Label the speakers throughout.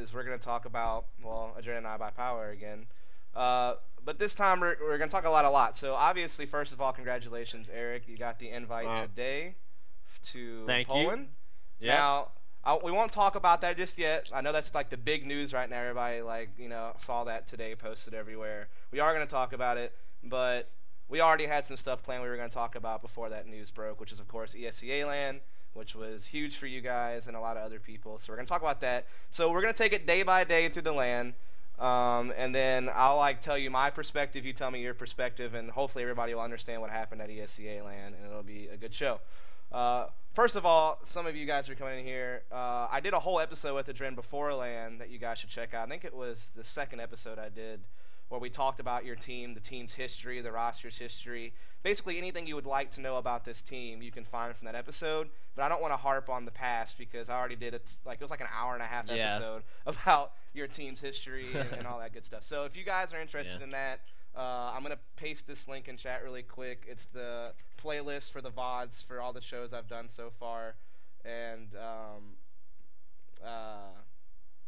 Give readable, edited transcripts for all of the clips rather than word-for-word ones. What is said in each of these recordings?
Speaker 1: is we're going to talk about, well, adreN and I by power again. But this time we're going to talk a lot. So obviously, first of all, congratulations, Eric. You got the invite today to
Speaker 2: Thank
Speaker 1: Poland.
Speaker 2: you. Yep.
Speaker 1: Now, we won't talk about that just yet. I know that's like the big news right now. Everybody saw that today, posted everywhere. We are going to talk about it, but we already had some stuff planned we were going to talk about before that news broke, which is of course ESEA LAN, which was huge for you guys and a lot of other people. So we're going to talk about that. So we're going to take it day by day through the LAN. And then I'll tell you my perspective, you tell me your perspective, and hopefully everybody will understand what happened at ESEA LAN, and it'll be a good show. First of all, some of you guys are coming in here. I did a whole episode with adreN before LAN that you guys should check out. I think it was the second episode I did, where we talked about your team, the team's history, the roster's history. Basically anything you would like to know about this team, you can find from that episode. But I don't want to harp on the past because I already did it. It was like an hour and a half episode about your team's history and all that good stuff. So if you guys are interested in that, I'm going to paste this link in chat really quick. It's the playlist for the VODs for all the shows I've done so far. And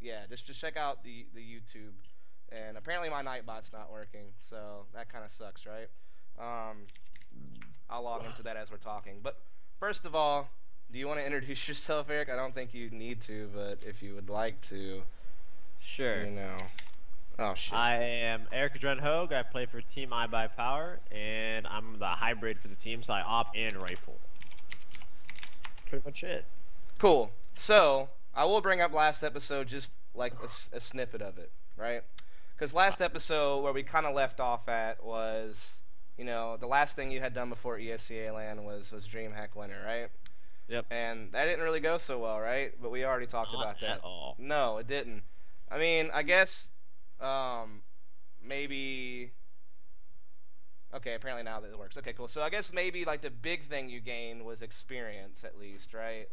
Speaker 1: yeah, just check out the YouTube. And apparently my Nightbot's not working, so that kind of sucks, right? I'll log into that as we're talking. But first of all, do you want to introduce yourself, Eric? I don't think you need to, but if you would like to,
Speaker 2: Sure.
Speaker 1: you know. Oh, shit.
Speaker 2: I am Eric adreN Hogue. I play for Team I by Power, and I'm the hybrid for the team, so I op and rifle. Pretty much it.
Speaker 1: Cool. So I will bring up last episode, just like a snippet of it, right? Because last episode, where we kind of left off at was, the last thing you had done before ESEA LAN was DreamHack Winter, right?
Speaker 2: Yep.
Speaker 1: And that didn't really go so well, right? But we already talked about that.
Speaker 2: Not at all.
Speaker 1: No, it didn't. I mean, I guess maybe. Okay, apparently now that it works. Okay, cool. So I guess maybe the big thing you gained was experience, at least, right?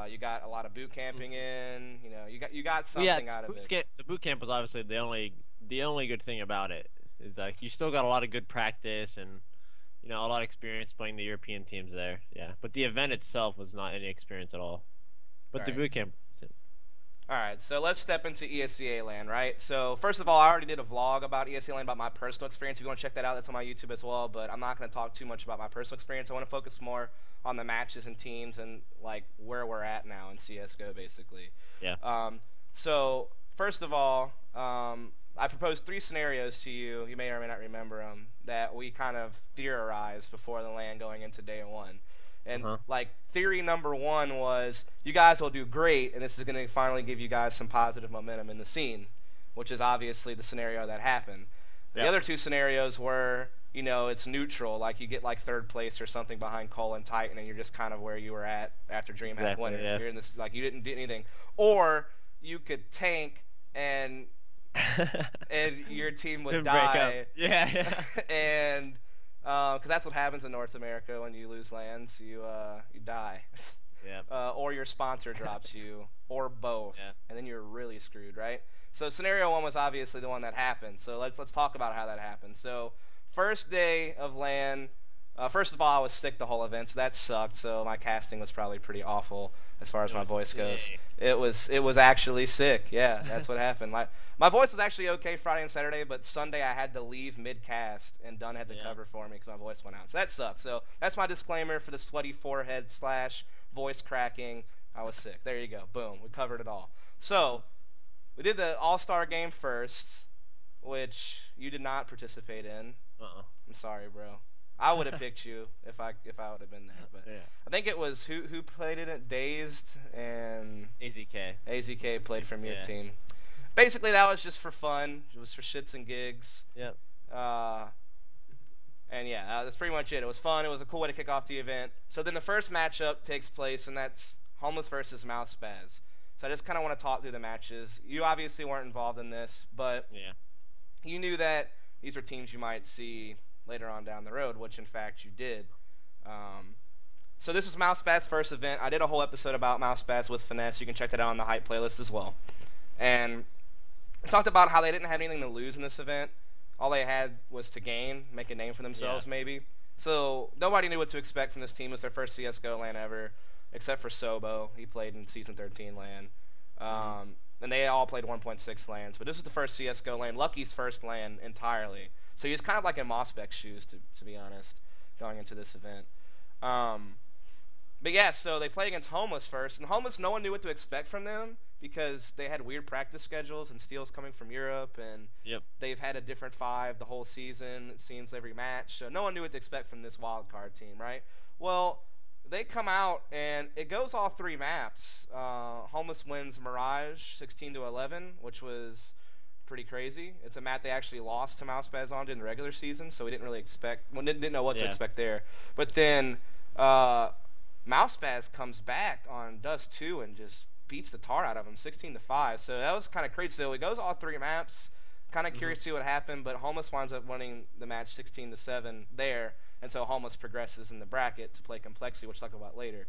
Speaker 1: You got a lot of boot camping in. You got something out of it.
Speaker 2: The boot camp was obviously the only good thing about it. Is you still got a lot of good practice and a lot of experience playing the European teams there. Yeah, but the event itself was not any experience at all. But the boot camp was decent.
Speaker 1: All right, so let's step into ESEA LAN, right? So first of all, I already did a vlog about ESEA LAN, about my personal experience. If you want to check that out, that's on my YouTube as well. But I'm not going to talk too much about my personal experience. I want to focus more on the matches and teams and where we're at now in CS:GO, basically.
Speaker 2: Yeah.
Speaker 1: So first of all, I proposed 3 scenarios to you. You may or may not remember them, that we kind of theorized before the LAN going into day 1. And theory number 1 was you guys will do great, and this is going to finally give you guys some positive momentum in the scene, which is obviously the scenario that happened.
Speaker 2: Yep.
Speaker 1: The other 2 scenarios were, it's neutral, you get 3rd place or something behind Cole and Titan, and you're just kind of where you were at after DreamHack Winter.
Speaker 2: Yeah.
Speaker 1: You're in this, you didn't do anything, or you could tank and your team would die.
Speaker 2: Yeah.
Speaker 1: And because that's what happens in North America when you lose lands, you die.
Speaker 2: Yeah.
Speaker 1: Or your sponsor drops you, or both, and then you're really screwed, right? So scenario 1 was obviously the one that happened. So let's talk about how that happened. So first day of LAN. First of all, I was sick the whole event, so that sucked. So my casting was probably pretty awful as far as my voice goes. It was actually sick. Yeah, that's what happened. My voice was actually okay Friday and Saturday, but Sunday I had to leave mid-cast, and Dunn had to cover for me because my voice went out. So that sucked. So that's my disclaimer for the sweaty forehead / voice cracking. I was sick. There you go. Boom. We covered it all. So we did the All-Star game first, which you did not participate in. I'm sorry, bro. I would have picked you if I would have been there, but I think it was who played in it. Dazed and
Speaker 2: AZK.
Speaker 1: AZK played from your team. Basically, that was just for fun. It was for shits and gigs.
Speaker 2: Yep.
Speaker 1: And yeah, that's pretty much it. It was fun. It was a cool way to kick off the event. So then the first matchup takes place, and that's Homeless versus Mouse Spaz. So I just kind of want to talk through the matches. You obviously weren't involved in this, but you knew that these were teams you might see later on down the road, which in fact you did. So this was Mouse Spaz's first event. I did a whole episode about Mouse Spaz with Finesse. You can check that out on the hype playlist as well. And I talked about how they didn't have anything to lose in this event. All they had was to gain, make a name for themselves maybe. So nobody knew what to expect from this team. It was their first CSGO LAN ever, except for Sobo. He played in Season 13 LAN. And and they all played 1.6 lands. But this was the first CS:GO LAN, Lucky's first LAN entirely. So he's kind of like in Mossbeck's shoes, to be honest, going into this event. But yeah, so they play against Homeless first, and Homeless, no one knew what to expect from them because they had weird practice schedules, and Steel's coming from Europe, and they've had a different 5 the whole season, it seems, every match. So no one knew what to expect from this wild card team, right? Well, they come out, and it goes all 3 maps. Homeless wins Mirage 16-11, which was pretty crazy. It's a map they actually lost to Mousepaz on in the regular season, so we didn't really expect, well, didn't know what to expect there. But then Mousepaz comes back on Dust 2 and just beats the tar out of him, 16-5. So that was kind of crazy. So it goes all 3 maps. Kind of curious to see what happened, but Homeless winds up winning the match 16-7 there, and so Homeless progresses in the bracket to play Complexity, which we'll talk about later.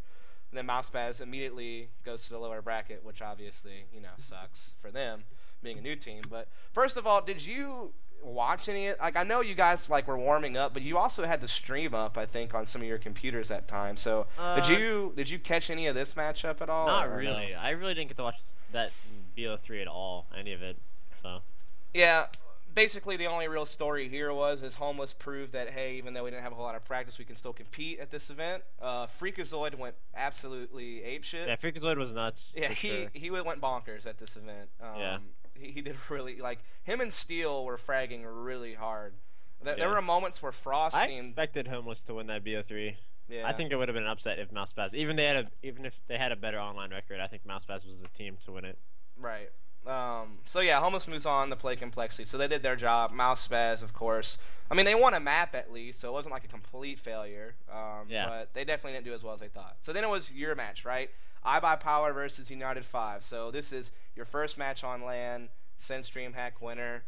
Speaker 1: And then Mousepaz immediately goes to the lower bracket, which obviously, you know, sucks for them being a new team. But first of all, did you watch any? Like, I know you guys like were warming up, but you also had the stream up, I think, on some of your computers that time. So did you catch any of this matchup at all?
Speaker 2: Not really. No? I really didn't get to watch that BO3 at all, any of it. So.
Speaker 1: Yeah, basically the only real story here is Homeless proved that, hey, even though we didn't have a whole lot of practice, we can still compete at this event. Freakazoid went absolutely apeshit.
Speaker 2: Yeah, Freakazoid was nuts.
Speaker 1: Yeah, he went bonkers at this event. He did really, like, him and Steel were fragging really hard. There were moments where Frost
Speaker 2: I expected Homeless to win that BO3.
Speaker 1: Yeah.
Speaker 2: I think it would have been an upset if Mousepaz, even if they had a better online record, I think Mousepaz was the team to win it.
Speaker 1: Right. So yeah, Homeless moves on to play Complexity. So they did their job. Mousepaz, of course. I mean, they won a map at least, so it wasn't like a complete failure. But they definitely didn't do as well as they thought. So then it was your match, right? iBuyPower versus United 5. So this is your first match on LAN, since DreamHack winner.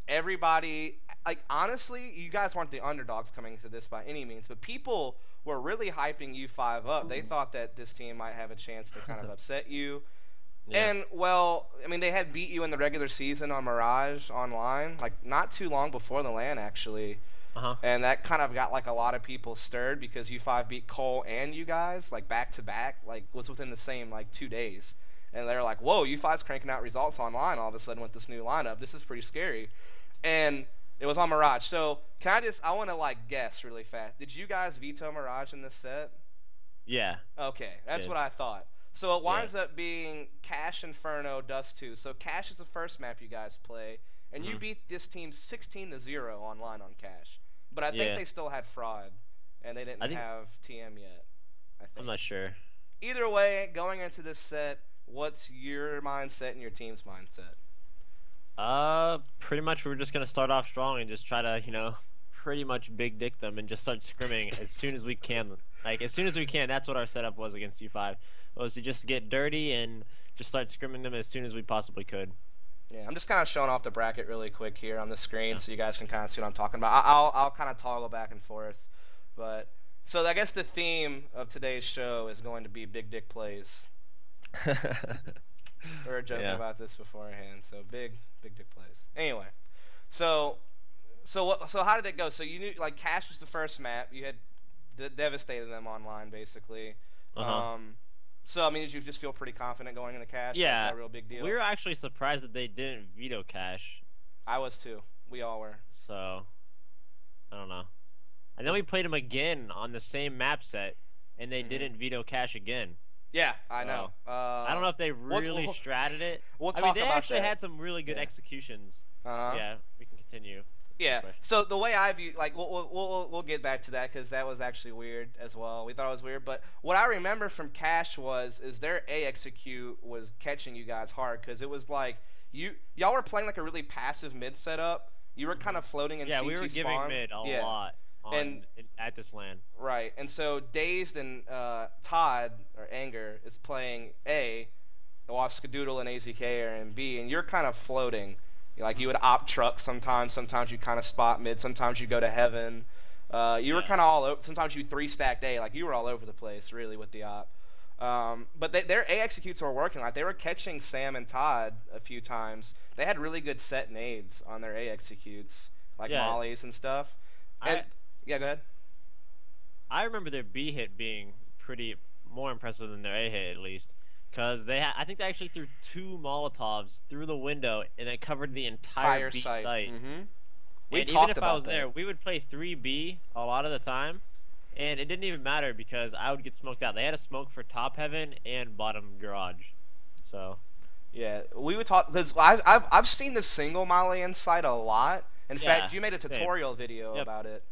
Speaker 1: Everybody, like, honestly, you guys weren't the underdogs coming into this by any means, but people were really hyping you 5 up. They thought that this team might have a chance to kind of upset you. Yeah. And, well, I mean, they had beat you in the regular season on Mirage Online, like, not too long before the LAN, actually. And that kind of got, like, a lot of people stirred because U5 beat Cole and you guys, like, back-to-back, like, was within the same, like, 2 days. And they're like, whoa, U5's cranking out results online all of a sudden with this new lineup. This is pretty scary. And it was on Mirage. So, I want to, like, guess really fast. Did you guys veto Mirage in this set?
Speaker 2: Yeah.
Speaker 1: Okay, that's what I thought. So it winds up being Cash Inferno Dust 2. So Cash is the first map you guys play, and you beat this team 16-0 online on Cash. But I think they still had fraud, and they didn't have TM yet. I think.
Speaker 2: I'm not sure.
Speaker 1: Either way, going into this set, what's your mindset and your team's mindset?
Speaker 2: Pretty much we're just gonna start off strong and just try to, you know, pretty much big dick them and just start scrimming as soon as we can. Like, as soon as we can. That's what our setup was against U5. Was to just get dirty and just start scrimming them as soon as we possibly could.
Speaker 1: Yeah, I'm just kind of showing off the bracket really quick here on the screen so you guys can kind of see what I'm talking about. I'll kind of toggle back and forth. But so I guess the theme of today's show is going to be big dick plays. We were joking about this beforehand. So big dick plays. Anyway, so how did it go? So you knew, like, Cash was the first map. You had devastated them online basically. So, I mean, did you just feel pretty confident going into Cash?
Speaker 2: Yeah.
Speaker 1: Like, no real big deal?
Speaker 2: We were actually surprised that they didn't veto Cash.
Speaker 1: I was too. We all were.
Speaker 2: So, I don't know. And then we played them again on the same map set, and they didn't veto Cash again.
Speaker 1: Yeah, I know.
Speaker 2: I don't know if they really stratted it.
Speaker 1: We'll talk
Speaker 2: about that. They actually
Speaker 1: that.
Speaker 2: had some really good executions. Yeah, we can continue.
Speaker 1: Yeah. So the way I view, like, we'll get back to that because that was actually weird as well. We thought it was weird, but what I remember from Cash is their A execute was catching you guys hard because it was like y'all were playing like a really passive mid setup. You were kind of floating in CT spawn.
Speaker 2: Yeah, we were giving mid a lot at this LAN.
Speaker 1: Right, and so Dazed and Todd or Anger is playing A, while Skadoodle and AZK are in B, and you're kind of floating. Like, you would opt truck sometimes you kind of spot mid, sometimes you go to heaven. You were kind of all over, sometimes you 3-stacked A, like, you were all over the place, really, with the op. But their A executes were working. Like, they were catching Sam and Todd a few times. They had really good set nades on their A executes, like mollies and stuff. And, go ahead.
Speaker 2: I remember their B hit being more impressive than their A hit, at least. Cause I think they actually threw two Molotovs through the window and it covered the entire
Speaker 1: Entire
Speaker 2: B
Speaker 1: site.
Speaker 2: site.
Speaker 1: We
Speaker 2: And even
Speaker 1: talked
Speaker 2: if I
Speaker 1: about
Speaker 2: was
Speaker 1: that.
Speaker 2: there, we would play 3B a lot of the time, and it didn't even matter because I would get smoked out. They had a smoke for top heaven and bottom garage, so
Speaker 1: Yeah, we would talk because I've seen the single Molly Insight a lot. In
Speaker 2: yeah,
Speaker 1: fact, you made a
Speaker 2: same.
Speaker 1: tutorial video
Speaker 2: Yep.
Speaker 1: about it,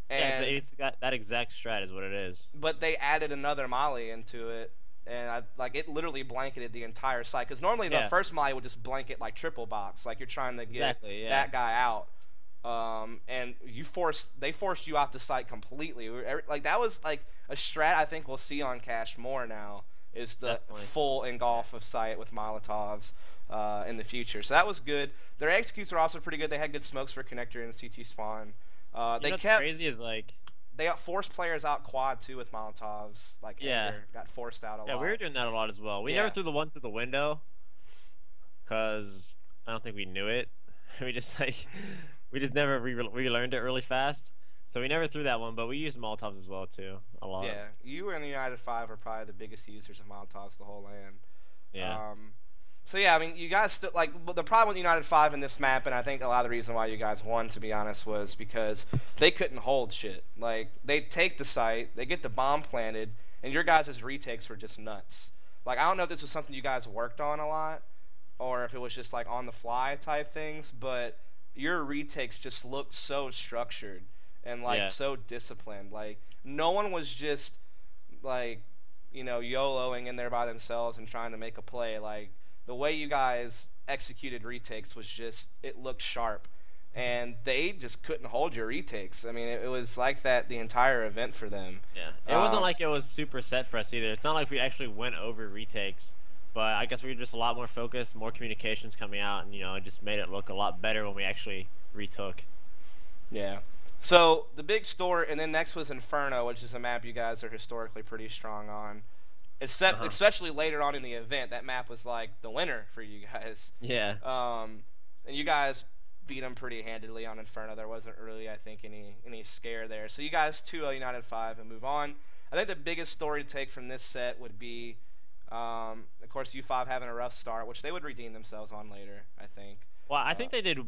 Speaker 2: Yeah,
Speaker 1: and
Speaker 2: it's got that exact strat is what it is.
Speaker 1: but they added another Molly into it, and like it literally blanketed the entire site. Because normally the
Speaker 2: Yeah,
Speaker 1: first Molly would just blanket like triple box, like you're trying to get
Speaker 2: exactly. Yeah,
Speaker 1: that guy out. And they forced you out the site completely. Like that was like a strat I think we'll see on Cash more now is the
Speaker 2: definitely.
Speaker 1: full engulf of site with Molotovs in the future. So that was good. Their executes were also pretty good. They had good smokes for connector and CT spawn.
Speaker 2: You
Speaker 1: They
Speaker 2: know what's
Speaker 1: kept
Speaker 2: crazy is like,
Speaker 1: they got forced players out quad too with Molotovs. Like
Speaker 2: yeah,
Speaker 1: Edgar got forced out a
Speaker 2: yeah,
Speaker 1: lot.
Speaker 2: we were doing that a lot as well. We
Speaker 1: Yeah.
Speaker 2: never threw the one through the window, cause I don't think we knew it. We just like, we just never relearned it really fast. So we never threw that one, but we used Molotovs as well too, a lot.
Speaker 1: Yeah, you and United 5 are probably the biggest users of Molotovs the whole land.
Speaker 2: Yeah.
Speaker 1: So yeah, I mean, you guys still like the problem with United 5 in this map, and I think a lot of the reason why you guys won, to be honest, was because they couldn't hold shit. Like they take the site, they get the bomb planted, and your guys' retakes were just nuts. Like I don't know if this was something you guys worked on a lot, or if it was just like on the fly type things, but your retakes just looked so structured and like
Speaker 2: Yeah.
Speaker 1: so disciplined. Like no one was just like YOLOing in there by themselves and trying to make a play. Like the way you guys executed retakes was just it looked sharp, and they just couldn't hold your retakes. I mean, it was like that the entire event for them.
Speaker 2: Yeah. It wasn't like it was super set for us either. It's not like we actually went over retakes, but I guess we were just a lot more focused, more communications coming out, and it just made it look a lot better when we actually retook.
Speaker 1: Yeah. So the big story, and then next was Inferno, which is a map you guys are historically pretty strong on. Except, especially later on in the event, that map was like the winner for you guys.
Speaker 2: Yeah.
Speaker 1: And you guys beat them pretty handedly on Inferno. There wasn't really, I think, any scare there. So you guys 2-0 United 5 and move on. I think the biggest story to take from this set would be, of course, U5 having a rough start, which they would redeem themselves on later, I think.
Speaker 2: Well, I think they did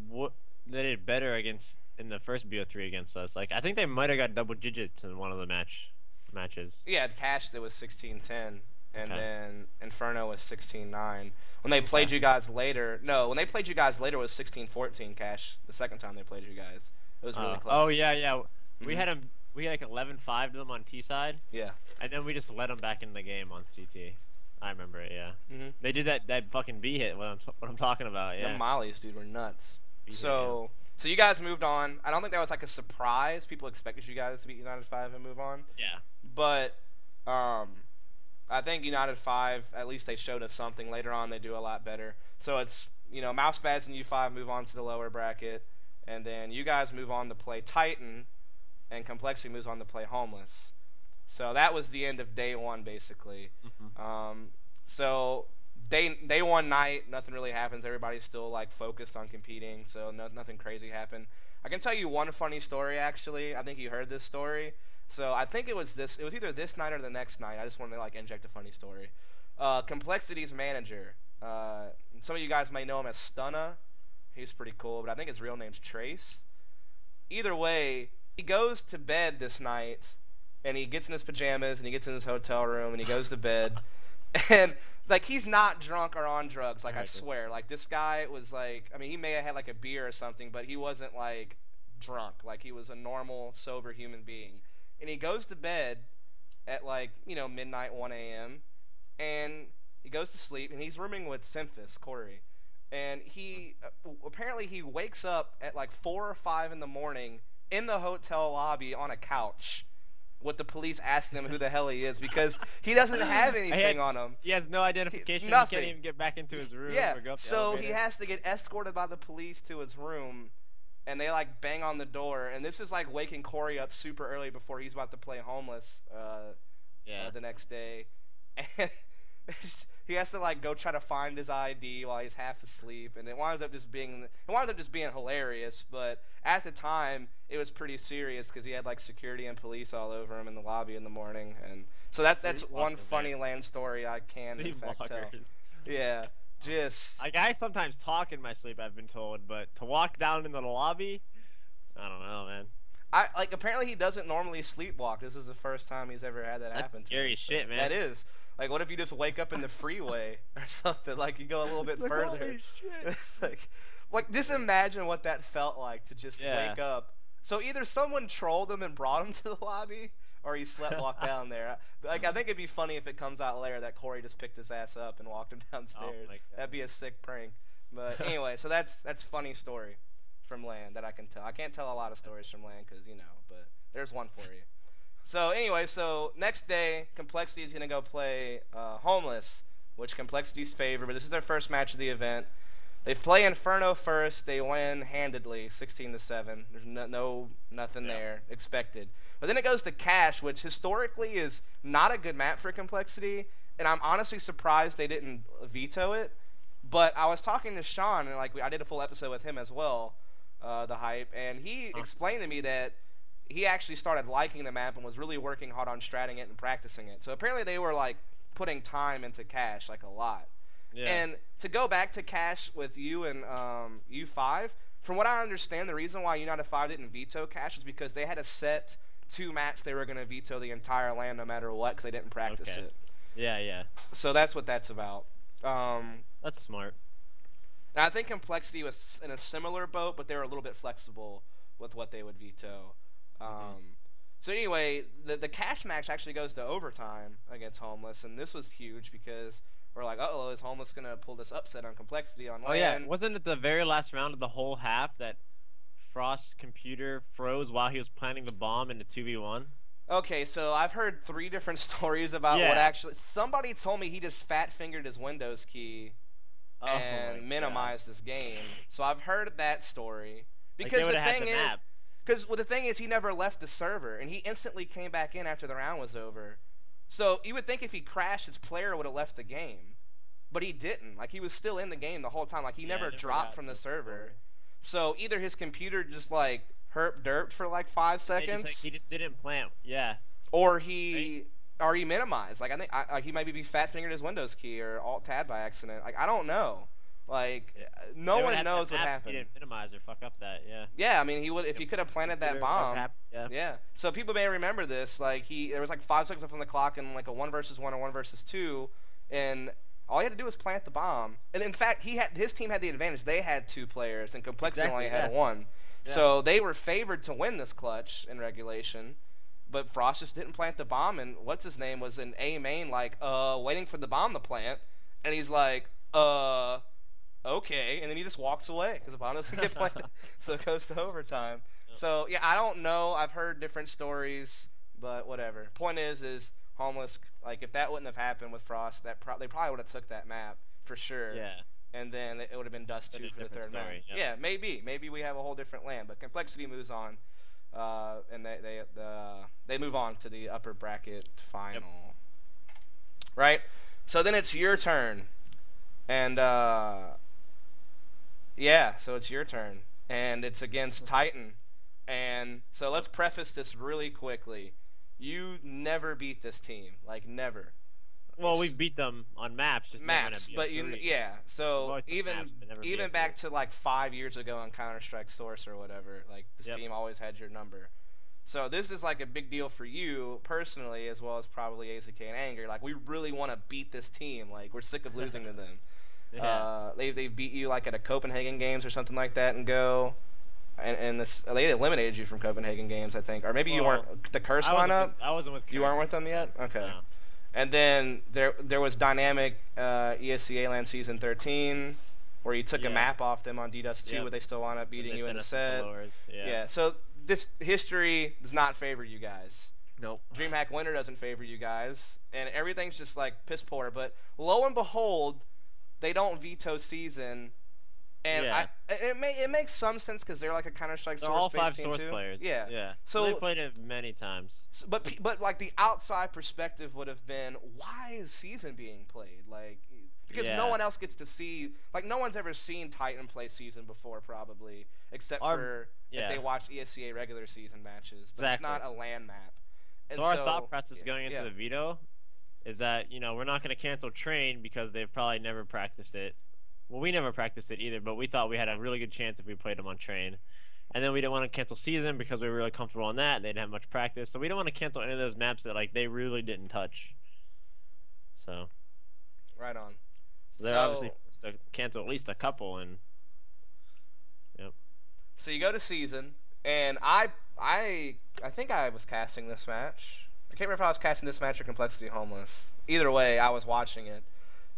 Speaker 2: better in the first BO3 against us. Like I think they might have got double digits in one of the matches.
Speaker 1: Yeah, Cash that was 16-10, and
Speaker 2: Okay.
Speaker 1: then Inferno was 16-9. When they played you guys later, when they played you guys later it was 16-14 Cash. The second time they played you guys, it was really close.
Speaker 2: Oh yeah. We had them. We had like 11-5 to them on T side.
Speaker 1: Yeah.
Speaker 2: And then we just let them back in the game on CT. I remember it. Yeah. They did that fucking B hit. What I'm talking about. Yeah.
Speaker 1: The mollies, dude, were nuts.
Speaker 2: B-hit,
Speaker 1: So you guys moved on. I don't think that was like a surprise. People expected you guys to beat United 5 and move on.
Speaker 2: Yeah.
Speaker 1: But I think United 5, at least they showed us something. Later on, they do a lot better. So it's, Mousepads and U5 move on to the lower bracket. And then you guys move on to play Titan. And Complexity moves on to play Homeless. So that was the end of day one, basically. So day one night, nothing really happens. Everybody's still like focused on competing, so nothing crazy happened. I can tell you one funny story, actually. I think you heard this story. So I think it was either this night or the next night. I just wanted to like inject a funny story. Complexity's manager. Some of you guys may know him as Stunna. He's pretty cool, but I think his real name's Trace. Either way, he goes to bed this night, and he gets in his pajamas, and he gets in his hotel room, and he goes to bed. And like he's not drunk or on drugs, like I swear. Like this guy was like, I mean, he may have had like a beer or something, but he wasn't like drunk. Like he was a normal, sober human being. And he goes to bed at like, midnight, 1 a.m. And he goes to sleep, and he's rooming with Simphis, Corey. And he apparently he wakes up at like 4 or 5 in the morning in the hotel lobby on a couch, with the police asking him who the hell he is because he doesn't have anything on him.
Speaker 2: He has no identification.
Speaker 1: Nothing.
Speaker 2: He can't even get back into his room.
Speaker 1: Yeah.
Speaker 2: Or go up the
Speaker 1: So
Speaker 2: elevator.
Speaker 1: he has to get escorted by the police to his room, and they like bang on the door. And this is like waking Corey up super early before he's about to play Homeless. The next day, and He has to like go try to find his ID while he's half asleep, and it winds up just being hilarious. But at the time, it was pretty serious because he had like security and police all over him in the lobby in the morning, and so that's one funny LAN story I can in fact tell. Yeah, just
Speaker 2: like I sometimes talk in my sleep, I've been told, but to walk down into the lobby, I don't know, man.
Speaker 1: Apparently he doesn't normally sleepwalk. This is the first time he's ever had that happen.
Speaker 2: That's scary shit, man.
Speaker 1: That is. Like, what if you just wake up in the freeway or something? Like, you go a little bit further.
Speaker 2: Holy shit.
Speaker 1: like, just imagine what that felt like to just wake up. So either someone trolled him and brought him to the lobby, or he slept walk down there. Like, I think it'd be funny if it comes out later that Corey just picked his ass up and walked him downstairs.
Speaker 2: Oh,
Speaker 1: that'd be a sick prank. But anyway, so that's funny story from LAN that I can tell. I can't tell a lot of stories from LAN because, but there's one for you. So anyway, next day, Complexity is going to go play Homeless, which Complexity's favor, but this is their first match of the event. They play Inferno first. They win handedly, 16-7. There's nothing there expected. But then it goes to Cash, which historically is not a good map for Complexity, and I'm honestly surprised they didn't veto it. But I was talking to Sean, and I did a full episode with him as well, the hype, and he explained to me that he actually started liking the map and was really working hard on stratting it and practicing it. So apparently they were putting time into Cash a lot. Yeah. And to go back to Cash with you and U5, from what I understand, the reason why United 5 didn't veto Cash is because they had a set 2 maps they were going to veto the entire LAN no matter what because they didn't practice it.
Speaker 2: Yeah.
Speaker 1: So that's what that's about.
Speaker 2: That's smart.
Speaker 1: And I think Complexity was in a similar boat, but they were a little bit flexible with what they would veto. So anyway, the Cash match actually goes to overtime against Homeless, and this was huge because we're like, uh-oh, is Homeless going to pull this upset on Complexity on LAN?
Speaker 2: Oh, yeah. Wasn't it the very last round of the whole half that Frost's computer froze while he was planting the bomb in the 2v1?
Speaker 1: Okay, so I've heard 3 different stories about what actually... Somebody told me he just fat-fingered his Windows key and minimized this game. So I've heard that story. Because the thing is... Because the thing is, he never left the server, and he instantly came back in after the round was over. So you would think if he crashed, his player would have left the game. But he didn't. He was still in the game the whole time. He never dropped from the server. So either his computer just, herp-derped for, 5 seconds.
Speaker 2: He just didn't plant. Yeah.
Speaker 1: Or he minimized. I think he maybe be fat-fingered his Windows key or Alt-Tab by accident. I don't know. No one knows what happened.
Speaker 2: He didn't minimize or fuck up that,
Speaker 1: Yeah, I mean, he would if he could have planted that bomb. Yeah. So people may remember this. There was 5 seconds left on the clock in a 1 versus 1 or 1 versus 2, and all he had to do was plant the bomb. And in fact, his team had the advantage. They had 2 players, and Complexity only had 1. Yeah. So they were favored to win this clutch in regulation. But Frost just didn't plant the bomb, and what's his name was in A main, waiting for the bomb to plant, and he's okay, and then he just walks away because the bomb doesn't get planted, so it goes to overtime. Yep. So yeah, I don't know. I've heard different stories, but whatever. Point is Homeless. If that wouldn't have happened with Frost, they probably would have took that map for sure.
Speaker 2: Yeah.
Speaker 1: And then it would have been Dust 2 for the third map. Yep. Yeah, maybe we have a whole different LAN, but Complexity moves on, and they move on to the upper bracket final. Yep. Right. So then it's your turn, and yeah, so it's your turn, and it's against Titan. And so let's preface this really quickly. You never beat this team, never.
Speaker 2: Well, we've beat them on maps, just
Speaker 1: maps, but So even back to 5 years ago on Counter-Strike Source or whatever, this team always had your number. So this is a big deal for you personally, as well as probably AZK and Anger. We really want to beat this team. We're sick of losing to them. Yeah. They beat you at a Copenhagen Games or something like that and go, and they eliminated you from Copenhagen Games, I think, or maybe you weren't the Curse lineup.
Speaker 2: I wasn't with Curse.
Speaker 1: You weren't with them yet. Okay. No. And then there was Dynamic ESEA LAN Season 13, where you took a map off them on DDoS 2, but they still wound up beating you in the set. Yeah. So this history does not favor you guys.
Speaker 2: Nope.
Speaker 1: DreamHack Winter doesn't favor you guys, and everything's just piss poor. But lo and behold, they don't veto Season And
Speaker 2: Yeah.
Speaker 1: it makes some sense because they're like a Counter-Strike
Speaker 2: They're all
Speaker 1: source-based
Speaker 2: 5
Speaker 1: team
Speaker 2: source
Speaker 1: too.
Speaker 2: players.
Speaker 1: Yeah.
Speaker 2: Yeah. So they
Speaker 1: So,
Speaker 2: played it many times.
Speaker 1: but like the outside perspective would have been, why is Season being played? Like, because no
Speaker 2: Yeah.
Speaker 1: one else gets to see, like, no one's ever seen Titan play Season before, probably, except
Speaker 2: Our
Speaker 1: for if
Speaker 2: yeah.
Speaker 1: they watch ESEA regular season matches. But it's
Speaker 2: Exactly.
Speaker 1: not a LAN map. And
Speaker 2: So our thought process
Speaker 1: yeah,
Speaker 2: going into
Speaker 1: yeah.
Speaker 2: the veto is that, we're not going to cancel train because they've probably never practiced it. Well, we never practiced it either, but we thought we had a really good chance if we played them on train. And then we didn't want to cancel season because we were really comfortable on that. They didn't have much practice, so we didn't want to cancel any of those maps that like they really didn't touch. So
Speaker 1: Right on.
Speaker 2: they're obviously forced to cancel at least a couple, and yep.
Speaker 1: So you go to Season, and I think I was casting this match. I can't remember if I was casting this match or Complexity Homeless. Either way, I was watching it.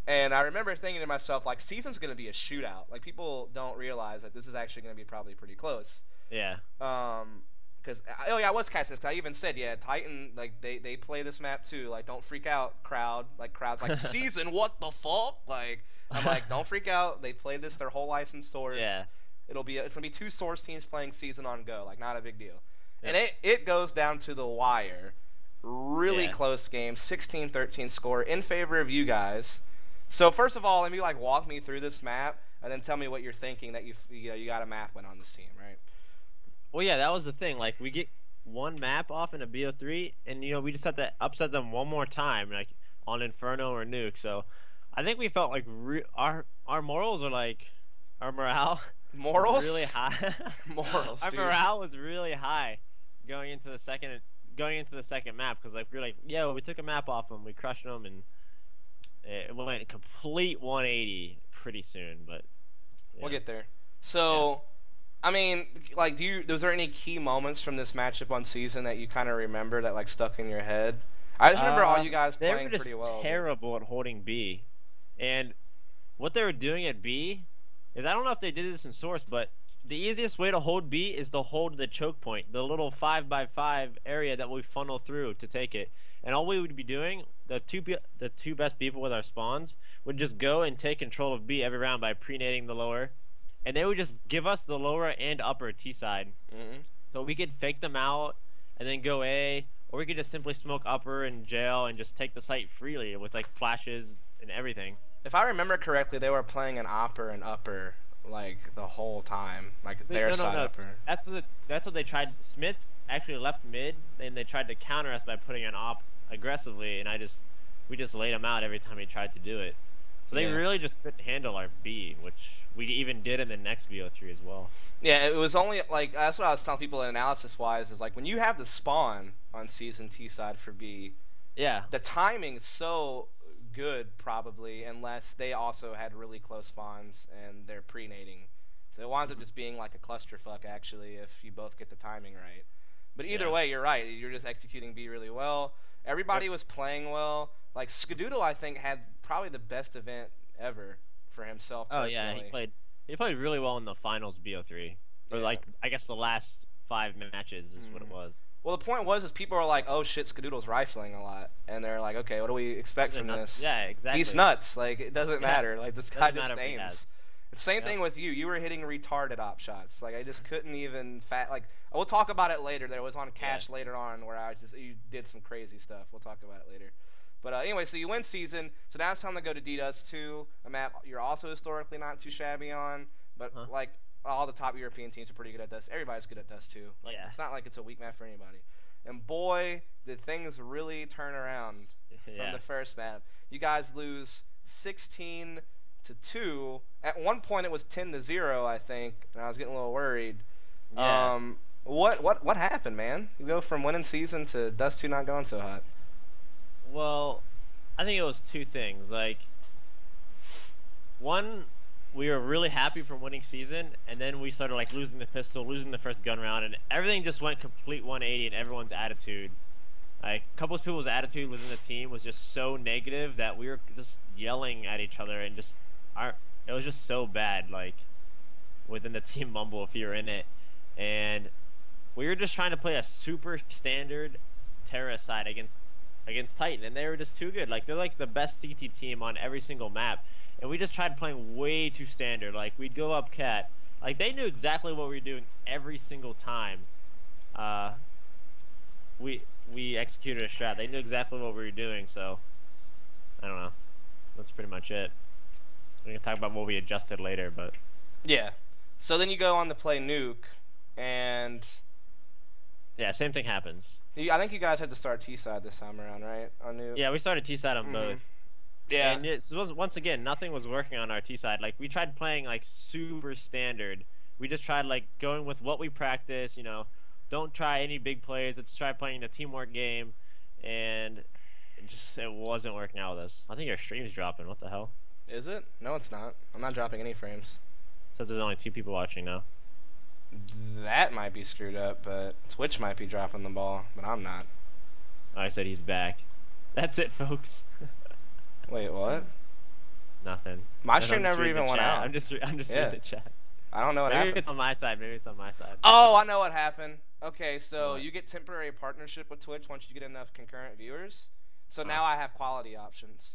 Speaker 1: And I remember thinking to myself, like, Season's going to be a shootout. Like, people don't realize that this is actually going to be probably pretty close.
Speaker 2: Yeah.
Speaker 1: Because, oh yeah, I was casting this. 'Cause I even said, yeah, Titan, like, they play this map too. Like, don't freak out, crowd. Like, crowd's like, Season, what the fuck? Like, I'm like, don't freak out. They play this their whole licensed source.
Speaker 2: Yeah.
Speaker 1: It's going to be 2 source teams playing Season on Go. Like, not a big deal.
Speaker 2: Yep.
Speaker 1: And it goes down to the wire. Really
Speaker 2: Yeah.
Speaker 1: close game, 16-13 score in favor of you guys. So first of all, let me like walk me through this map, and then tell me what you're thinking that you got a map win on this team, right?
Speaker 2: Well, yeah, that was the thing. Like, we get one map off in a BO3, and we just have to upset them one more time, like on Inferno or Nuke. So, I think we felt like our morals are like our morale
Speaker 1: Morals?
Speaker 2: was really high.
Speaker 1: Morals,
Speaker 2: Our
Speaker 1: dude.
Speaker 2: morale was really high going into the second map because like we were like, yo, we took a map off them, we crushed them, and it went a complete 180 pretty soon. But yeah.
Speaker 1: We'll get there. So, I mean, like, was there any key moments from this matchup on Season that you kind of remember that like stuck in your head? I just remember all you guys
Speaker 2: they
Speaker 1: playing
Speaker 2: were just
Speaker 1: pretty well.
Speaker 2: terrible at holding B, and what they were doing at B is, I don't know if they did this in Source, but the easiest way to hold B is to hold the choke point, the little 5x5 area that we funnel through to take it. And all we would be doing, the two best people with our spawns would just go and take control of B every round by pre-nading the lower, and they would just give us the lower and upper T side. So we could fake them out and then go A, or we could just simply smoke upper and jail and just take the site freely with like flashes and everything.
Speaker 1: If I remember correctly, they were playing an opper and upper like the whole time, like their side upper.
Speaker 2: That's what they tried. Smiths actually left mid, and they tried to counter us by putting an op aggressively, and we just laid him out every time he tried to do it. So they really just couldn't handle our B, which we even did in the next BO3 as well.
Speaker 1: Yeah, it was only like, that's what I was telling people analysis wise, is like when you have the spawn on Season T side for B,
Speaker 2: Yeah.
Speaker 1: the timing is so good probably, unless they also had really close spawns and they're pre-nading. So it winds up just being like a clusterfuck actually if you both get the timing right. But either way, you're right. You're just executing B really well. Everybody was playing well. Like Skadoodle, I think, had probably the best event ever for himself personally.
Speaker 2: Oh yeah, he played really well in the finals BO3. Or like, I guess the last 5 matches is what it was.
Speaker 1: Well, the point was is people are like, oh shit, Skadoodle's rifling a lot, and they're like, okay, what do we expect from this?
Speaker 2: Yeah, exactly.
Speaker 1: He's nuts. Like, it doesn't matter. Like, this guy just aims.
Speaker 2: has.
Speaker 1: It's the same thing with you. You were hitting retarded op shots. Like, I just couldn't even like. We'll talk about it later. There was on Cash later on where you did some crazy stuff. We'll talk about it later. But anyway, so you win Season. So now it's time to go to D-Dust 2, a map you're also historically not too shabby on, but like all the top European teams are pretty good at Dust. Everybody's good at Dust 2. Like, it's not like it's a weak map for anybody. And boy, did things really turn around from the first map. You guys lose 16-2. At one point, it was 10-0, I think, and I was getting a little worried.
Speaker 2: Yeah.
Speaker 1: What happened, man? You go from winning Season to Dust 2 not going so hot.
Speaker 2: Well, I think it was 2 things. Like, one, we were really happy from winning Season, and then we started like losing the pistol, losing the first gun round, and everything just went complete 180 in everyone's attitude. Like, a couple of people's attitude within the team was just so negative that we were just yelling at each other, and it was just so bad, like, within the team mumble if you were in it. And we were just trying to play a super standard Terra side against Titan, and they were just too good. Like, they're like the best CT team on every single map. and we just tried playing way too standard. Like we'd go up cat. Like they knew exactly what we were doing every single time. Uh, we executed a strat. They knew exactly what we were doing. So I don't know. That's pretty much it. We can talk about what we adjusted later, but
Speaker 1: Yeah. So then you go on to play Nuke, and
Speaker 2: yeah, same thing happens.
Speaker 1: I think you guys had to start T side this time around, right? On Nuke.
Speaker 2: Yeah, we started T side on both.
Speaker 1: Yeah.
Speaker 2: And once again, nothing was working on our T side. Like we tried playing like super standard. We just tried like going with what we practice. You know, don't try any big plays. Let's try playing a teamwork game, and it wasn't working out with us. I think our stream's dropping. What the hell?
Speaker 1: Is it? No, it's not. I'm not dropping any frames.
Speaker 2: Says there's only 2 people watching now.
Speaker 1: That might be screwed up, but Twitch might be dropping the ball, but I'm not.
Speaker 2: Oh, I said he's back. That's it, folks.
Speaker 1: Wait, what?
Speaker 2: Nothing.
Speaker 1: My stream never even went out.
Speaker 2: I'm just reading the chat.
Speaker 1: I don't know what
Speaker 2: Maybe
Speaker 1: happened.
Speaker 2: it's on my side. Maybe it's on my side.
Speaker 1: Oh, I know what happened. Okay, so
Speaker 2: What?
Speaker 1: you get temporary partnership with Twitch once you get enough concurrent viewers. So now I have quality options.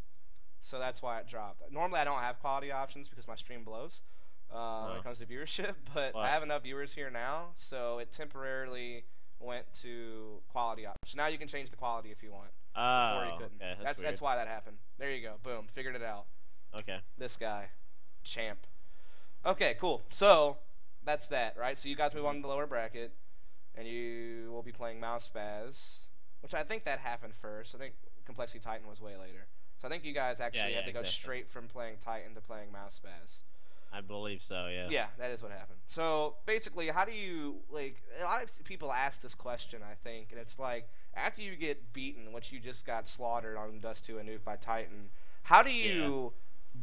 Speaker 1: So that's why it dropped. Normally I don't have quality options because my stream blows when it comes to viewership, but I have enough viewers here now, so it temporarily went to quality options. Now you can change the quality if you want. Before you couldn't.
Speaker 2: Okay,
Speaker 1: That's why that happened. There you go. Boom. Figured it out.
Speaker 2: Okay.
Speaker 1: This guy. Champ. Okay, cool. So that's that, right? So you guys move on to the lower bracket, and you will be playing Mouse Spaz, which I think that happened first. I think Complexity Titan was way later. So I think you guys actually had to go straight from playing Titan to playing Mouse Spaz.
Speaker 2: I believe so, yeah.
Speaker 1: Yeah, that is what happened. So basically, how do you, like, a lot of people ask this question, I think, and it's like, after you get beaten, which you just got slaughtered on Dust 2 and Nuke by Titan, how do you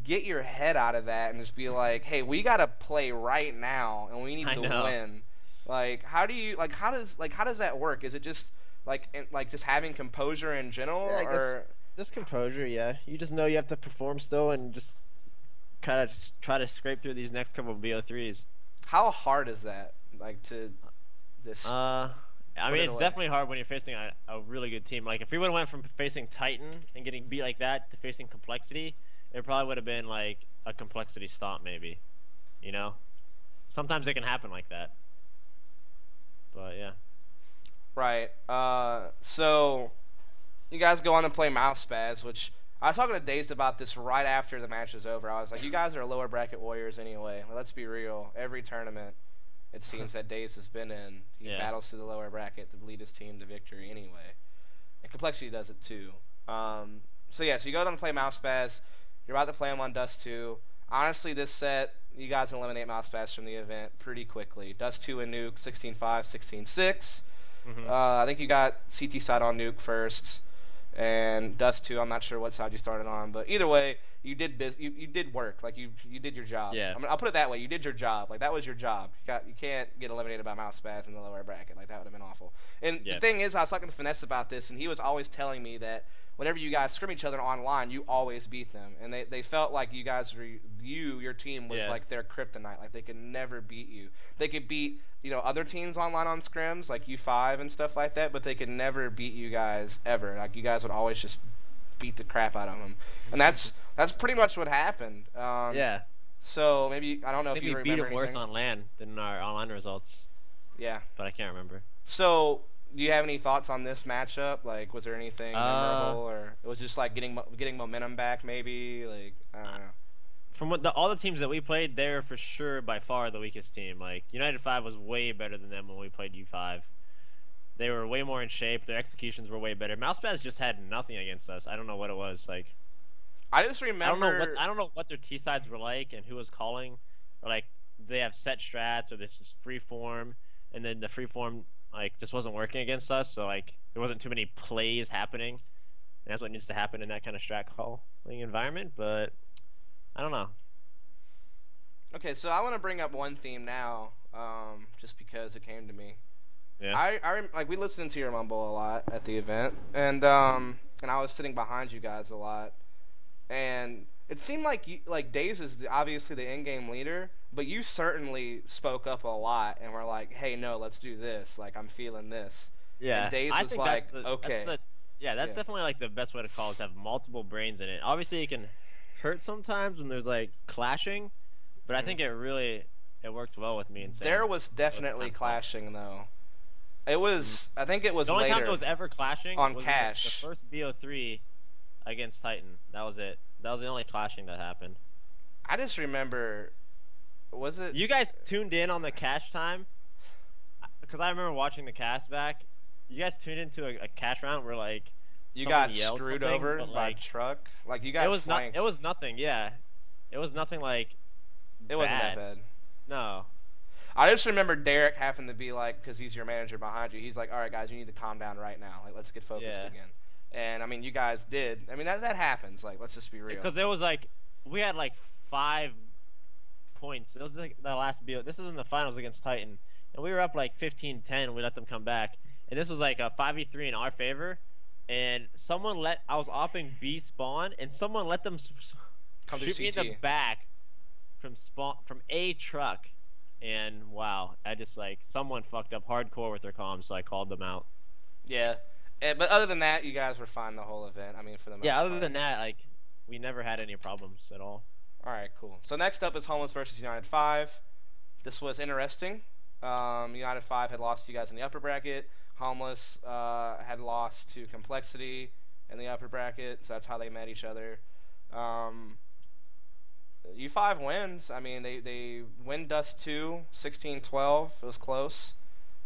Speaker 1: get your head out of that and just be like, hey, we got to play right now, and we need to win? Like, how do you, like, how does that work? Is it just, like just having composure in general?
Speaker 3: Yeah, I guess just composure, yeah. You just know you have to perform still and just kind of just try to scrape through these next couple of BO3s.
Speaker 1: How hard is that? Like, to this...
Speaker 2: I mean, it's definitely hard when you're facing a really good team. Like, if we would have went from facing Titan and getting beat like that to facing Complexity, it probably would have been, like, a Complexity stomp, maybe. You know? Sometimes it can happen like that. But, yeah.
Speaker 1: Right. So, you guys go on and play Mouse Spaz, which... I was talking to Dazed about this right after the match was over. I was like, you guys are lower bracket warriors anyway. Well, let's be real. Every tournament, it seems that Dazed has been in, he battles through the lower bracket to lead his team to victory anyway. And Complexity does it too. So yeah, so you go down and play Mouse Spaz. You're about to play him on Dust 2. Honestly, this set, you guys eliminate Mouse Spaz from the event pretty quickly. Dust 2 and Nuke, 16-5, 16-6. I think you got CT side on Nuke first. And Dust 2, I'm not sure what side you started on, but either way, you did you did work. Like you did your job.
Speaker 2: Yeah.
Speaker 1: I mean, I'll put it that way. You did your job. Like that was your job. You can't get eliminated by Mouse Spaz in the lower bracket. Like that would have been awful. And the thing is, I was talking to Finesse about this, and he was always telling me that whenever you guys scrim each other online, you always beat them, and they felt like you guys were your team was like their kryptonite. Like they could never beat you. They could beat other teams online on scrims like U5 and stuff like that, but they could never beat you guys ever. Like you guys would always just beat the crap out of them, and that's pretty much what happened.
Speaker 2: Yeah.
Speaker 1: So maybe I don't know if you remember
Speaker 2: beat them worse
Speaker 1: anything.
Speaker 2: on LAN than our online results.
Speaker 1: Yeah.
Speaker 2: But I can't remember.
Speaker 1: So do you have any thoughts on this matchup? Like, was there anything memorable, or it was just like getting momentum back? Maybe like I don't know.
Speaker 2: From all the teams that we played, they're for sure by far the weakest team. Like United 5 was way better than them when we played U5. They were way more in shape. Their executions were way better. Mousepaz just had nothing against us. I don't know what it was. Like,
Speaker 1: I just remember.
Speaker 2: I don't know what their T sides were like and who was calling. Or like they have set strats or this is free form, and then the free form like just wasn't working against us. So like there wasn't too many plays happening. And that's what needs to happen in that kind of strat calling environment. But I don't know.
Speaker 1: Okay, so I want to bring up one theme now, just because it came to me.
Speaker 2: Yeah.
Speaker 1: Like we listened to your mumble a lot at the event, and I was sitting behind you guys a lot, and it seemed like Daze is obviously the in-game leader, but you certainly spoke up a lot and were like, "Hey, no, let's do this. Like I'm feeling this."
Speaker 2: Yeah.
Speaker 1: And Daze was like, "Okay."
Speaker 2: That's definitely like the best way to call it, is have multiple brains in it. Obviously, you can hurt sometimes when there's like clashing, but I think it worked well with me and Sam.
Speaker 1: There was definitely clashing though. It was. I think it was
Speaker 2: The only
Speaker 1: later.
Speaker 2: time there was ever clashing
Speaker 1: on
Speaker 2: was
Speaker 1: Cash.
Speaker 2: the first BO3 against Titan. That was it. That was the only clashing that happened.
Speaker 1: I just remember. Was it?
Speaker 2: You guys tuned in on the Cash time? Because I remember watching the cast back. You guys tuned into a Cash round where like
Speaker 1: You
Speaker 2: someone
Speaker 1: got
Speaker 2: yelled
Speaker 1: screwed
Speaker 2: something,
Speaker 1: over
Speaker 2: but,
Speaker 1: by
Speaker 2: like,
Speaker 1: truck. Like you got
Speaker 2: it was
Speaker 1: flanked.
Speaker 2: It was nothing. Yeah, it was nothing like.
Speaker 1: It wasn't that bad.
Speaker 2: No.
Speaker 1: I just remember Derek having to be like, because he's your manager behind you. He's like, all right, guys, you need to calm down right now. Like, let's get focused
Speaker 2: Yeah.
Speaker 1: again. And I mean, you guys did. I mean, that happens. Like, let's just be real.
Speaker 2: Because there was like, we had like 5 points. It was like the last BO. This is in the finals against Titan, and we were up like 15-10. We let them come back, and this was like a 5v3 in our favor. And I was opping B spawn, and someone let them
Speaker 1: Come
Speaker 2: shoot
Speaker 1: through
Speaker 2: me in the
Speaker 1: CT.
Speaker 2: back from A truck. And wow, I just like someone fucked up hardcore with their comms, so I called them out.
Speaker 1: Yeah. But other than that, you guys were fine the whole event. I mean, for the most
Speaker 2: Yeah,
Speaker 1: part.
Speaker 2: other than that, like we never had any problems at all.
Speaker 1: All right, cool. So next up is Homeless versus United 5. This was interesting. United 5 had lost to you guys in the upper bracket. Homeless had lost to Complexity in the upper bracket, so that's how they met each other. U5 wins. I mean, they win Dust 2, 16-12. It was close.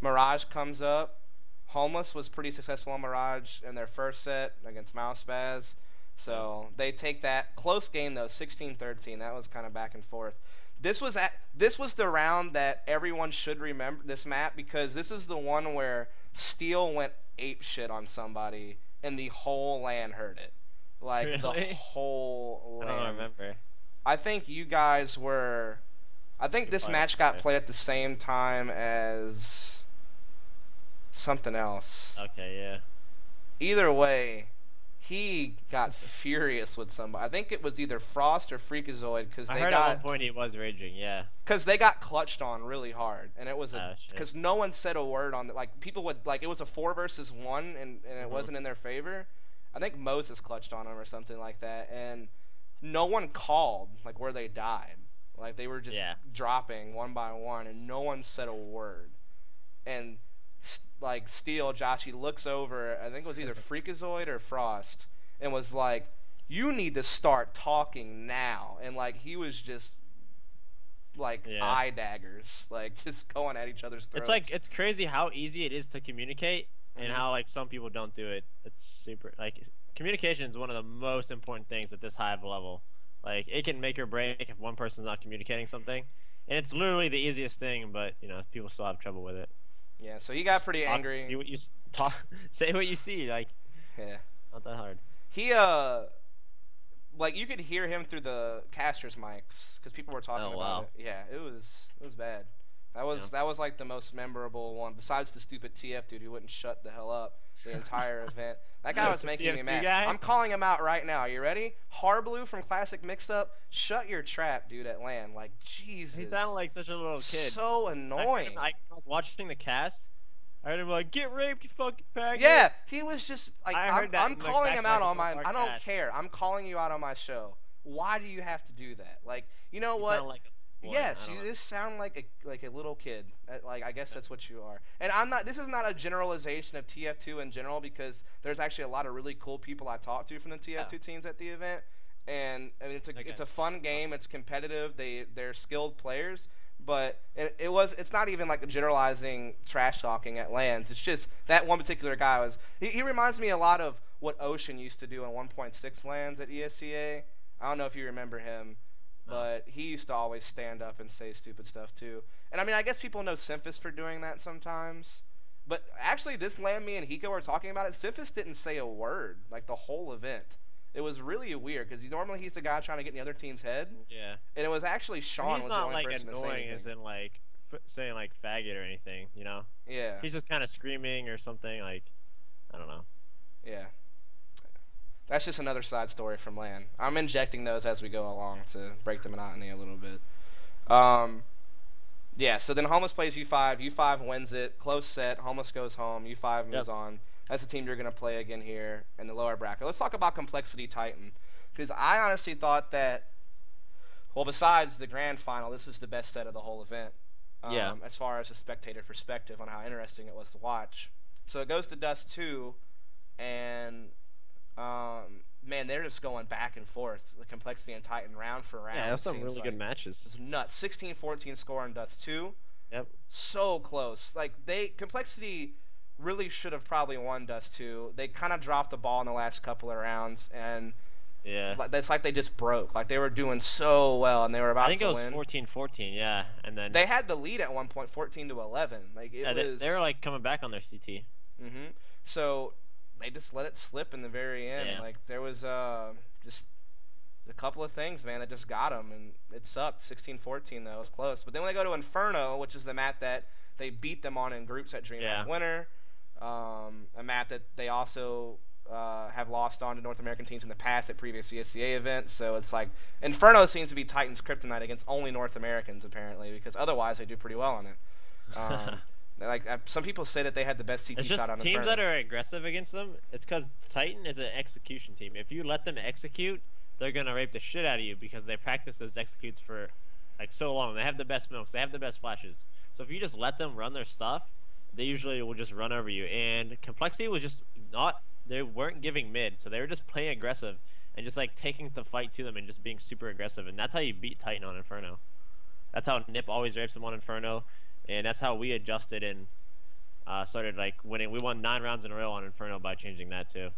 Speaker 1: Mirage comes up. Homeless was pretty successful on Mirage in their first set against Mousebaz. So they take that close game though, 16-13. That was kind of back and forth. This was the round that everyone should remember this map, because this is the one where Steel went ape shit on somebody and the whole LAN heard it. Like the
Speaker 2: Really?
Speaker 1: whole LAN.
Speaker 2: I don't remember.
Speaker 1: I think you guys were. I think this match got played at the same time as something else.
Speaker 2: Okay, yeah.
Speaker 1: Either way, he got furious with somebody. I think it was either Frost or Freakazoid, because
Speaker 2: I
Speaker 1: they
Speaker 2: heard
Speaker 1: got
Speaker 2: at one point he was raging. Yeah.
Speaker 1: clutched on really hard, and it was
Speaker 2: Oh, shit.
Speaker 1: because no one said a word on it. Like people would like it was a 4 versus 1, and it wasn't in their favor. I think Moses clutched on him or something like that, and no one called like where they died. Like they were just dropping one by one, and no one said a word. And like Steel, Joshy looks over. I think it was either Freakazoid or Frost, and was like, "You need to start talking now." And like he was just like eye daggers, like just going at each other's throats.
Speaker 2: It's crazy how easy it is to communicate, and how like some people don't do it. It's super like communication is one of the most important things at this high of a level. Like it can make or break if one person's not communicating something, and it's literally the easiest thing. But you know, people still have trouble with it.
Speaker 1: Yeah, so he got
Speaker 2: Just
Speaker 1: pretty
Speaker 2: talk,
Speaker 1: angry.
Speaker 2: See what you talk. Say what you see. Like
Speaker 1: Yeah.
Speaker 2: not that hard.
Speaker 1: He like you could hear him through the casters mics because people were talking
Speaker 2: Oh,
Speaker 1: about
Speaker 2: wow.
Speaker 1: it. Yeah, it was bad. That was like the most memorable one, besides the stupid TF dude who wouldn't shut the hell up the entire event. That guy was
Speaker 2: The
Speaker 1: making me
Speaker 2: TF2
Speaker 1: mad.
Speaker 2: guy?
Speaker 1: I'm calling him out right now. Are you ready? Harblue from Classic Mix-Up, shut your trap, dude, at LAN. Like, Jesus.
Speaker 2: He sounded like such a little kid.
Speaker 1: So annoying.
Speaker 2: I was watching the cast. I heard him like, "Get raped, you fucking faggot."
Speaker 1: Yeah, he was just like,
Speaker 2: I heard that
Speaker 1: I'm
Speaker 2: in the
Speaker 1: calling
Speaker 2: back
Speaker 1: him out on
Speaker 2: microphone
Speaker 1: my.
Speaker 2: of our
Speaker 1: I don't
Speaker 2: cast.
Speaker 1: care. I'm calling you out on my show. Why do you have to do that? Like, you know
Speaker 2: You
Speaker 1: what?
Speaker 2: sound like a boy.
Speaker 1: Yes,
Speaker 2: I
Speaker 1: you
Speaker 2: don't know.
Speaker 1: just sound like a little kid. Like I guess that's what you are. And I'm not. This is not a generalization of TF2 in general, because there's actually a lot of really cool people I talked to from the TF2 teams at the event. And I mean, it's a fun game. It's competitive. They're skilled players. But it's not even like generalizing trash talking at LANs. It's just that one particular guy was. He reminds me a lot of what Ocean used to do in 1.6 LANs at ESEA. I don't know if you remember him. But he used to always stand up and say stupid stuff too. And I mean, I guess people know Simphis for doing that sometimes. But actually, this LAN me and Hiko were talking about it. Simphis didn't say a word like the whole event. It was really weird because normally he's the guy trying to get in the other team's head.
Speaker 2: Yeah.
Speaker 1: And it was actually Sean
Speaker 2: He's
Speaker 1: was the
Speaker 2: not
Speaker 1: only
Speaker 2: like
Speaker 1: person to say
Speaker 2: annoying as
Speaker 1: anything.
Speaker 2: in like saying like faggot or anything, you know.
Speaker 1: Yeah.
Speaker 2: He's just kind of screaming or something like, I don't know.
Speaker 1: Yeah. That's just another side story from LAN. I'm injecting those as we go along to break the monotony a little bit. Yeah, so then Homeless plays U5. U5 wins it. Close set. Homeless goes home. U5 moves on. That's the team you're going to play again here in the lower bracket. Let's talk about Complexity Titan. because I honestly thought that, well, besides the grand final, this was the best set of the whole event.
Speaker 2: Yeah.
Speaker 1: As far as a spectator perspective on how interesting it was to watch. So it goes to Dust 2, and man, they're just going back and forth. The Complexity and Titan round for round.
Speaker 3: Yeah, there's some
Speaker 1: seems
Speaker 3: really
Speaker 1: like
Speaker 3: good matches.
Speaker 1: it's nuts. 16-14 score on Dust 2.
Speaker 3: Yep.
Speaker 1: So close. Like Complexity really should have probably won Dust 2. They kind of dropped the ball in the last couple of rounds, and
Speaker 2: Yeah.
Speaker 1: it's like they just broke. Like they were doing so well, and they were about
Speaker 2: I think
Speaker 1: to
Speaker 2: it was
Speaker 1: win.
Speaker 2: 14-14, yeah, and then
Speaker 1: They had the lead at one point, 14-11. Like it
Speaker 2: yeah,
Speaker 1: was.
Speaker 2: they were like coming back on their CT.
Speaker 1: So they just let it slip in the very end.
Speaker 2: Yeah.
Speaker 1: Like there was just a couple of things, man, that just got them, and it sucked. 16-14 though, it was close. But then when they go to Inferno, which is the map that they beat them on in groups at DreamHack
Speaker 2: Yeah.
Speaker 1: Winter, a map that they also have lost on to North American teams in the past at previous ESEA events. So it's like Inferno seems to be Titan's kryptonite against only North Americans apparently, because otherwise they do pretty well on it. Like some people say that they had the best CT
Speaker 2: It's just
Speaker 1: shot on
Speaker 2: teams
Speaker 1: Inferno.
Speaker 2: that are aggressive against them. It's because Titan is an execution team. If you let them execute, they're gonna rape the shit out of you because they practice those executes for like so long. They have the best smokes. They have the best flashes. So if you just let them run their stuff, they usually will just run over you. And Complexity was just not. They weren't giving mid, so they were just playing aggressive and just like taking the fight to them and just being super aggressive. And that's how you beat Titan on Inferno. That's how Nip always rapes them on Inferno, and that's how we adjusted and started like winning. We won 9 rounds in a row on Inferno by changing that too,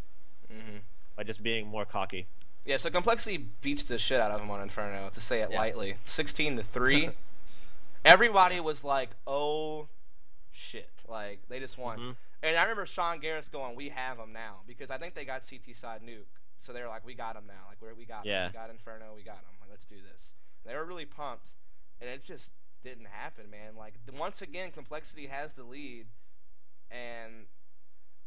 Speaker 2: by just being more cocky.
Speaker 1: Yeah, so Complexity beats the shit out of them on Inferno, to say it lightly. 16-3. Everybody was like, "Oh, shit!" Like they just won. And I remember Sean Garris going, "We have them now," because I think they got CT side nuke. So they were like, "We got them now. Like we got them. We got Inferno. We got them. Like, let's do this." And they were really pumped, and it just didn't happen, man. Like once again, Complexity has the lead, and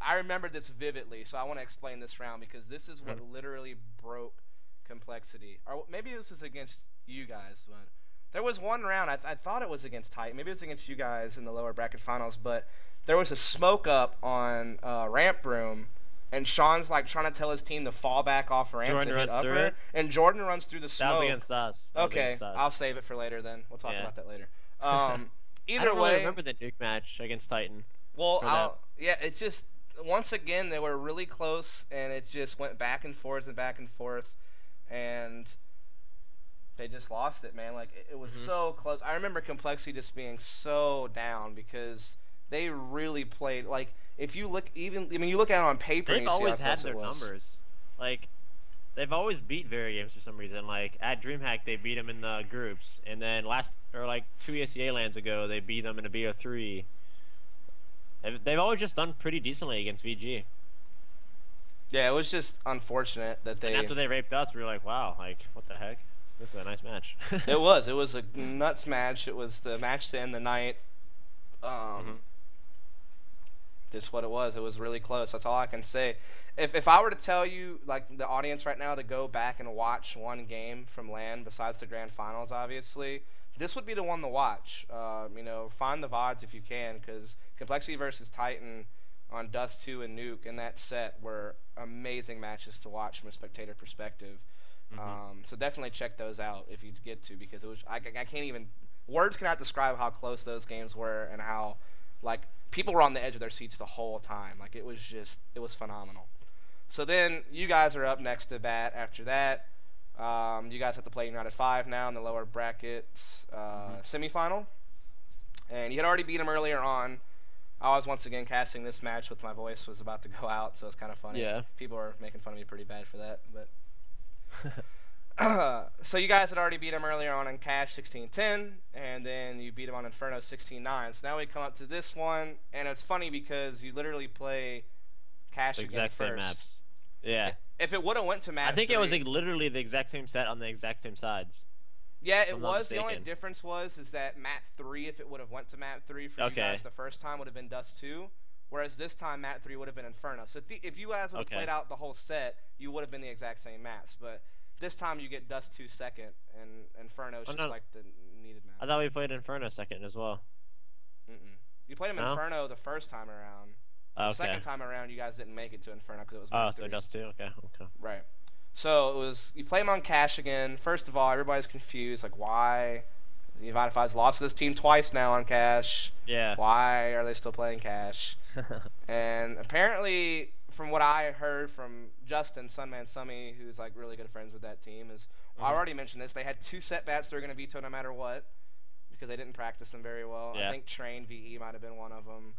Speaker 1: I remember this vividly. So I want to explain this round because this is what literally broke Complexity. Or maybe this is against you guys, but there was one round, I thought it was against Titan. Maybe it was against you guys in the lower bracket finals, but there was a smoke up on ramp room, and Sean's like trying to tell his team to fall back off ramp
Speaker 2: Jordan
Speaker 1: to hit
Speaker 2: runs through
Speaker 1: upper,
Speaker 2: it?
Speaker 1: and Jordan runs through the smoke.
Speaker 2: That was against us.
Speaker 1: Okay, I'll save it for later then. We'll talk about that later. Either
Speaker 2: I don't
Speaker 1: way,
Speaker 2: really remember the nuke match against Titan.
Speaker 1: well, yeah, it's just once again they were really close, and it just went back and forth and back and forth, and they just lost it, man. Like it was so close. I remember Complexity just being so down because they really played. Like if you look, you look at it on paper.
Speaker 2: They've
Speaker 1: and you
Speaker 2: always
Speaker 1: see how
Speaker 2: had
Speaker 1: close
Speaker 2: their
Speaker 1: it was.
Speaker 2: numbers. Like they've always beat Very Games for some reason. Like at DreamHack they beat them in the groups, and then like 2 ESEA LANs ago they beat them in a BO3. They've always just done pretty decently against VG.
Speaker 1: Yeah, it was just unfortunate that they.
Speaker 2: And after they raped us, we were like, wow, like what the heck? This is a nice match.
Speaker 1: It was a nuts match. It was the match to end the night. Just what it was. It was really close. That's all I can say. If I were to tell you, like the audience right now, to go back and watch one game from LAN besides the grand finals, obviously, this would be the one to watch. Find the VODs if you can, because Complexity versus Titan on Dust 2 and Nuke in that set were amazing matches to watch from a spectator perspective. So definitely check those out if you get to, because it was I can't even words cannot describe how close those games were and how like people were on the edge of their seats the whole time. Like it was phenomenal. So then you guys are up next to bat after that. You guys have to play United 5 now in the lower bracket semifinal, and you had already beat them earlier on. I was once again casting this match with my voice was about to go out, so it's kind of funny.
Speaker 2: Yeah.
Speaker 1: People were making fun of me pretty bad for that, but. So you guys had already beat him earlier on in Cash 16-10, and then you beat him on Inferno 16-9. So now we come up to this one, and it's funny because you literally play Cash
Speaker 2: the
Speaker 1: again
Speaker 2: exact same
Speaker 1: first.
Speaker 2: maps. Yeah.
Speaker 1: If it would have went to map
Speaker 2: I think
Speaker 1: 3,
Speaker 2: it was like, literally the exact same set on the exact same sides.
Speaker 1: Yeah, it
Speaker 2: I'm not
Speaker 1: was. The only
Speaker 2: mistaken.
Speaker 1: difference is that map 3, if it would have went to map 3 for you guys the first time, would have been Dust 2. Whereas this time, map 3 would have been Inferno. So if you guys would have played out the whole set, you would have been the exact same maps. But this time you get Dust 2 second, and Inferno's just like the needed map.
Speaker 2: I thought we played Inferno second as well.
Speaker 1: You played him Inferno the first time around. The second time around, you guys didn't make it to Inferno because it was map 3.
Speaker 2: So Dust 2, okay.
Speaker 1: Right. So it was you play them on cash again. First of all, everybody's confused. Like, why? United 5's lost to this team twice now on cash.
Speaker 2: Yeah.
Speaker 1: Why are they still playing cash? And apparently, from what I heard from Justin, Sunman Summy, who's like really good friends with that team, is I already mentioned this. They had 2 setbacks they're going to veto no matter what because they didn't practice them very well.
Speaker 2: Yeah.
Speaker 1: I think Train VE might have been one of them.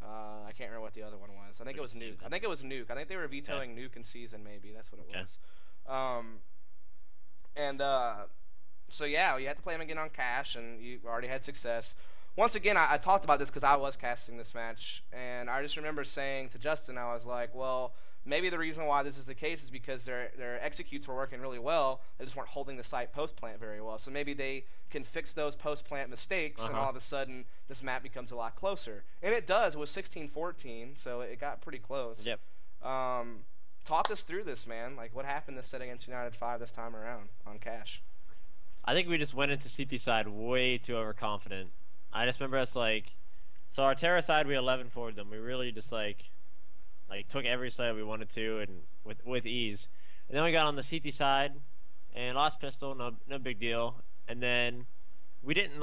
Speaker 1: I can't remember what the other one was. I think it was Nuke. I think it was Nuke. I think they were vetoing Nuke in season, maybe. That's what it was. So yeah, you had to play them again on cash, and you already had success. Once again, I talked about this because I was casting this match, and I just remember saying to Justin, I was like, well, maybe the reason why this is the case is because their executes were working really well. They just weren't holding the site post-plant very well. So maybe they can fix those post-plant mistakes, and all of a sudden this map becomes a lot closer. And it does. It was 16-14, so it got pretty close.
Speaker 2: Yep.
Speaker 1: Talk us through this, man. Like, what happened this set against United 5 this time around on cash?
Speaker 2: I think we just went into CT side way too overconfident. I just remember us like, so our Terra side we 11 forward them. We really just like took every side we wanted to and with ease. And then we got on the CT side and lost pistol, no big deal. And then we didn't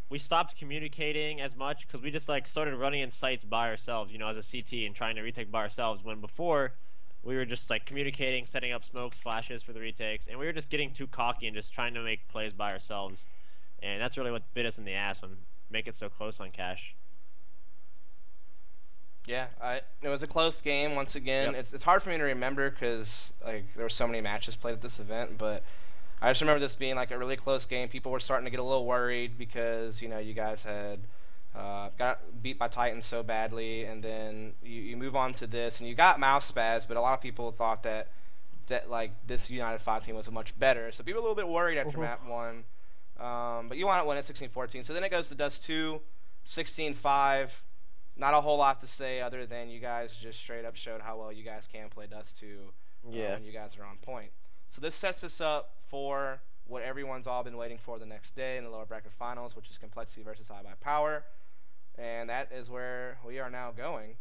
Speaker 2: we stopped communicating as much because we just started running in sites by ourselves, you know, as a CT and trying to retake by ourselves. When before we were just communicating, setting up smokes, flashes for the retakes, and we were just getting too cocky and just trying to make plays by ourselves. And that's really what bit us in the ass and make it so close on cash.
Speaker 1: Yeah, it was a close game once again. It's hard for me to remember because there were so many matches played at this event, but I just remember this being a really close game. People were starting to get a little worried because you guys had got beat by Titans so badly, and then you move on to this and you got mouse spaz, but a lot of people thought that this United 5 team was much better, so people were a little bit worried after map 1. But you want to win at 16-14. So then it goes to Dust 2, 16-5. Not a whole lot to say other than you guys just straight up showed how well you guys can play Dust 2 when you guys are on point. So this sets us up for what everyone's all been waiting for the next day in the lower bracket finals, which is Complexity versus High by Power. And that is where we are now going.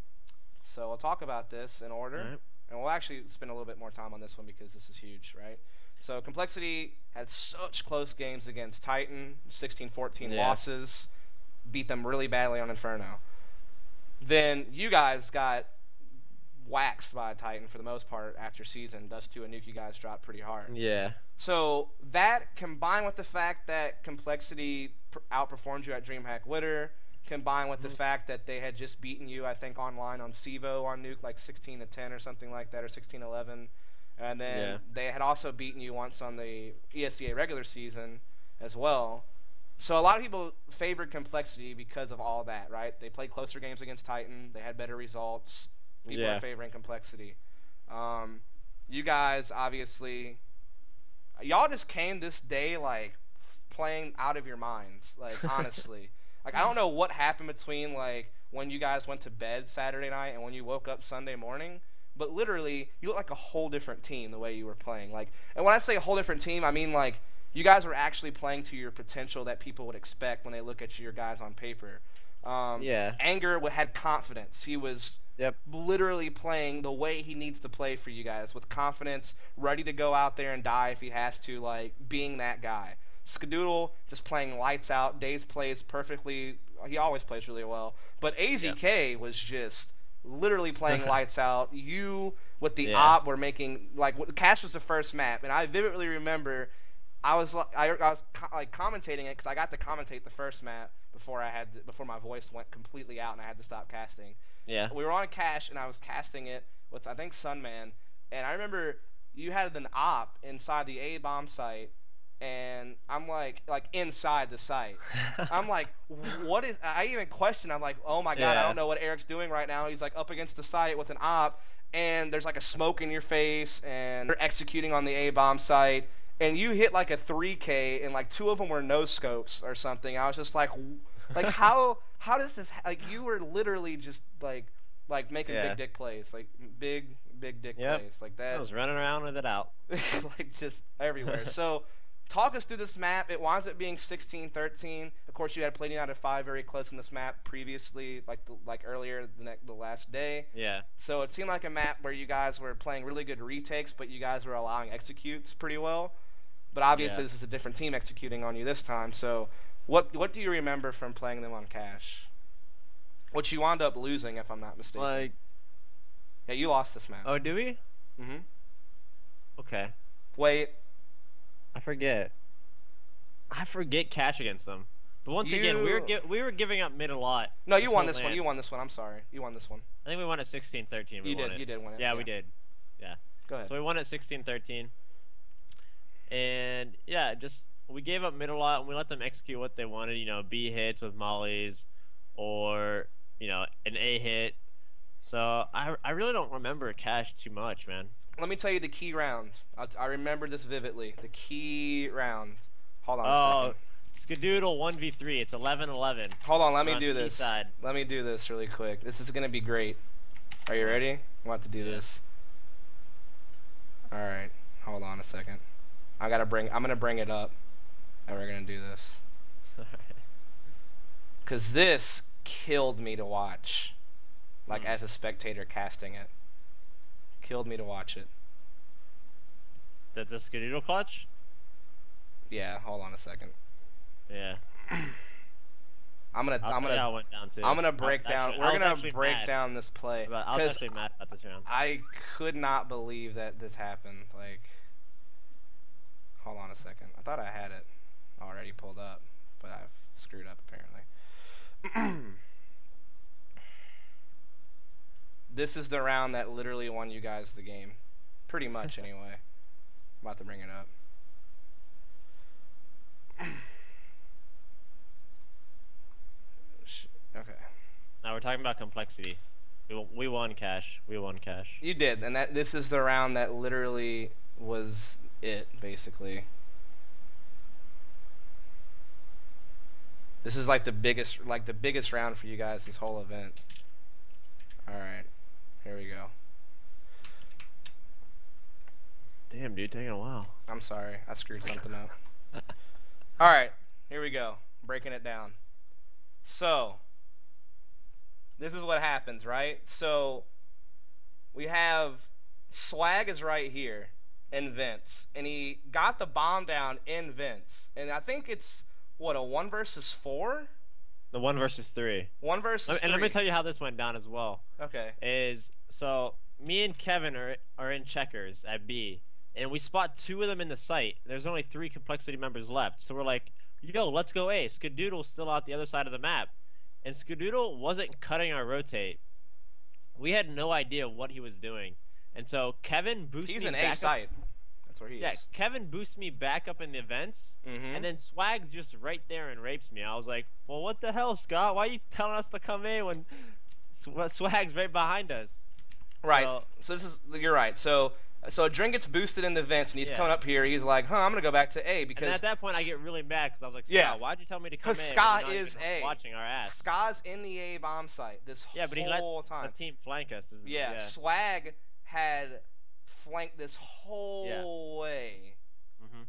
Speaker 1: So we'll talk about this in order. And we'll actually spend a little bit more time on this one because this is huge, right? So Complexity had such close games against Titan, 16-14 losses, beat them really badly on Inferno. Then you guys got waxed by Titan for the most part after season. Dust 2 and Nuke, you guys dropped pretty hard.
Speaker 3: Yeah.
Speaker 1: So that combined with the fact that Complexity outperformed you at DreamHack Witter, combined with the fact that they had just beaten you, I think, online on Sivo on Nuke, 16-10 or something like that, or 16-11. And then they had also beaten you once on the ESEA regular season as well. So a lot of people favored Complexity because of all that, right? They played closer games against Titan. They had better results. People are favoring Complexity. You guys, obviously, y'all just came this day, playing out of your minds, honestly. I don't know what happened between, when you guys went to bed Saturday night and when you woke up Sunday morning. But literally, you look like a whole different team the way you were playing. And when I say a whole different team, I mean you guys were actually playing to your potential that people would expect when they look at your guys on paper. Anger had confidence. He was literally playing the way he needs to play for you guys, with confidence, ready to go out there and die if he has to, being that guy. Skadoodle just playing lights out. Daze plays perfectly. He always plays really well. But AZK was just literally playing lights out. You with the op were making Cash was the first map, and I vividly remember I was commentating it because I got to commentate the first map before my voice went completely out and I had to stop casting.
Speaker 2: Yeah.
Speaker 1: We were on Cash and I was casting it with I think Sunman, and I remember you had an op inside the A bomb site. And I'm like inside the site. I'm like, what is? I even question. I'm like, oh my god, I don't know what Eric's doing right now. He's up against the site with an op, and there's a smoke in your face, and they're executing on the A bomb site, and you hit a 3K, and 2 of them were no scopes or something. I was just like how does this? You were literally just making big dick plays, big dick plays like that.
Speaker 2: I was running around with it out,
Speaker 1: just everywhere. So. Talk us through this map. It winds up being 16-13. Of course, you had Palladium out of 5 very close in this map previously, like earlier the last day.
Speaker 2: Yeah.
Speaker 1: So it seemed like a map where you guys were playing really good retakes, but you guys were allowing executes pretty well. But obviously,
Speaker 2: Yeah.
Speaker 1: this is a different team executing on you this time. So what do you remember from playing them on cash? Which you wound up losing, if I'm not mistaken.
Speaker 2: Like,
Speaker 1: Yeah, you lost this map.
Speaker 2: oh, do we?
Speaker 1: Mm-hmm.
Speaker 2: Okay.
Speaker 1: Wait.
Speaker 2: I forget cash against them. But once again, we were giving up mid a lot.
Speaker 1: No, you won
Speaker 2: whole
Speaker 1: this one.
Speaker 2: LAN.
Speaker 1: You won this one. I'm sorry. You won this one.
Speaker 2: I think we won at 16-13.
Speaker 1: You did. You did win it.
Speaker 2: Yeah, we did. Yeah.
Speaker 1: Go ahead.
Speaker 2: So we won at 16-13. And yeah, just we gave up mid a lot and we let them execute what they wanted, you know, B hits with mollies or, you know, an A hit. So I really don't remember cash too much, man.
Speaker 1: Let me tell you the key round. I remember this vividly. The key round. Hold on a
Speaker 2: Oh,
Speaker 1: second.
Speaker 2: Skadoodle 1v3. It's 11-11.
Speaker 1: Hold on. Let me
Speaker 2: on
Speaker 1: do this.
Speaker 2: T-side.
Speaker 1: Let me do this really quick. This is going to be great. Are you ready? I'm about to do this. All right. Hold on a second. I'm going to bring it up. And we're going to do this. Because this killed me to watch. Like, as a spectator casting it. Killed me to watch it.
Speaker 2: That's a Skadoodle clutch?
Speaker 1: Yeah, hold on a second.
Speaker 2: Yeah.
Speaker 1: I'm gonna
Speaker 2: went down too.
Speaker 1: I'm gonna break down. We're gonna break
Speaker 2: mad.
Speaker 1: down this play.
Speaker 2: I was actually mad about this round.
Speaker 1: I could not believe that this happened. Like, hold on a second. I thought I had it already pulled up, but I've screwed up apparently. This is the round that literally won you guys the game, pretty much anyway. I'm about to bring it up. Okay.
Speaker 2: Now we're talking about complexity. We won cash. We won cash.
Speaker 1: You did, and this is the round that literally was it, basically. This is like the biggest round for you guys this whole event. All right, here we go.
Speaker 2: Damn, dude, taking a while.
Speaker 1: I'm sorry, I screwed something up. All right, here we go. Breaking it down. So, this is what happens, right? So, we have Swag is right here in Vince, and he got the bomb down in Vince, and I think it's what, a 1 versus 4?
Speaker 2: The 1 versus 3.
Speaker 1: 1 versus 3.
Speaker 2: And let me tell you how this went down as well.
Speaker 1: Okay.
Speaker 2: So me and Kevin are in checkers at B, and we spot 2 of them in the site. There's only 3 complexity members left, so we're like, yo, let's go A. Skadoodle's still out the other side of the map, and Skadoodle wasn't cutting our rotate. We had no idea what he was doing, and so Kevin boosted.
Speaker 1: He's in A site. That's where he
Speaker 2: Yeah,
Speaker 1: is.
Speaker 2: Kevin boosts me back up in the events, and then Swag's just right there and rapes me. I was like, well, what the hell, Scott? Why are you telling us to come in when Swag's right behind us?
Speaker 1: Right. So this is, you're right. So adreN gets boosted in the vents, and he's coming up here. He's like, I'm gonna go back to A because.
Speaker 2: And at that point, I get really mad because I was like, Scott, why'd you tell me to come in?
Speaker 1: Because Scott is
Speaker 2: A. Watching our ass.
Speaker 1: Scott's in the A bomb site this whole time.
Speaker 2: But he let the team flank us.
Speaker 1: Yeah, Swag had flanked this whole way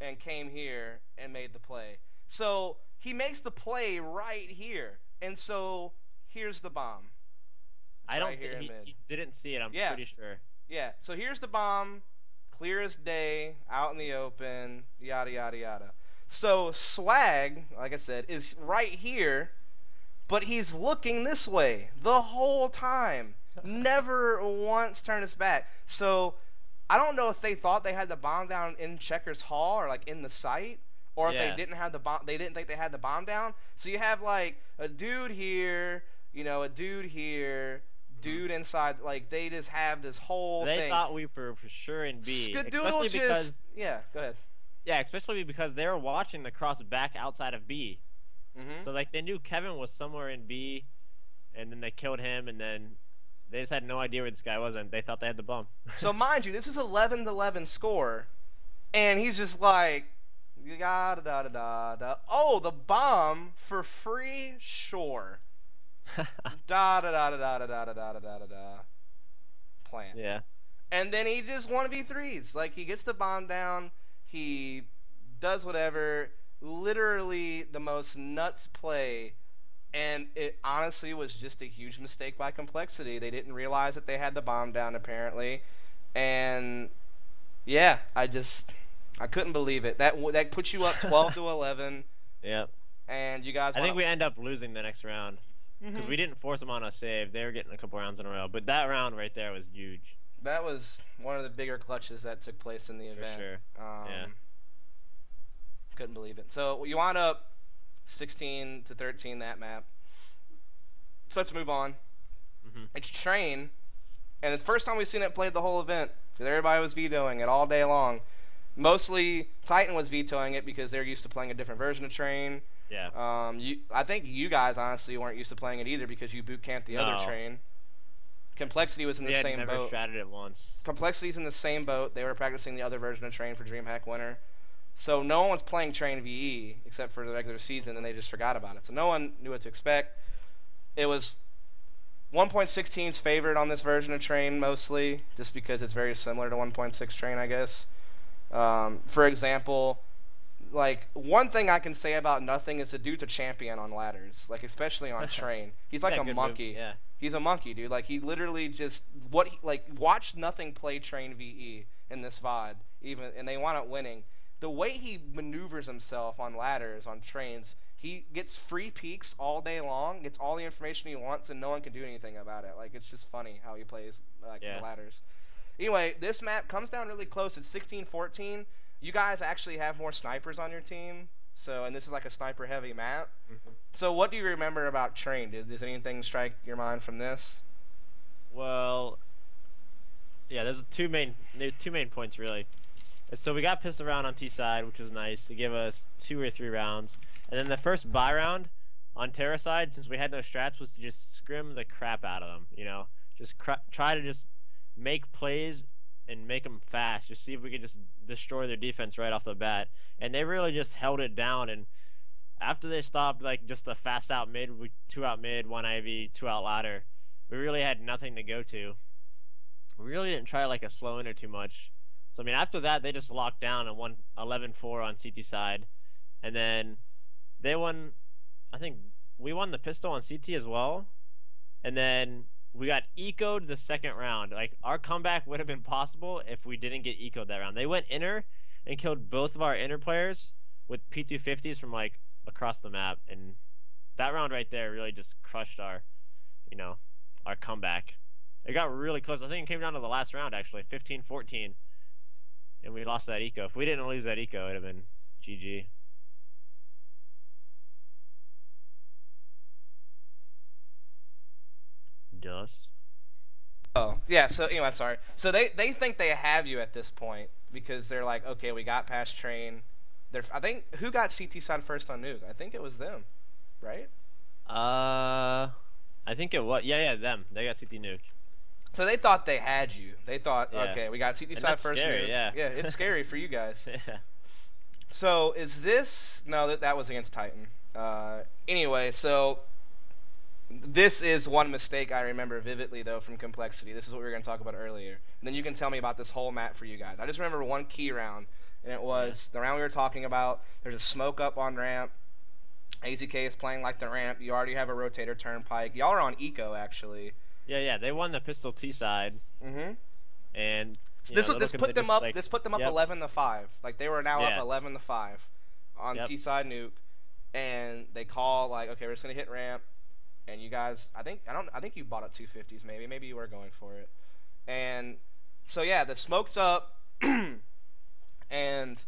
Speaker 1: and came here and made the play. So he makes the play right here, and so here's the bomb.
Speaker 2: I don't. He didn't see it. I'm pretty sure.
Speaker 1: Yeah. So here's the bomb, clear as day, out in the open, yada yada yada. So Swag, like I said, is right here, but he's looking this way the whole time. Never once turned his back. So I don't know if they thought they had the bomb down in Checkers Hall or like in the site, or if they didn't have the bomb. They didn't think they had the bomb down. So you have like a dude here, you know, a dude here, dude inside. Like they just have this whole thing.
Speaker 2: They thought we were for sure in B.
Speaker 1: Skadoodle just because, yeah. Go ahead.
Speaker 2: Yeah, especially because they were watching the cross back outside of B. So like they knew Kevin was somewhere in B, and then they killed him, and then they just had no idea where this guy was, and they thought they had the bomb.
Speaker 1: So mind you, this is 11-11 score, and he's just like, da da da da da. Oh, the bomb for free, sure. Da da da da da da da da da da da da. Plant.
Speaker 2: Yeah.
Speaker 1: And then he just 1v3s. Like he gets the bomb down, he does whatever, literally the most nuts play, and it honestly was just a huge mistake by Complexity. They didn't realize that they had the bomb down apparently, and yeah, I couldn't believe it. That puts you up 12 to 11.
Speaker 2: Yep.
Speaker 1: And you guys.
Speaker 2: I think we end up losing the next round because we didn't force them on a save. They were getting a couple rounds in a row, but that round right there was huge.
Speaker 1: That was one of the bigger clutches that took place in the event.
Speaker 2: For sure. Yeah.
Speaker 1: Couldn't believe it. So you wound up 16 to 13 that map. So let's move on. It's Train, and it's the first time we've seen it played the whole event because everybody was vetoing it all day long. Mostly Titan was vetoing it because they're used to playing a different version of Train.
Speaker 2: Yeah.
Speaker 1: I think you guys honestly weren't used to playing it either because you boot camped the other Train. Complexity was in the same boat.
Speaker 2: Never stratted it once.
Speaker 1: Complexity's in the same boat. They were practicing the other version of Train for DreamHack Winter. So no one was playing Train VE except for the regular season, and they just forgot about it. So no one knew what to expect. It was 1.16's favored on this version of Train mostly, just because it's very similar to 1.6 Train, I guess. For example, like one thing I can say about Nothing is the dude's a champion on ladders, like especially on Train. He's like a monkey.
Speaker 2: Yeah.
Speaker 1: He's a monkey, dude. Like he literally just watch Nothing play Train VE in this VOD, and they wound up winning. The way he maneuvers himself on ladders, on trains, he gets free peeks all day long, gets all the information he wants, and no one can do anything about it. Like, it's just funny how he plays the ladders. Anyway, this map comes down really close. It's 16-14. You guys actually have more snipers on your team, and this is like a sniper-heavy map. So what do you remember about Train? Does anything strike your mind from this?
Speaker 2: Well, yeah, there's two main points, really. So we got pissed around on T side, which was nice to give us 2 or 3 rounds. And then the first buy round on Terra side, since we had no strats, was to just scrim the crap out of them. You know, just try to just make plays and make them fast. Just see if we could just destroy their defense right off the bat. And they really just held it down. And after they stopped, like just a fast out mid, 2 out mid, 1 IV, 2 out ladder, we really had nothing to go to. We really didn't try like a slow inner too much. So, I mean, after that, they just locked down and won 11-4 on CT side. And then they won, I think we won the pistol on CT as well. And then we got ecoed the second round. Like, our comeback would have been possible if we didn't get ecoed that round. They went inner and killed both of our inner players with P250s from, like, across the map. And that round right there really just crushed our, our comeback. It got really close. I think it came down to the last round, actually, 15-14. And we lost that eco. If we didn't lose that eco, it would have been GG. Dust.
Speaker 1: Oh, yeah, so anyway, sorry. So they think they have you at this point because they're like, okay, we got past Train. I think, who got CT side first on Nuke? I think it was them, right?
Speaker 2: I think it was. Yeah, them. They got CT Nuke.
Speaker 1: So they thought they had you. They thought, okay, we got CT side first.
Speaker 2: Scary, yeah.
Speaker 1: Yeah, it's scary for you guys.
Speaker 2: Yeah.
Speaker 1: So is this... No, that was against Titan. Anyway, so this is one mistake I remember vividly, though, from Complexity. This is what we were going to talk about earlier. And then you can tell me about this whole map for you guys. I just remember one key round, and it was the round we were talking about. There's a smoke up on ramp. AZK is playing like the ramp. You already have a rotator turnpike. Y'all are on eco, actually.
Speaker 2: Yeah, they won the pistol T side. And
Speaker 1: so this put them up 11-5. Like they were now up 11-5 on T side Nuke, and they call like, okay, we're just gonna hit ramp, and you guys, I think you bought up 250s maybe you were going for it, and so yeah, the smoke's up, and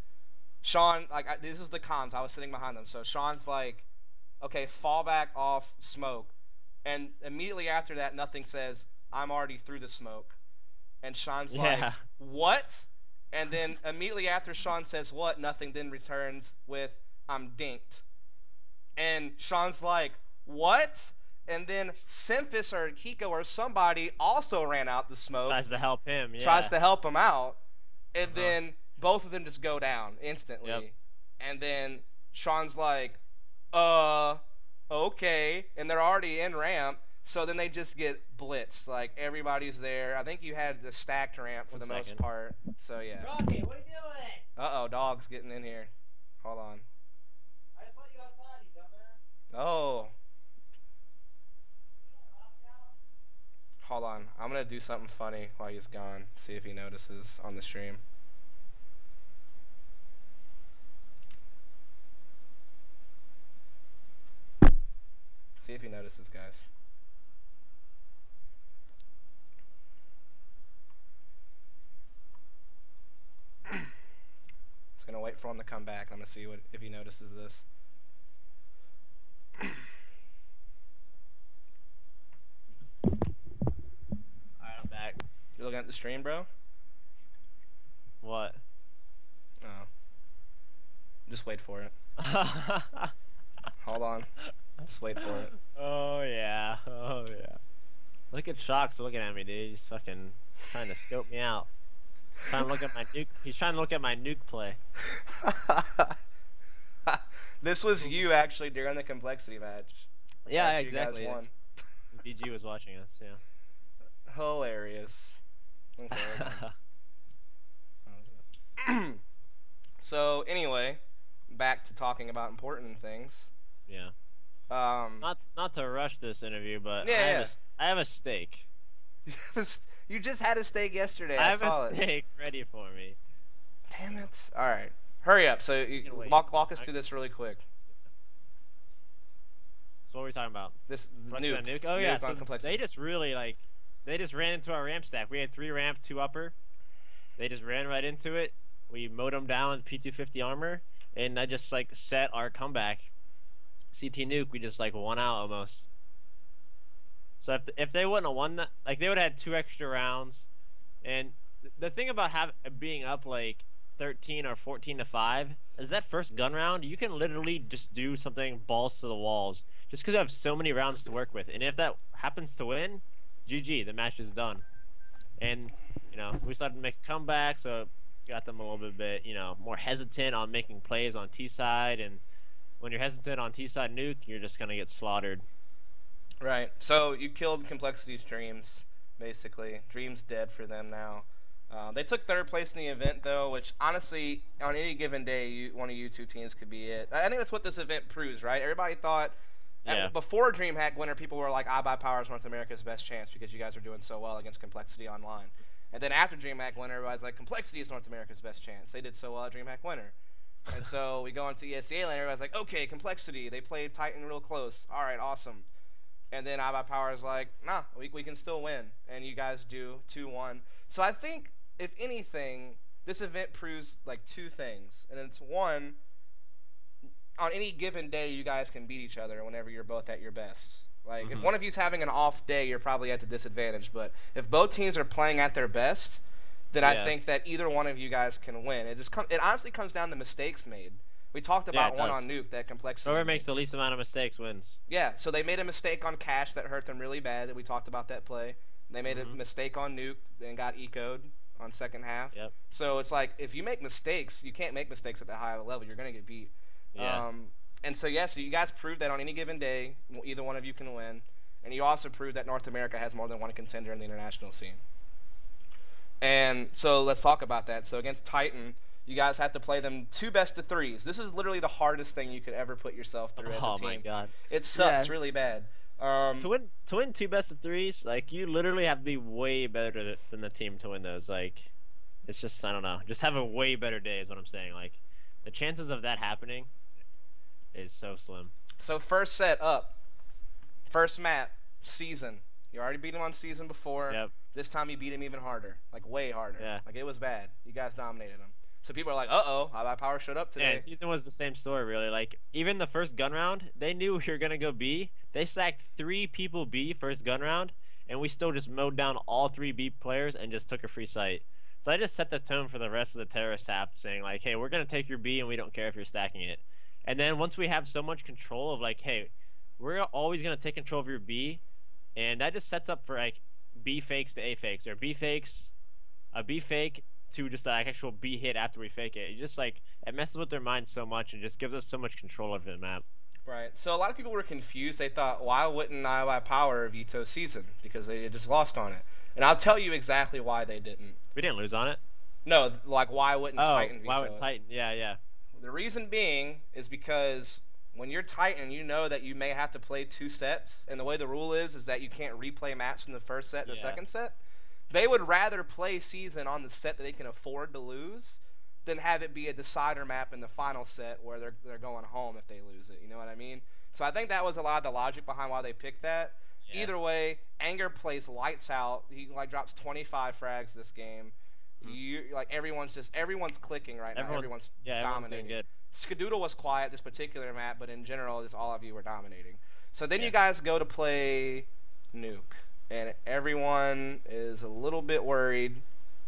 Speaker 1: Sean, like this is the comms, I was sitting behind them, so Sean's like, okay, fall back off smoke. And immediately after that, Nothing says, I'm already through the smoke. And Sean's like, what? And then immediately after Sean says what, Nothing then returns with, I'm dinked. And Sean's like, what? And then Simphis or Kiko or somebody also ran out the smoke.
Speaker 2: Tries to help him,
Speaker 1: Tries to help him out. And then both of them just go down instantly. And then Sean's like, okay, and they're already in ramp, so then they just get blitzed. Like, everybody's there. I think you had the stacked ramp for the most part. So, yeah.
Speaker 2: Rocky, what are you doing?
Speaker 1: Uh-oh, dog's getting in here. Hold on.
Speaker 3: I just want you outside, you dumbass.
Speaker 1: Oh. Hold on. I'm going to do something funny while he's gone. See if he notices on the stream. See if he notices, guys. Just gonna wait for him to come back. I'm gonna see if he notices this.
Speaker 2: Alright, I'm back.
Speaker 1: You looking at the stream, bro?
Speaker 2: What?
Speaker 1: Oh. Just wait for it. Hold on. Just wait for it.
Speaker 2: Oh yeah. Oh yeah. Look at Shock's looking at me, dude. He's fucking trying to scope me out. Trying to look at my nuke. He's trying to look at my nuke play.
Speaker 1: This was you actually during the complexity match.
Speaker 2: Yeah,
Speaker 1: After
Speaker 2: exactly.
Speaker 1: You guys won.
Speaker 2: DG was watching us. Yeah.
Speaker 1: Hilarious. Okay. So anyway, back to talking about important things.
Speaker 2: Yeah. Not to rush this interview, but
Speaker 1: Yeah,
Speaker 2: I have a steak.
Speaker 1: You just had a steak yesterday.
Speaker 2: I
Speaker 1: I
Speaker 2: have
Speaker 1: saw
Speaker 2: a steak ready for me.
Speaker 1: Damn it! All right, hurry up. So you
Speaker 2: wait.
Speaker 1: walk us through this really quick.
Speaker 2: So what were we talking about?
Speaker 1: This
Speaker 2: Rushing
Speaker 1: nuke.
Speaker 2: a nuke? Oh yeah.
Speaker 1: Nuke on
Speaker 2: So
Speaker 1: complexity.
Speaker 2: they just really they just ran into our ramp stack. We had 3 ramp, 2 upper. They just ran right into it. We mowed them down with P250 armor, and that just like set our comeback. CT nuke, we just like won out almost. So if they wouldn't have won that, like they would have had 2 extra rounds. And the thing about being up like 13 or 14-5 is that first gun round, you can literally just do something balls to the walls just because you have so many rounds to work with. And if that happens to win, GG, the match is done. And we started to make a comeback, so got them a little bit, more hesitant on making plays on T side. And when you're hesitant on T side nuke, you're just gonna get slaughtered.
Speaker 1: Right. So you killed Complexity's dreams, basically. Dreams dead for them now. They took 3rd place in the event, though, which honestly, on any given day, one of you 2 teams could be it. I think that's what this event proves, right? Everybody thought before DreamHack Winter, people were like, iBuyPower is North America's best chance because you guys are doing so well against Complexity online. And then after DreamHack Winter, everybody's like, Complexity is North America's best chance. They did so well at DreamHack Winter. And so we go into ESEA LAN, everybody's like, okay, Complexity, they played Titan real close. All right, awesome. And then iBuyPower is like, nah, we can still win. And you guys do 2-1. So I think, if anything, this event proves like 2 things. And it's one, on any given day, you guys can beat each other whenever you're both at your best. Like, if one of you's having an off day, you're probably at the disadvantage. But if both teams are playing at their best, then I think that either one of you guys can win. It honestly comes down to mistakes made. We talked about one on Nuke, that Complexity.
Speaker 2: Whoever makes the least amount of mistakes wins.
Speaker 1: Yeah, so they made a mistake on Cash that hurt them really bad. We talked about that play. They made a mistake on Nuke and got eco'd on second half.
Speaker 2: Yep.
Speaker 1: So it's like, if you make mistakes, you can't make mistakes at that high of a level. You're going to get beat.
Speaker 2: Yeah.
Speaker 1: And so, so you guys proved that on any given day, either one of you can win. And you also proved that North America has more than one contender in the international scene. And so let's talk about that. So against Titan, you guys have to play them 2 best-of-3s. This is literally the hardest thing you could ever put yourself through as a team.
Speaker 2: Oh my god.
Speaker 1: It sucks really bad.
Speaker 2: To win 2 best-of-3s, like, you literally have to be way better than the team to win those. Like, it's just, I don't know. Just have a way better day is what I'm saying. Like, the chances of that happening is so slim.
Speaker 1: So first set up. First map, Season. You already beat him on Season before.
Speaker 2: Yep.
Speaker 1: This time you beat him even harder. Like, way harder.
Speaker 2: Yeah.
Speaker 1: Like, it was bad. You guys dominated him. So people are like, uh-oh, iBuyPower showed up today.
Speaker 2: Yeah, Season was the same story, really. Like, even the first gun round, they knew we were going to go B. They sacked 3 people B first gun round, and we still just mowed down all 3 B players and just took a free site. So I just set the tone for the rest of the terrorist half, saying, like, hey, we're going to take your B, and we don't care if you're stacking it. And then once we have so much control of, like, hey, we're always going to take control of your B, and that just sets up for, like, B fakes to A fakes, or B fakes, a B fake to just like actual B hit after we fake it. It just like, it messes with their mind so much and just gives us so much control over the map.
Speaker 1: Right. So a lot of people were confused. They thought, why wouldn't iBuyPower veto Season? Because they just lost on it. And I'll tell you exactly why they didn't.
Speaker 2: We didn't lose on it.
Speaker 1: No, like, why wouldn't Titan veto
Speaker 2: why would
Speaker 1: it?
Speaker 2: Titan? Yeah, yeah.
Speaker 1: The reason being is because when you're Titan, you know that you may have to play 2 sets, and the way the rule is that you can't replay maps from the first set to the second set. They would rather play season on the set that they can afford to lose than have it be a decider map in the final set where they're going home if they lose it. You know what I mean? So I think that was a lot of the logic behind why they picked that. Yeah. Either way, Anger plays lights out. He like drops 25 frags this game. Everyone's clicking right now. Everyone's dominating. Good. Skadoodle was quiet this particular map, but in general, just all of you were dominating. So then you guys go to play Nuke, and everyone is a little bit worried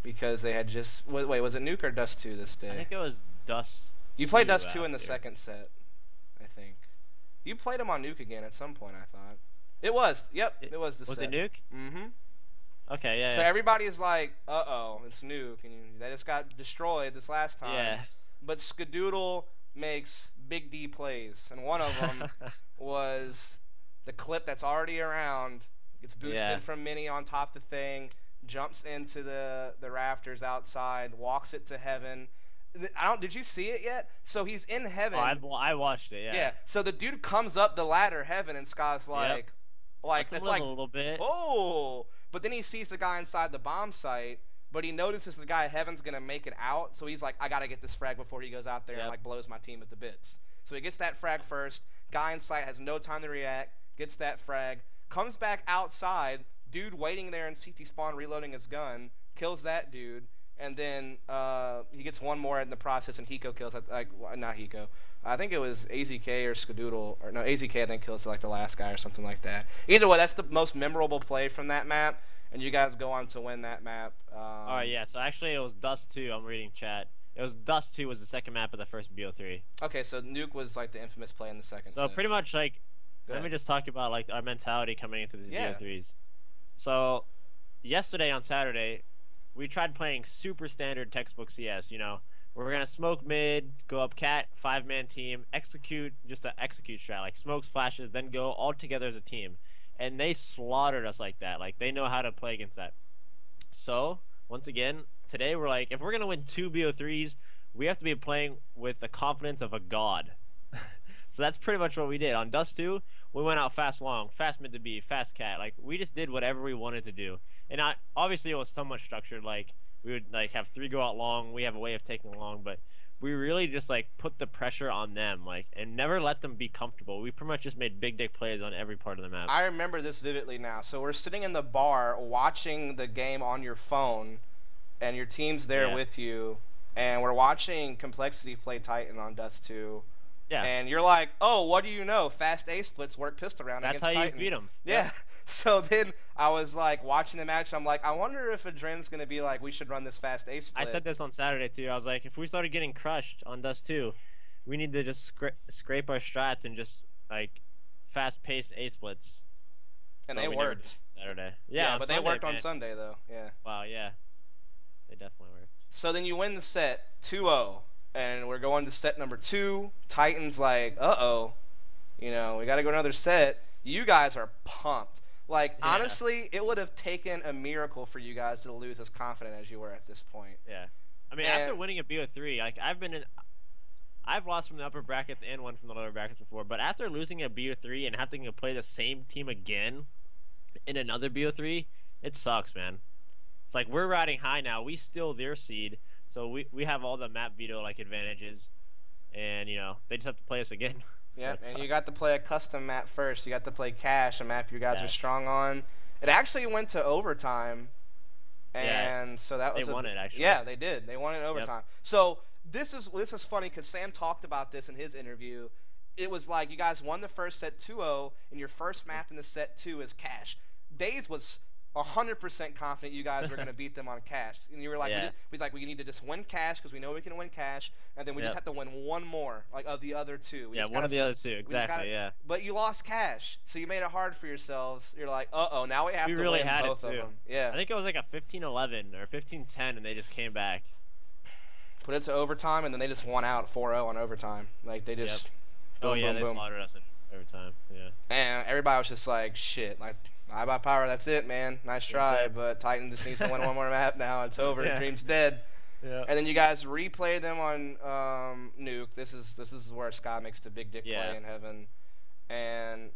Speaker 1: because they had just wait, was it Nuke or Dust 2 this day?
Speaker 2: I think it was Dust.
Speaker 1: You played Dust 2 in the second set, I think. You played him on Nuke again at some point, I thought. It was. Yep, it was the set.
Speaker 2: Was it Nuke?
Speaker 1: Mm-hmm.
Speaker 2: Okay, yeah.
Speaker 1: So everybody's like, uh-oh, it's Nuke, and they just got destroyed this last time.
Speaker 2: Yeah.
Speaker 1: But Skadoodle makes big D plays, and one of them was the clip that's already around. Gets boosted from Mini on top of the thing, jumps into the rafters outside, walks it to heaven. Did you see it yet? So he's in heaven.
Speaker 2: Oh, I watched it. Yeah.
Speaker 1: Yeah. So the dude comes up the ladder, heaven, and Sky's like,
Speaker 2: it's like a little bit.
Speaker 1: Oh, but then he sees the guy inside the bomb site, but he notices the guy heaven's gonna make it out, so he's like, I gotta get this frag before he goes out there and like blows my team at the bits. So he gets that frag first. Guy in sight has no time to react. Gets that frag. Comes back outside. Dude waiting there in CT spawn, reloading his gun. Kills that dude. And then he gets one more in the process, and Hiko kills, not Hiko. I think it was AZK or Skadoodle, or no, AZK I think kills like the last guy or something like that. Either way, that's the most memorable play from that map, and you guys go on to win that map.
Speaker 2: Alright, yeah, so actually it was Dust 2, I'm reading chat. It was Dust 2 was the second map of the first BO3.
Speaker 1: Okay, so Nuke was like the infamous play in the second
Speaker 2: set. Pretty much like, let me just talk about like our mentality coming into these BO3s. So, yesterday on Saturday, we tried playing super standard textbook CS, you know. We're going to smoke mid, go up cat, 5-man team, execute, just an execute strat, like smokes, flashes, then go all together as a team. And they slaughtered us like that. Like, they know how to play against that. So, once again, today we're like, if we're going to win 2 BO3s, we have to be playing with the confidence of a god. So that's pretty much what we did. On Dust 2, we went out fast long, fast mid to B, fast cat. Like, we just did whatever we wanted to do. And obviously it was somewhat structured. Like, we would like have 3 go out long. We have a way of taking long, but we really just like put the pressure on them, like, and never let them be comfortable. We pretty much just made big dick plays on every part of the map.
Speaker 1: I remember this vividly now. So we're sitting in the bar watching the game on your phone, and your team's there with you, and we're watching Complexity play Titan on Dust 2.
Speaker 2: Yeah.
Speaker 1: And you're like, oh, what do you know? Fast A splits work pistol round
Speaker 2: against
Speaker 1: Titan.
Speaker 2: That's how you beat them.
Speaker 1: Yeah. So then I was like watching the match. I'm like, I wonder if adreN's gonna be like, we should run this fast A split.
Speaker 2: I said this on Saturday too. I was like, if we started getting crushed on Dust 2, we need to just scrape our strats and just like fast-paced A splits.
Speaker 1: And they worked.
Speaker 2: Saturday.
Speaker 1: Yeah, but Sunday, they worked on Sunday though. Yeah.
Speaker 2: Wow. Yeah. They definitely worked.
Speaker 1: So then you win the set 2-0. And we're going to set number 2. Titan's like, uh-oh. You know, we got to go another set. You guys are pumped. Like, honestly, it would have taken a miracle for you guys to lose as confident as you were at this point.
Speaker 2: Yeah. I mean, after winning a BO3, like, I've lost from the upper brackets and won from the lower brackets before. But after losing a BO3 and having to play the same team again in another BO3, it sucks, man. It's like, we're riding high now. We steal their seed. So we have all the map veto like advantages, and you know they just have to play us again.
Speaker 1: Yeah, so and you got to play a custom map first. You got to play Cash, a map you guys are strong on. It actually went to overtime, and so that was
Speaker 2: they won it actually.
Speaker 1: Yeah, they did. They won it in overtime. So this is funny because Sam talked about this in his interview. It was like you guys won the first set 2-0, and your first map in the set 2 is Cash. Days was 100% confident you guys were going to beat them on Cash. And you were like, we need to just win Cash because we know we can win Cash, and then we just have to win one more, like, of the other 2.
Speaker 2: One of the other 2, exactly,
Speaker 1: But you lost Cash, so you made it hard for yourselves. You're like, uh-oh, now we have to win both of them. Yeah.
Speaker 2: I think it was like a 15-11 or 15-10, and they just came back.
Speaker 1: Put it to overtime, and then they just won out 4-0 on overtime. Like, they just boom, boom,
Speaker 2: they
Speaker 1: boom.
Speaker 2: slaughtered us in overtime,
Speaker 1: And everybody was just like, shit, like, I by power, that's it, man. Nice try, but Titan just needs to win one more map now. It's over. Dream's dead.
Speaker 2: Yeah.
Speaker 1: And then you guys replay them on Nuke. This is where Scott makes the big dick
Speaker 2: Yeah.
Speaker 1: play in heaven, and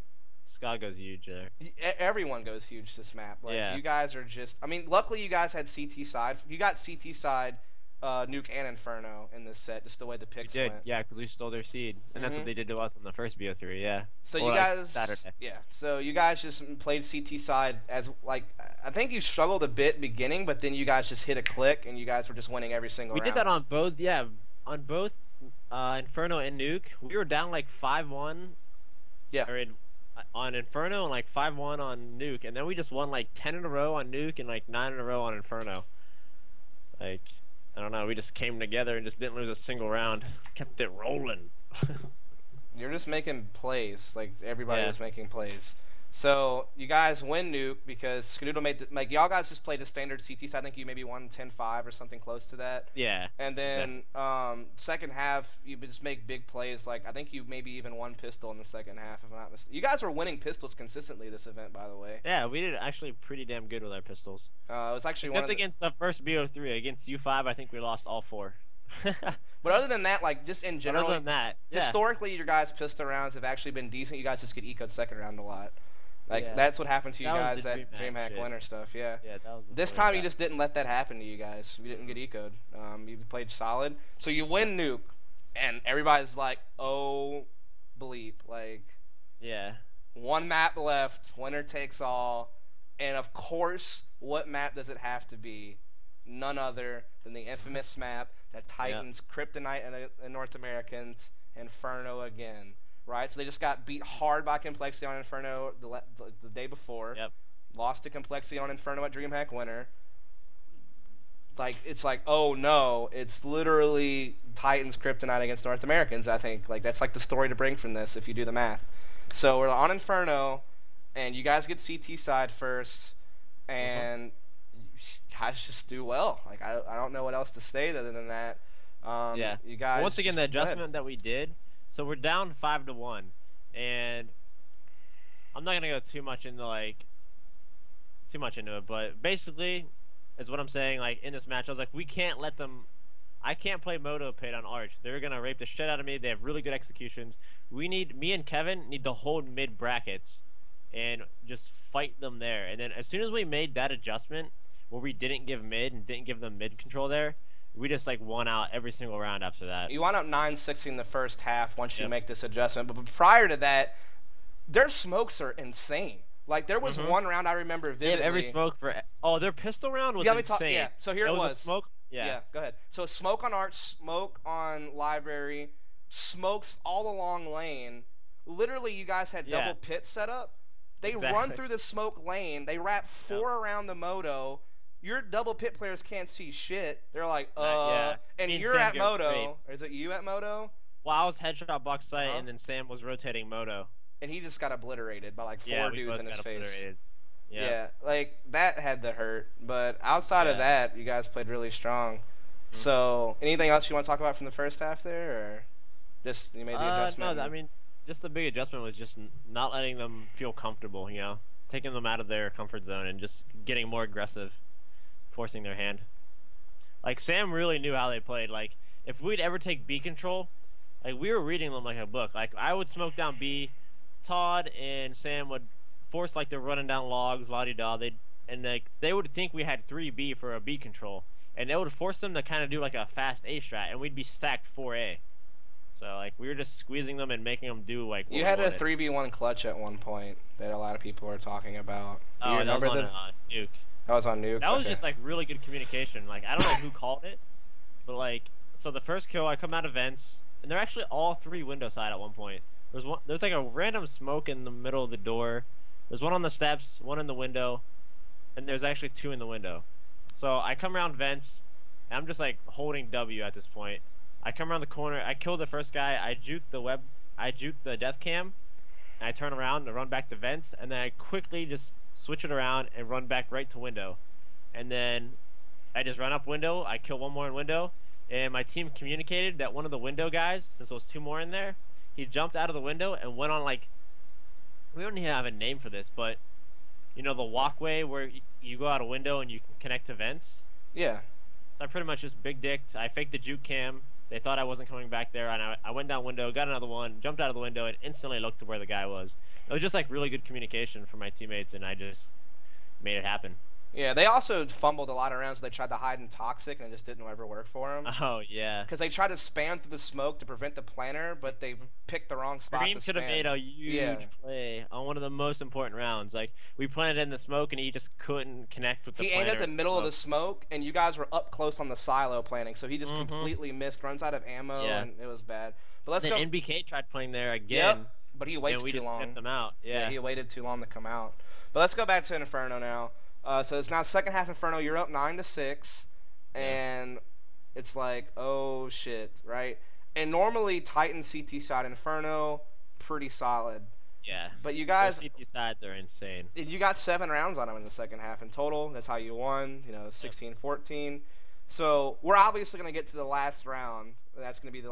Speaker 2: Scott goes huge there.
Speaker 1: everyone goes huge this map. Like
Speaker 2: Yeah.
Speaker 1: you guys are just. I mean, luckily you guys had CT side. You got CT side, Nuke and Inferno in this set. Just the way the
Speaker 2: We
Speaker 1: picks
Speaker 2: did,
Speaker 1: went.
Speaker 2: yeah, because we stole their seed, and that's what they did to us on the first BO3. Yeah.
Speaker 1: So
Speaker 2: Or,
Speaker 1: you
Speaker 2: like,
Speaker 1: guys,
Speaker 2: Saturday.
Speaker 1: yeah. So you guys just played CT side as like I think you struggled a bit beginning, but then you guys just hit a click and you guys were just winning every single
Speaker 2: We
Speaker 1: round.
Speaker 2: did that on both, yeah, on both Inferno and Nuke. We were down like 5-1.
Speaker 1: Yeah.
Speaker 2: Or on Inferno and like 5-1 on Nuke, and then we just won like 10 in a row on Nuke and like 9 in a row on Inferno. Like, I don't know, we just came together and just didn't lose a single round. Kept it rolling.
Speaker 1: You're just making plays. Like everybody
Speaker 2: Yeah.
Speaker 1: was making plays. So you guys win Nuke because Skadoodle made like y'all guys just played the standard CT. So I think you maybe won 10-5 or something close to that.
Speaker 2: Yeah.
Speaker 1: And then second half you just make big plays. Like I think you maybe even won pistol in the second half if I'm not mistaken. You guys were winning pistols consistently this event, by the way.
Speaker 2: Yeah, we did actually pretty damn good with our pistols.
Speaker 1: It was actually
Speaker 2: Except
Speaker 1: one of the,
Speaker 2: against the first BO3. Against U5, I think we lost all 4.
Speaker 1: But other than that, like just in general,
Speaker 2: Other than that, yeah.
Speaker 1: historically your guys' pistol rounds have actually been decent. You guys just get eco'd second round a lot. Like
Speaker 2: Yeah.
Speaker 1: that's what happened to you
Speaker 2: That was
Speaker 1: guys
Speaker 2: the
Speaker 1: at
Speaker 2: DreamHack
Speaker 1: DreamHack
Speaker 2: shit.
Speaker 1: winter stuff. Yeah.
Speaker 2: Yeah, that was the
Speaker 1: This
Speaker 2: story
Speaker 1: time
Speaker 2: of
Speaker 1: you
Speaker 2: that.
Speaker 1: just didn't let that happen to you guys. You didn't get eco'd. You played solid. So you win Nuke, and everybody's like, "Oh, bleep!" Like
Speaker 2: Yeah.
Speaker 1: one map left, winner takes all, and of course, what map does it have to be? None other than the infamous map that Titans, Kryptonite, and North Americans, Inferno again. Right, so they just got beat hard by Complexity on Inferno the day before.
Speaker 2: Yep.
Speaker 1: Lost to Complexity on Inferno at DreamHack Winter. Like it's like, oh no, it's literally Titans Kryptonite against North Americans. I think like that's like the story to bring from this if you do the math. So we're on Inferno, and you guys get CT side first, and you guys just do well. Like I don't know what else to say other than that.
Speaker 2: Yeah.
Speaker 1: You guys.
Speaker 2: Once again,
Speaker 1: just
Speaker 2: the
Speaker 1: go ahead.
Speaker 2: adjustment that we did. So we're down 5-1, and I'm not gonna go too much into it, but basically, is what I'm saying. Like in this match, I was like, we can't let them. I can't play Moto Pit on Arch. They're gonna rape the shit out of me. They have really good executions. Me and Kevin need to hold mid brackets, and just fight them there. And then as soon as we made that adjustment, where we didn't give mid and didn't give them mid control there, we just like won out every single round after that.
Speaker 1: You wound up 9-6 in the first half once you
Speaker 2: Yep.
Speaker 1: make this adjustment. But prior to that, their smokes are insane. Like there was one round I remember
Speaker 2: They
Speaker 1: vividly.
Speaker 2: have every smoke for. Oh, their pistol round was
Speaker 1: Yeah, let me
Speaker 2: insane.
Speaker 1: talk. Yeah, so here
Speaker 2: That
Speaker 1: it
Speaker 2: was.
Speaker 1: was.
Speaker 2: A smoke.
Speaker 1: Yeah, go ahead. So smoke on Arch, smoke on Library, smokes all along lane. Literally, you guys had
Speaker 2: Yeah.
Speaker 1: double pit set up. They run
Speaker 2: Exactly.
Speaker 1: through the smoke lane. They wrap 4 around the moto. Your double pit players can't see shit. They're like,
Speaker 2: yeah.
Speaker 1: and
Speaker 2: Me and
Speaker 1: you're
Speaker 2: Sam
Speaker 1: at
Speaker 2: get
Speaker 1: Moto.
Speaker 2: raped.
Speaker 1: Or is it you at Moto?
Speaker 2: Well, I was headshot box sight,
Speaker 1: Uh-huh.
Speaker 2: and then Sam was rotating Moto.
Speaker 1: And he just got obliterated by like 4
Speaker 2: Yeah, we
Speaker 1: dudes
Speaker 2: both
Speaker 1: in his
Speaker 2: got
Speaker 1: face.
Speaker 2: obliterated.
Speaker 1: Yeah, like that had to hurt. But outside of
Speaker 2: Yeah.
Speaker 1: that, you guys played really strong. So, anything else you want to talk about from the first half there, or just you made the adjustment?
Speaker 2: No, I mean, just the big adjustment was just not letting them feel comfortable. You know, taking them out of their comfort zone and just getting more aggressive, forcing their hand. Like Sam really knew how they played. Like if we'd ever take B control, like we were reading them like a book. Like I would smoke down B, Todd and Sam would force like they're running down logs, la di da. They would think we had 3B for a B control, and it would force them to kind of do like a fast A strat, and we'd be stacked 4A. So like we were just squeezing them and making them do like. what
Speaker 1: You
Speaker 2: we
Speaker 1: had a
Speaker 2: wanted.
Speaker 1: 3v1 clutch at one point that a lot of people were talking about. Do you
Speaker 2: Oh, that was
Speaker 1: remember
Speaker 2: on Nuke.
Speaker 1: that was on Nuke?
Speaker 2: That was
Speaker 1: Okay.
Speaker 2: just like really good communication. Like I don't know who called it, but like so the first kill I come out of vents, and they're actually all 3 window side at one point. There's like a random smoke in the middle of the door. There's one on the steps, one in the window, and there's actually 2 in the window. So I come around vents, and I'm just like holding W at this point. I come around the corner, I kill the first guy, I juke the death cam, and I turn around and run back to vents, and then I quickly just switch it around and run back right to window. And then I just run up window, I kill one more in window, and my team communicated that one of the window guys, since there was 2 more in there, he jumped out of the window and went on like, we don't even have a name for this, but you know the walkway where you go out a window and you can connect to vents?
Speaker 1: Yeah.
Speaker 2: So I pretty much just big dicked. I faked the juke cam. They thought I wasn't coming back there, and I went down window, got another one, jumped out of the window, and instantly looked to where the guy was. It was just like really good communication from my teammates, and I just made it happen.
Speaker 1: Yeah, they also fumbled a lot of rounds. So they tried to hide in toxic, and it just didn't ever work for them.
Speaker 2: Oh yeah.
Speaker 1: Because they tried to spam through the smoke to prevent the planter, but they picked the wrong spot
Speaker 2: Scream
Speaker 1: to
Speaker 2: could have
Speaker 1: spam.
Speaker 2: made a huge play on one of the most important rounds. Like we planted in the smoke, and he just couldn't connect with the.
Speaker 1: He
Speaker 2: planter
Speaker 1: aimed at the middle of the smoke, and you guys were up close on the silo planting, so he just completely missed. Runs out of ammo, and it was bad. But let's go.
Speaker 2: NBK tried playing there again.
Speaker 1: Yep, but he waits
Speaker 2: and we
Speaker 1: too
Speaker 2: just
Speaker 1: long.
Speaker 2: sniffed him out. Yeah,
Speaker 1: he waited too long to come out. But let's go back to Inferno now. So it's now second half Inferno. You're up 9-6, and it's like, oh shit, right? And normally Titan CT side Inferno, pretty solid.
Speaker 2: Yeah.
Speaker 1: But you guys,
Speaker 2: those CT sides are insane.
Speaker 1: You got 7 rounds on them in the second half in total. That's how you won. 16-14. So we're obviously gonna get to the last round. That's gonna be the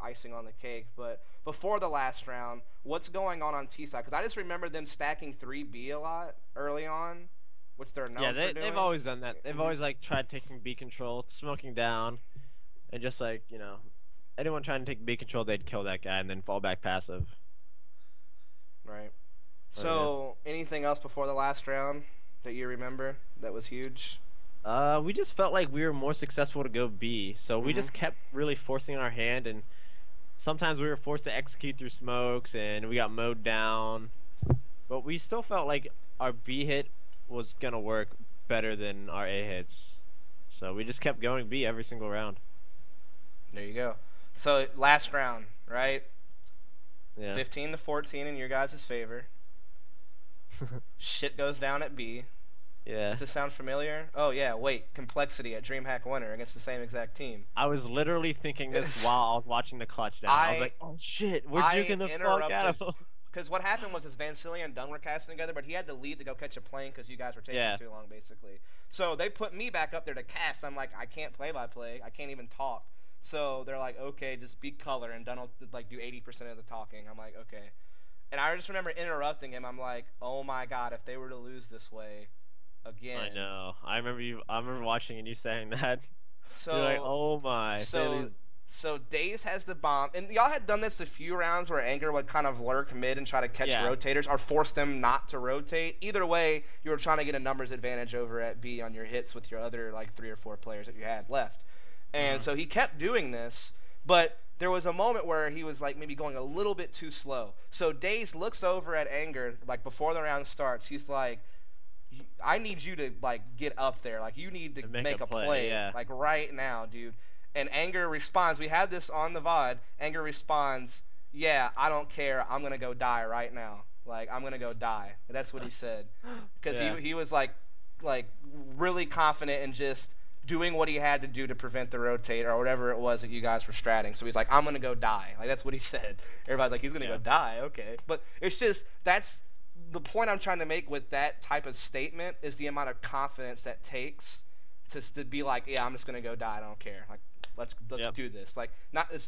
Speaker 1: icing on the cake. But before the last round, what's going on T side? Because I just remember them stacking 3B a lot early on. Which they're known for doing.
Speaker 2: They've always done that. They've always like tried taking B control, smoking down, and just like anyone trying to take B control, they'd kill that guy and then fall back passive.
Speaker 1: Right. So anything else before the last round that you remember that was huge?
Speaker 2: We just felt like we were more successful to go B, so we just kept really forcing our hand, and sometimes we were forced to execute through smokes, and we got mowed down. But we still felt like our B hit was gonna work better than our A hits, so we just kept going B every single round.
Speaker 1: There you go. So last round, right?
Speaker 2: Yeah.
Speaker 1: 15-14 in your guys' favor. Shit goes down at B.
Speaker 2: Yeah.
Speaker 1: Does this sound familiar? Oh yeah. Wait, complexity at DreamHack Winter against the same exact team.
Speaker 2: I was literally thinking this while I was watching the clutch down. I was like, oh shit, we're juking the fuck out of them.
Speaker 1: Because what happened was Vancilia and Dung were casting together, but he had to leave to go catch a plane because you guys were taking too long, basically. So they put me back up there to cast. I'm like, I can't play-by-play. I can't even talk. So they're like, okay, just be color, and Dunn will like do 80% of the talking. I'm like, okay. And I just remember interrupting him. I'm like, oh my god, if they were to lose this way again.
Speaker 2: I know. I remember watching and you saying that.
Speaker 1: So
Speaker 2: you're like, oh my.
Speaker 1: So Daze has the bomb, and y'all had done this a few rounds where Anger would kind of lurk mid and try to catch rotators or force them not to rotate. Either way, you were trying to get a numbers advantage over at B on your hits with your other like 3 or 4 players that you had left. And so he kept doing this, but there was a moment where he was like maybe going a little bit too slow. So Daze looks over at Anger like before the round starts. He's like, I need you to like get up there. Like you need to make a play like right now, dude. And Anger responds, we have this on the VOD, Anger responds, yeah, I don't care, I'm going to go die right now. Like, I'm going to go die. That's what he said. Because he was, like really confident in just doing what he had to do to prevent the rotate or whatever it was that you guys were stratting. So he's like, I'm going to go die. Like, that's what he said. Everybody's like, he's going to go die. Okay. But it's just, that's the point I'm trying to make with that type of statement is the amount of confidence that takes to be like, yeah, I'm just going to go die. I don't care. Like, let's do this. Like that's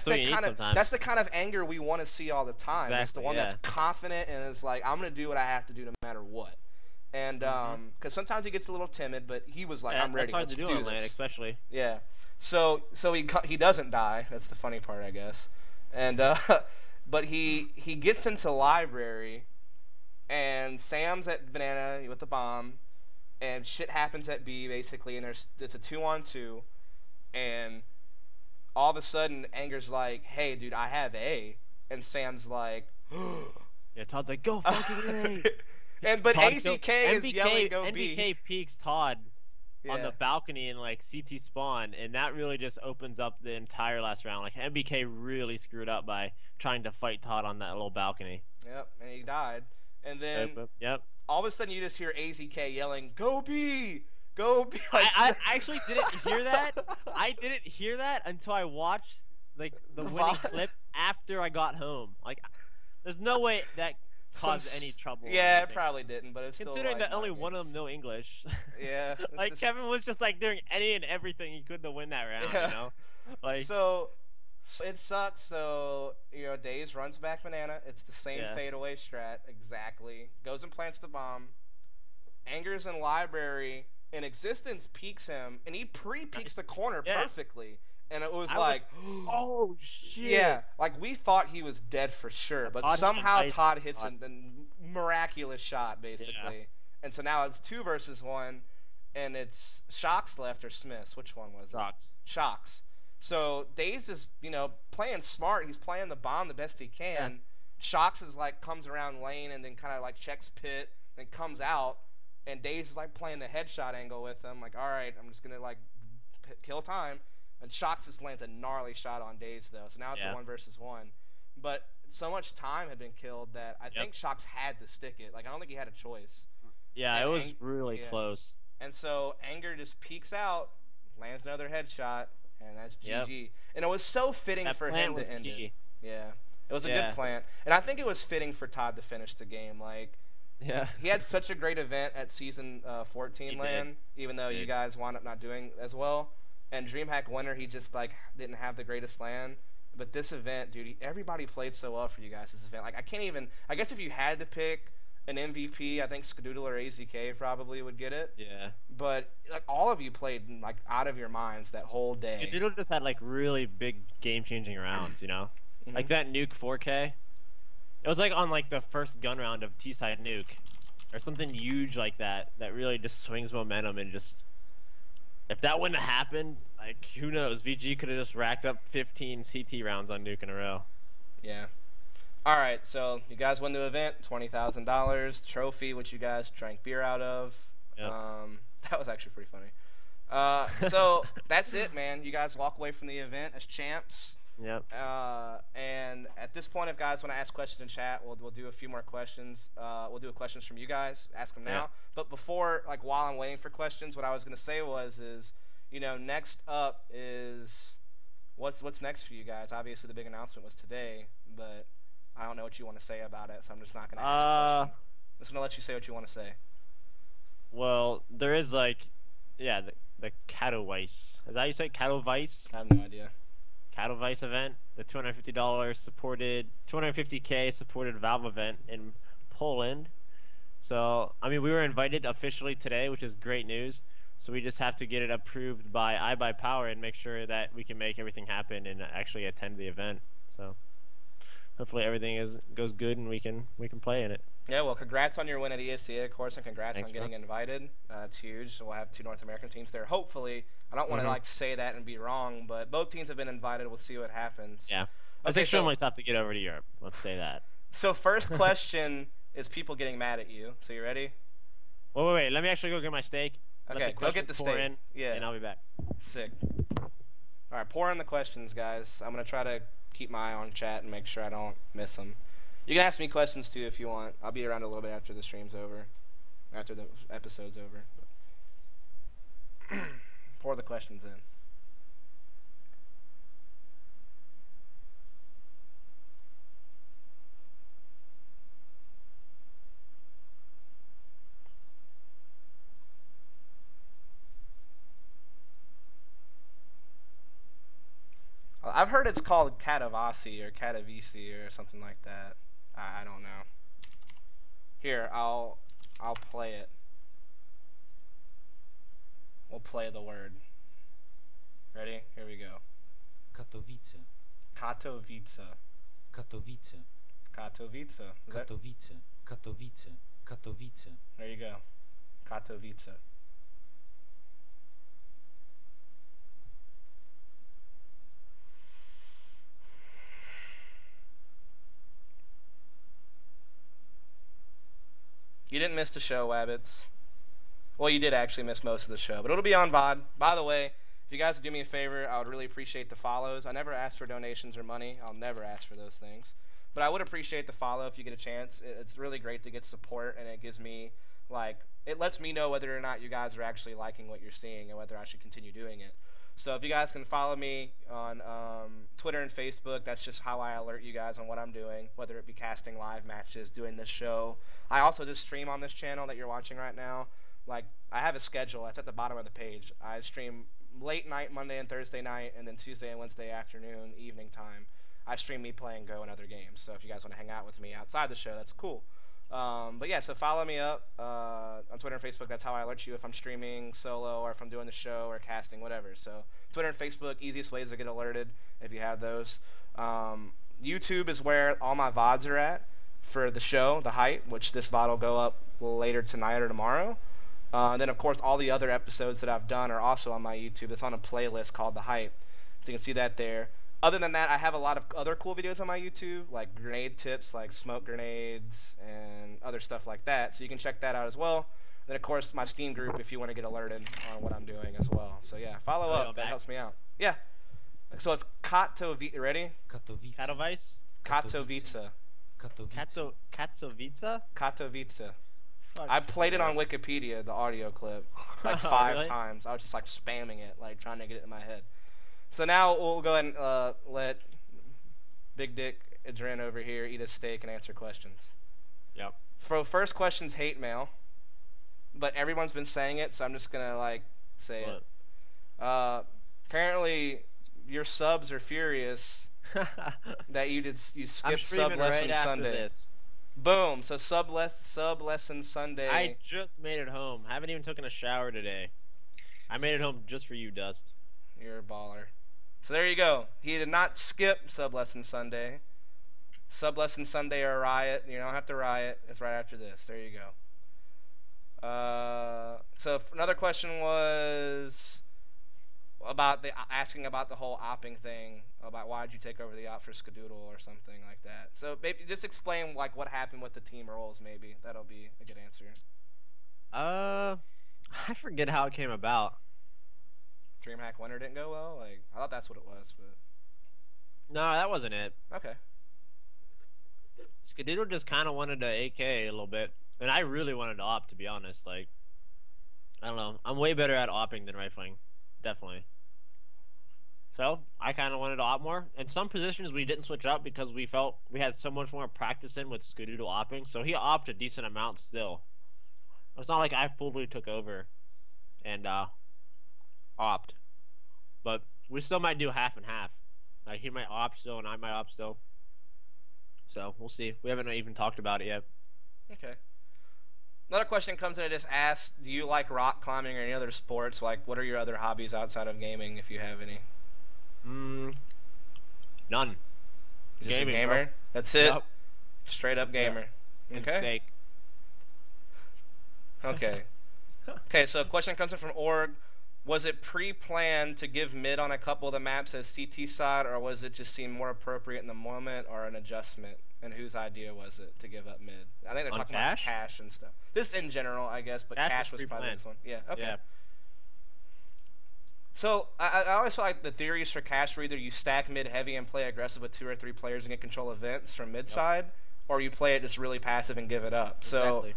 Speaker 1: the kind of anger we want to see all the time.
Speaker 2: Exactly,
Speaker 1: it's the one that's confident and is like, I'm gonna do what I have to do no matter what. And because sometimes he gets a little timid, but he was like, I'm ready.
Speaker 2: That's hard to do on LAN, especially.
Speaker 1: Yeah. So he doesn't die. That's the funny part, I guess. And but he gets into library, and Sam's at banana with the bomb, and shit happens at B basically, and it's a 2-on-2. And all of a sudden, Anger's like, hey, dude, I have A. And Sam's like,
Speaker 2: yeah, Todd's like, go fucking A.
Speaker 1: But AZK is yelling, go B.
Speaker 2: NBK peeks Todd on the balcony in, like, CT spawn, and that really just opens up the entire last round. Like, NBK really screwed up by trying to fight Todd on that little balcony.
Speaker 1: Yep, and he died. And then all of a sudden, you just hear AZK yelling, go B! Go be like
Speaker 2: I actually didn't hear that. I didn't hear that until I watched like the winning clip after I got home. Like, there's no way that caused any trouble.
Speaker 1: Yeah, it probably didn't, but it's
Speaker 2: considering
Speaker 1: still,
Speaker 2: that only one of them know English.
Speaker 1: Yeah.
Speaker 2: Like just... Kevin was just like doing any and everything he could to win that round. You know. Like
Speaker 1: so it sucks. So Daze runs back banana. It's the same fadeaway strat exactly. Goes and plants the bomb. Anger's in library. and Existence peeks him, and he pre-peeks the corner
Speaker 2: Yeah.
Speaker 1: perfectly. And it was
Speaker 2: I
Speaker 1: like,
Speaker 2: oh shit.
Speaker 1: yeah, like we thought he was dead for sure, but
Speaker 2: Todd hit a
Speaker 1: somehow
Speaker 2: nice
Speaker 1: Todd hits
Speaker 2: shot.
Speaker 1: a miraculous shot, basically. And so now it's 2 versus 1, and it's Shocks left or Smiths. Which one was
Speaker 2: Shocks.
Speaker 1: it? Shocks. So Daze is, playing smart. He's playing the bomb the best he can.
Speaker 2: Yeah.
Speaker 1: Shocks is like comes around lane and then kind of like checks pit, then comes out, and Daze is like playing the headshot angle with him. Like, all right, I'm just gonna like kill time. And Shocks just lands a gnarly shot on Daze though, so now it's a 1 versus 1. But so much time had been killed that I think Shocks had to stick it. Like I don't think he had a choice.
Speaker 2: Yeah,
Speaker 1: And
Speaker 2: it was really close.
Speaker 1: And so Anger just peeks out, lands another headshot, and that's GG. And it was so fitting
Speaker 2: That
Speaker 1: for
Speaker 2: plan
Speaker 1: him
Speaker 2: was
Speaker 1: to end
Speaker 2: key.
Speaker 1: it. Yeah, it was a good plant, and I think it was fitting for Todd to finish the game. Like, he had such a great event at season 14 LAN, even though you guys wound up not doing as well. And DreamHack Winter, he just like didn't have the greatest LAN. But this event, dude, everybody played so well for you guys this event. Like I guess if you had to pick an MVP, I think Skadoodle or AZK probably would get it.
Speaker 2: Yeah.
Speaker 1: But like all of you played like out of your minds that whole day.
Speaker 2: Skadoodle just had like really big game-changing rounds, like that nuke 4K. It was like on like the first gun round of T-side nuke, or something huge like that really just swings momentum and just. If that wouldn't have happened, like who knows? VG could have just racked up 15 CT rounds on nuke in a row.
Speaker 1: Yeah. All right, so you guys won the event, $20,000 trophy, which you guys drank beer out of.
Speaker 2: Yep.
Speaker 1: That was actually pretty funny. So that's it, man. You guys walk away from the event as champs.
Speaker 2: Yep.
Speaker 1: And at this point, if guys want to ask questions in chat, we'll do a few more questions. We'll do questions from you guys. Ask them now.
Speaker 2: Yeah.
Speaker 1: But before, like while I'm waiting for questions, what I was gonna say is, next up is what's next for you guys. Obviously, the big announcement was today, but I don't know what you want to say about it, so I'm just not gonna ask a question. I'm just gonna let you say what you want to say.
Speaker 2: Well, there is like, the Katowice. Is that how you say it? Katowice?
Speaker 1: I have no idea.
Speaker 2: Katowice event, the $250 supported, 250K supported Valve event in Poland. So, I mean, we were invited officially today, which is great news. So we just have to get it approved by iBuyPower and make sure that we can make everything happen and actually attend the event. So, hopefully everything goes good and we can play in it.
Speaker 1: Yeah, well, congrats on your win at ESEA, of course, and congrats
Speaker 2: Thanks,
Speaker 1: on getting
Speaker 2: bro.
Speaker 1: invited. That's huge. So we'll have 2 North American teams there. Hopefully, I don't want to like say that and be wrong, but both teams have been invited. We'll see what happens.
Speaker 2: Yeah, it's extremely tough to get over to Europe. Let's say that.
Speaker 1: So first question is people getting mad at you. So you ready?
Speaker 2: Wait. Let me actually go get my steak.
Speaker 1: Okay, go get the
Speaker 2: pour
Speaker 1: steak.
Speaker 2: in,
Speaker 1: Yeah.
Speaker 2: and I'll be back.
Speaker 1: Sick. All right, pour in the questions, guys. I'm gonna try to keep my eye on chat and make sure I don't miss them. You can ask me questions too if you want. I'll be around a little bit after the stream's over, after the episode's over. Pour the questions in. I've heard it's called Katavasi or Katavisi or something like that. I don't know. Here, I'll play it. We'll play the word. Ready? Here we go.
Speaker 4: Katowice,
Speaker 1: Katowice.
Speaker 4: Katowice,
Speaker 1: Katowice. Is that-
Speaker 4: Katowice, Katowice, Katowice.
Speaker 1: There you go. Katowice. You didn't miss the show, Wabbits. Well, you did actually miss most of the show, but it'll be on VOD. By the way, if you guys would do me a favor, I would really appreciate the follows. I never ask for donations or money. I'll never ask for those things. But I would appreciate the follow if you get a chance. It's really great to get support, and it gives me, like, it lets me know whether or not you guys are actually liking what you're seeing and whether I should continue doing it. So if you guys can follow me on Twitter and Facebook, that's just how I alert you guys on what I'm doing, whether it be casting live matches, doing this show. I also just stream on this channel that you're watching right now. Like, I have a schedule. That's at the bottom of the page. I stream late night Monday and Thursday night, and then Tuesday and Wednesday afternoon, evening time. I stream me playing Go and other games. So if you guys want to hang out with me outside the show, that's cool. But yeah, so follow me up on Twitter and Facebook. That's how I alert you if I'm streaming solo or if I'm doing the show or casting, whatever. So Twitter and Facebook, easiest ways to get alerted if you have those. YouTube is where all my VODs are at for the show, The Hype, which this VOD will go up later tonight or tomorrow. And then, of course, all the other episodes that I've done are also on my YouTube. It's on a playlist called The Hype. So you can see that there. Other than that, I have a lot of other cool videos on my YouTube, like grenade tips, like smoke grenades, and other stuff like that. So you can check that out as well. Then, of course, my Steam group if you want to get alerted on what I'm doing as well. So, yeah, follow up. That helps me out. Yeah. So it's Katowice. Ready?
Speaker 4: Katowice.
Speaker 2: Katowice?
Speaker 1: Katowice.
Speaker 4: Katowice.
Speaker 2: Katowice?
Speaker 1: Katowice.
Speaker 2: Fuck.
Speaker 1: I played it on Wikipedia, the audio clip, like 5
Speaker 2: Really?
Speaker 1: times. I was just like spamming it, like trying to get it in my head. So now we'll go ahead and let Big Dick adreN over here eat a steak and answer questions.
Speaker 2: Yep.
Speaker 1: For first question's hate mail, but everyone's been saying it, so I'm just gonna like say
Speaker 2: What?
Speaker 1: it. Apparently, your subs are furious that you
Speaker 2: I'm
Speaker 1: skipped sub
Speaker 2: streaming
Speaker 1: lesson
Speaker 2: right after
Speaker 1: Sunday.
Speaker 2: this.
Speaker 1: Boom. So sub lesson Sunday.
Speaker 2: I just made it home. Haven't even taken a shower today. I made it home just for you, Dust.
Speaker 1: You're a baller. So there you go. He did not skip sub lesson Sunday. Sub lesson Sunday or riot. You don't have to riot. It's right after this. There you go. So another question was about asking about the whole opping thing, about why did you take over the op for Skadoodle or something like that. So maybe just explain like what happened with the team roles. Maybe that'll be a good answer.
Speaker 2: I forget how it came about.
Speaker 1: DreamHack winner didn't go well. Like I thought that's what it was, but
Speaker 2: No, that wasn't it.
Speaker 1: okay.
Speaker 2: Skadoodle just kind of wanted to AK a little bit, and I really wanted to op, to be honest. Like, I don't know. I'm way better at opping than rifling, definitely. So I kind of wanted to op more. In some positions, we didn't switch up because we felt we had so much more practice in with Skadoodle opping. So he opped a decent amount still. It's not like I fully took over and opt, but we still might do half and half. Like he might opt still, and I might opt still. So we'll see. We haven't even talked about it yet.
Speaker 1: Okay. Another question comes in. It just asks, do you like rock climbing or any other sports? Like, what are your other hobbies outside of gaming, if you have any?
Speaker 2: None.
Speaker 1: You're just a
Speaker 2: Gaming,
Speaker 1: gamer?
Speaker 2: bro.
Speaker 1: That's it?
Speaker 2: Yep.
Speaker 1: Straight up gamer.
Speaker 2: And
Speaker 1: Okay.
Speaker 2: steak.
Speaker 1: Okay. Okay, so a question comes in from Org. Was it pre-planned to give mid on a couple of the maps as CT side, or was it just seem more appropriate in the moment, or an adjustment? And whose idea was it to give up mid? I think they're
Speaker 2: On
Speaker 1: talking
Speaker 2: Cash?
Speaker 1: about Cash and stuff. This in general, I guess, but
Speaker 2: Cash
Speaker 1: Cash
Speaker 2: was
Speaker 1: was probably
Speaker 2: pre-planned.
Speaker 1: this one. Yeah, okay.
Speaker 2: Yeah.
Speaker 1: So I always feel like the theories for Cash were either you stack mid heavy and play aggressive with 2 or 3 players and get control of vents from mid side, or you play it just really passive and give it up. So
Speaker 2: Exactly.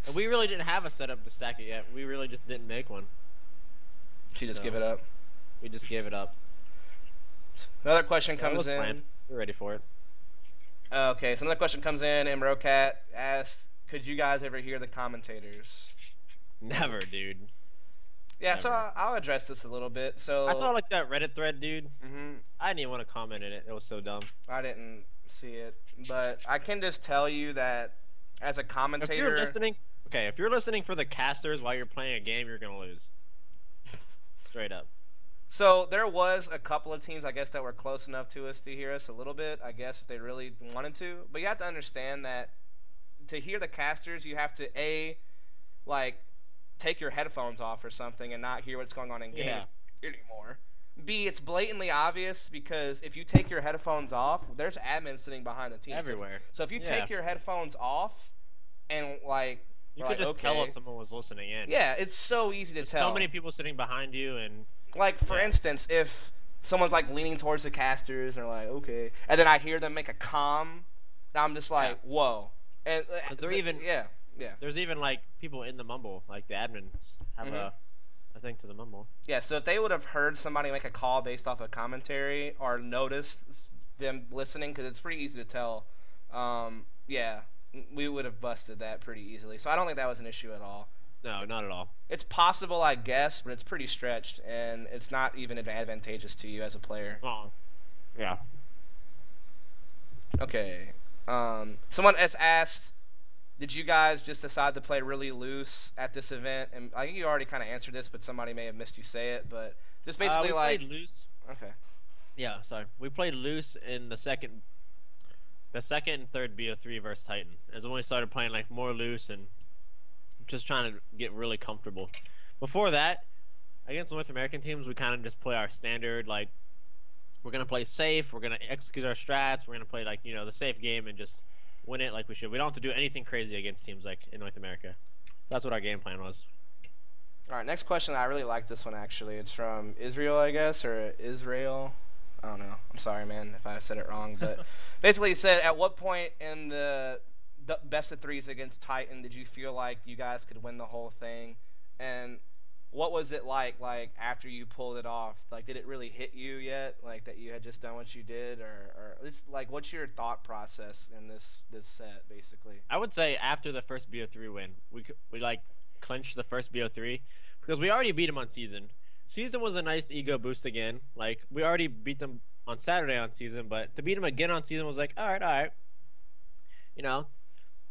Speaker 2: And we really didn't have a setup to stack it yet. We really just didn't make one.
Speaker 1: she just
Speaker 2: So-
Speaker 1: give it up.
Speaker 2: We just gave it up.
Speaker 1: Another question
Speaker 2: So it
Speaker 1: comes
Speaker 2: was
Speaker 1: in.
Speaker 2: planned. We're ready for it.
Speaker 1: Okay, so another question comes in, and Rocat asks, could you guys ever hear the commentators?
Speaker 2: Never, dude.
Speaker 1: Yeah, so
Speaker 2: Never.
Speaker 1: I'll address this a little bit. So
Speaker 2: I saw like that Reddit thread, dude.
Speaker 1: Mhm.
Speaker 2: I didn't even want to comment in it. It was so dumb.
Speaker 1: I didn't see it, but I can just tell you that as a commentator,
Speaker 2: If you're listening, okay, if you're listening for the casters while you're playing a game, you're gonna lose. Straight up.
Speaker 1: so there was a couple of teams, I guess, that were close enough to us to hear us a little bit, I guess, if they really wanted to. But you have to understand that to hear the casters, you have to, like, take your headphones off or something and not hear what's going on in game
Speaker 2: Yeah.
Speaker 1: anymore. B, it's blatantly obvious because if you take your headphones off, there's admins sitting behind the team.
Speaker 2: Everywhere.
Speaker 1: So if you
Speaker 2: Yeah.
Speaker 1: take your headphones off and, like,
Speaker 2: You
Speaker 1: we're
Speaker 2: could
Speaker 1: like,
Speaker 2: just tell
Speaker 1: okay.
Speaker 2: if someone was listening in.
Speaker 1: Yeah, it's so easy to tell.
Speaker 2: So many people sitting behind you, and
Speaker 1: Like, for
Speaker 2: Yeah.
Speaker 1: instance, if someone's, like, leaning towards the casters and they're like, okay, and then I hear them make a comm, and I'm just like, whoa. And
Speaker 2: they're even-
Speaker 1: yeah.
Speaker 2: there's even like people in the mumble, like the admins have
Speaker 1: Mhm.
Speaker 2: a thing to the mumble.
Speaker 1: Yeah, so if they would have heard somebody make a call based off of commentary or noticed them listening, because it's pretty easy to tell, yeah, we would have busted that pretty easily. So I don't think that was an issue at all.
Speaker 2: No, not at all.
Speaker 1: It's possible, I guess, but it's pretty stretched, and it's not even advantageous to you as a player.
Speaker 2: Oh. Yeah.
Speaker 1: Okay. Someone has asked, did you guys just decide to play really loose at this event? And I think you already kind of answered this, but somebody may have missed you say it. But just basically
Speaker 2: we
Speaker 1: like,
Speaker 2: played loose.
Speaker 1: okay,
Speaker 2: Yeah, sorry. We played loose in the second and third BO3 versus Titan. Is when we started playing like more loose and just trying to get really comfortable. Before that, against North American teams, we kind of just play our standard like we're gonna play safe, we're gonna execute our strats, we're gonna play like the safe game and just win it like we should. We don't have to do anything crazy against teams like in North America. That's what our game plan was.
Speaker 1: all right. Next question. I really like this one actually. It's from Israel, I guess, or Israel. I don't know. I'm sorry, man, if I said it wrong. But basically, it said, at what point in the best of threes against Titan did you feel like you guys could win the whole thing? And what was it like after you pulled it off? Like, did it really hit you yet? Like, that you had just done what you did? Or it's like, what's your thought process in this set, basically?
Speaker 2: I would say after the first BO3 win, we like clinched the first BO3 because we already beat them on season. Season was a nice ego boost again. Like, we already beat them on Saturday on season, but to beat them again on season was like, all right.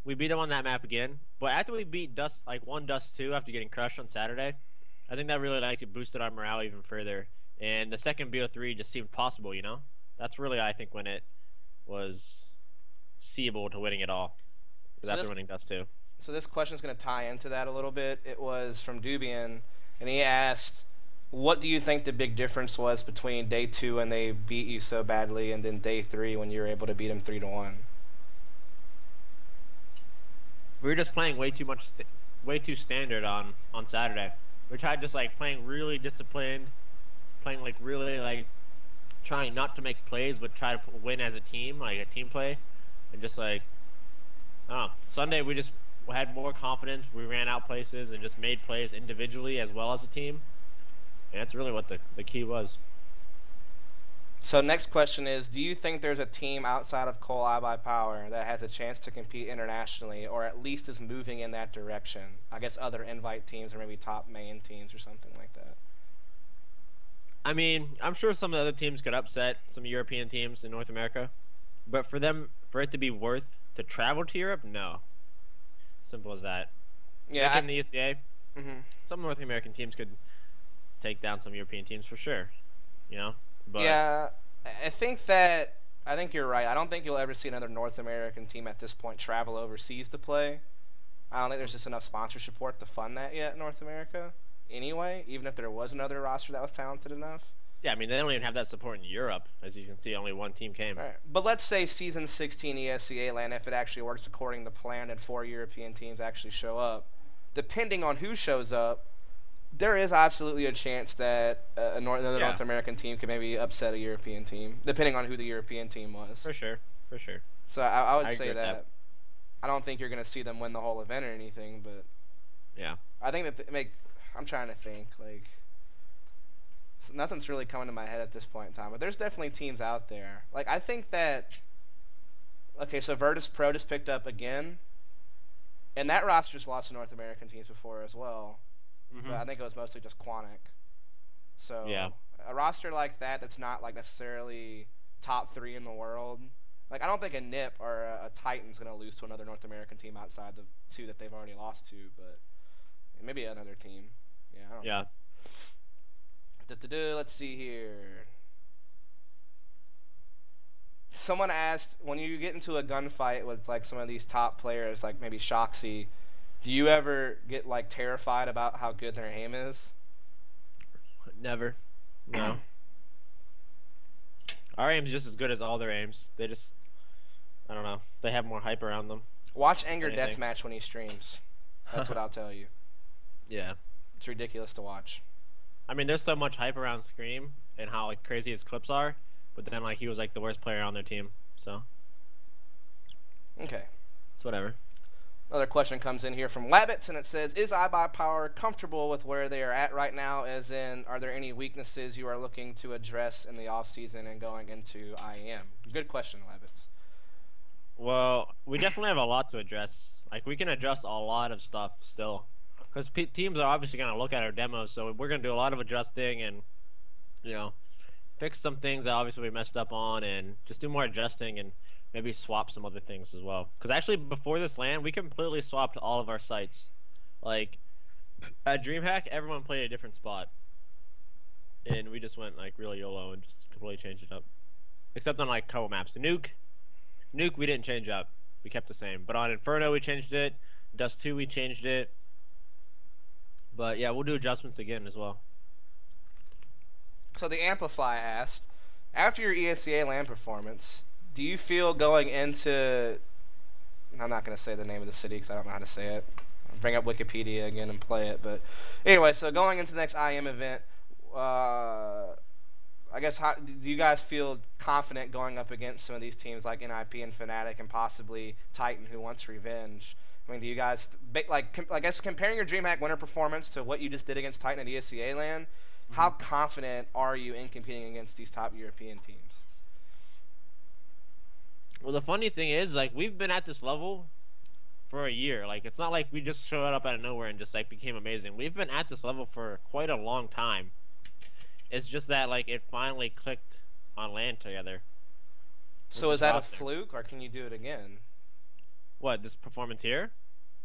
Speaker 2: We beat them on that map again. But after we beat Dust, like 1 Dust 2 after getting crushed on Saturday, I think that really boosted our morale even further. And the second BO3 just seemed possible, That's really, I think, when it was seeable to winning it all. Was after winning Dust 2.
Speaker 1: So this question is going to tie into that a little bit. It was from Dubian, and he asked, what do you think the big difference was between day 2 when they beat you so badly and then day 3 when you were able to beat them 3-1?
Speaker 2: We were just playing way too standard on Saturday. We tried just like playing really disciplined, playing like really like trying not to make plays but try to win as a team, like a team play, and just like Sunday we just had more confidence. We ran out places and just made plays individually as well as a team. And that's really what the key was.
Speaker 1: So next question is, do you think there's a team outside of Cole iBuy Power that has a chance to compete internationally, or at least is moving in that direction? I guess other invite teams or maybe top main teams or something like that.
Speaker 2: I mean, I'm sure some of the other teams could upset some European teams in North America. But for it to be worth to travel to Europe, no. Simple as that.
Speaker 1: Yeah.
Speaker 2: Like in the ESEA, some North American teams could take down some European teams for sure. But
Speaker 1: yeah, I think you're right. I don't think you'll ever see another North American team at this point travel overseas to play. I don't think there's just enough sponsorship support to fund that yet in North America. Anyway, even if there was another roster that was talented enough.
Speaker 2: Yeah, I mean, they don't even have that support in Europe. As you can see, only one team came.
Speaker 1: Right. But let's say Season 16 ESEA LAN, if it actually works according to plan and 4 European teams actually show up, depending on who shows up, there is absolutely a chance that another North American team could maybe upset a European team, depending on who the European team was.
Speaker 2: For sure.
Speaker 1: So I would say
Speaker 2: agree with
Speaker 1: that. I don't think you're going to see them win the whole event or anything, but
Speaker 2: yeah,
Speaker 1: I think that I'm trying to think. Nothing's really coming to my head at this point in time, but there's definitely teams out there. Like, I think that. Okay, so Virtus Pro just picked up again, and that roster's lost to North American teams before as well. But I think it was mostly just Quantic. So
Speaker 2: yeah,
Speaker 1: a roster like that's not like necessarily top 3 in the world. Like, I don't think a NIP or a Titan's gonna lose to another North American team outside the 2 that they've already lost to, but maybe another team. Yeah. I don't know. Let's see here. Someone asked, when you get into a gunfight with like some of these top players, like maybe Shoxy, do you ever get like terrified about how good their aim is?
Speaker 2: Never. No. Our aim's just as good as all their aims. They just, I don't know. They have more hype around them.
Speaker 1: Watch Anger Deathmatch when he streams. That's what I'll tell you.
Speaker 2: Yeah.
Speaker 1: It's ridiculous to watch.
Speaker 2: I mean, there's so much hype around Scream and how like crazy his clips are, but then like he was like the worst player on their team. So.
Speaker 1: Okay.
Speaker 2: It's whatever.
Speaker 1: Another question comes in here from Labbits, and it says, is iBuy Power comfortable with where they are at right now, as in, are there any weaknesses you are looking to address in the offseason and going into IEM? Good question, Labbits.
Speaker 2: Well, we definitely have a lot to address. Like, we can adjust a lot of stuff still. Because teams are obviously going to look at our demos, so we're going to do a lot of adjusting and, fix some things that obviously we messed up on and just do more adjusting and maybe swap some other things as well. Because actually, before this LAN, we completely swapped all of our sites. Like at DreamHack, everyone played a different spot, and we just went like really YOLO and just completely changed it up. Except on like couple maps. Nuke, we didn't change up. We kept the same. But on Inferno, we changed it. Dust 2, we changed it. But yeah, we'll do adjustments again as well.
Speaker 1: So the Amplify asked, after your ESEA LAN performance, do you feel going into... I'm not going to say the name of the city because I don't know how to say it. I'll bring up Wikipedia again and play it. But anyway, so going into the next IM event, I guess, how do you guys feel confident going up against some of these teams like NIP and Fnatic and possibly Titan, who wants revenge? I mean, do you guys, like, I guess comparing your DreamHack winter performance to what you just did against Titan at ESEA LAN, how confident are you in competing against these top European teams?
Speaker 2: Well, the funny thing is, like, we've been at this level for a year. Like, it's not like we just showed up out of nowhere and just, like, became amazing. We've been at this level for quite a long time. It's just that, like, it finally clicked on LAN together.
Speaker 1: So is that a fluke, or can you do it again?
Speaker 2: What, this performance here?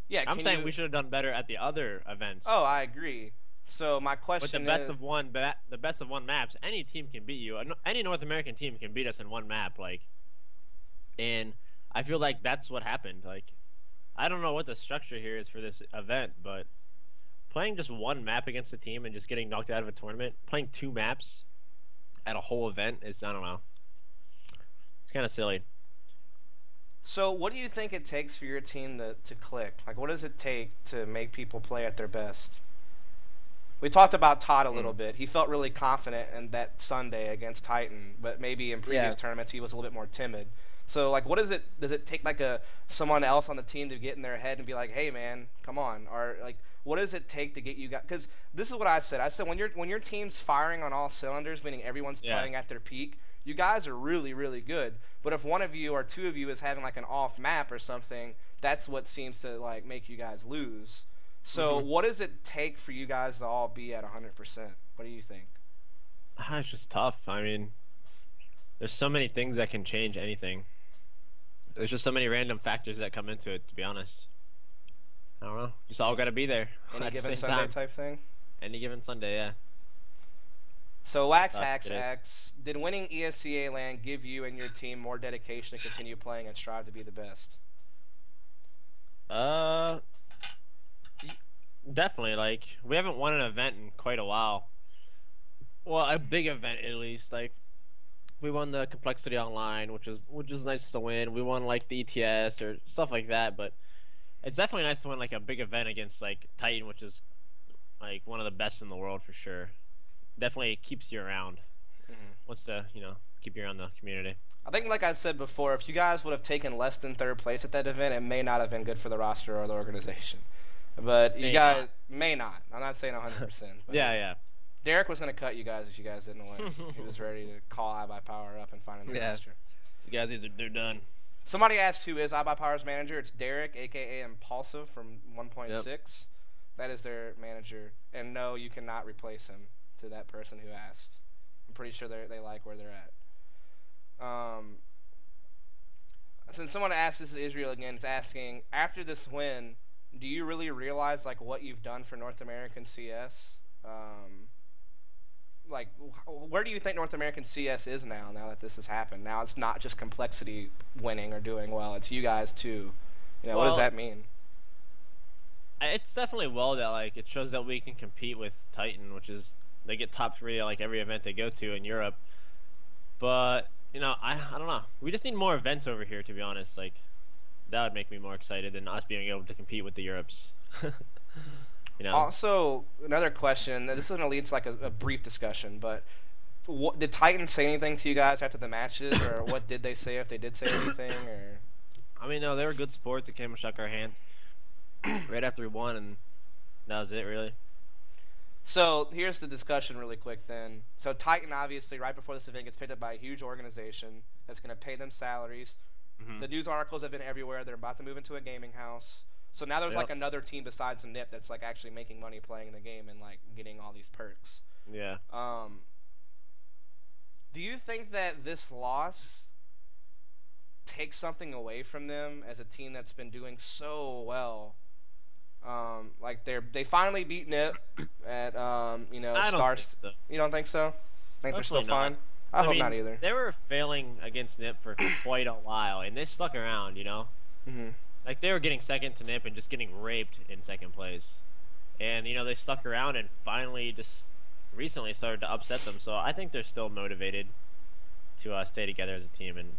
Speaker 1: Yeah,
Speaker 2: I'm saying we should have done better at the other events.
Speaker 1: Oh, I agree. So my question is...
Speaker 2: With the best of one maps, any team can beat you. Any North American team can beat us in one map, like... And I feel like that's what happened. Like, I don't know what the structure here is for this event, but playing just one map against a team and just getting knocked out of a tournament, playing 2 maps at a whole event is, I don't know. It's kind of silly.
Speaker 1: So what do you think it takes for your team to click? Like, what does it take to make people play at their best? We talked about Todd a little bit. He felt really confident in that Sunday against Titan, but maybe in previous tournaments he was a little bit more timid. So, like, what does it take, like, someone else on the team to get in their head and be like, hey, man, come on? Or, like, what does it take to get you guys? Because this is what I said. I said when your team's firing on all cylinders, meaning everyone's playing at their peak, you guys are really, really good. But if one of you or 2 of you is having, like, an off map or something, that's what seems to, like, make you guys lose. So what does it take for you guys to all be at 100%? What do you think?
Speaker 2: It's just tough. I mean, there's so many things that can change anything. There's just so many random factors that come into it, to be honest. I don't know. Just all got to be there.
Speaker 1: Any given Sunday type thing?
Speaker 2: Any given Sunday, yeah.
Speaker 1: So Wax Hacks asks, did winning ESEA LAN give you and your team more dedication to continue playing and strive to be the best?
Speaker 2: Definitely. Like, we haven't won an event in quite a while. Well, a big event at least. Like, we won the Complexity Online, which is nice to win. We won like the ETS or stuff like that, but it's definitely nice to win like a big event against like Titan, which is like one of the best in the world for sure. Definitely keeps you around. Wants to, keep you around the community.
Speaker 1: I think, like I said before, if you guys would have taken less than 3rd place at that event, it may not have been good for the roster or the organization. But you guys may not. I'm not saying 100%.
Speaker 2: Yeah.
Speaker 1: Derek was going to cut you guys if you guys didn't win. He was ready to call iBuyPower up and find a new roster.
Speaker 2: So guys, they're done.
Speaker 1: Somebody asked who is iBuyPower's manager. It's Derek, a.k.a. Impulsive from 1.6.
Speaker 2: Yep.
Speaker 1: That is their manager. And no, you cannot replace him, to that person who asked. I'm pretty sure they like where they're at. Since someone asked, this is Israel again, is asking, after this win, do you really realize like what you've done for North American CS? Like, where do you think North American CS is now that this has happened? Now it's not just Complexity winning or doing well. It's you guys too. What does that mean?
Speaker 2: It's definitely that like it shows that we can compete with Titan, which is they get top 3 at like every event they go to in Europe. But I don't know. We just need more events over here, to be honest. Like, that would make me more excited than us being able to compete with the Europes.
Speaker 1: Also, another question. This is going to lead to like a brief discussion, but did Titan say anything to you guys after the matches, or what did they say, if they did say anything? Or
Speaker 2: I mean, no, they were good sports. It came and shook our hands right after we won, and that was it, really.
Speaker 1: So here's the discussion really quick then. So Titan, obviously, right before this event gets picked up by a huge organization that's going to pay them salaries. The news articles have been everywhere. They're about to move into a gaming house. So now there's like another team besides NIP that's like actually making money playing the game and like getting all these perks.
Speaker 2: Yeah.
Speaker 1: Do you think that this loss take something away from them as a team that's been doing so well. Like they finally beat Nip at
Speaker 2: I don't
Speaker 1: Stars.
Speaker 2: think so.
Speaker 1: You don't think so? Think they're still
Speaker 2: Hopefully not.
Speaker 1: fine? I hope
Speaker 2: mean,
Speaker 1: not either.
Speaker 2: They were failing against Nip for quite a while, and they stuck around.
Speaker 1: Mm-hmm.
Speaker 2: Like they were getting second to Nip and just getting raped in second place, and they stuck around and finally just recently started to upset them. So I think they're still motivated to stay together as a team and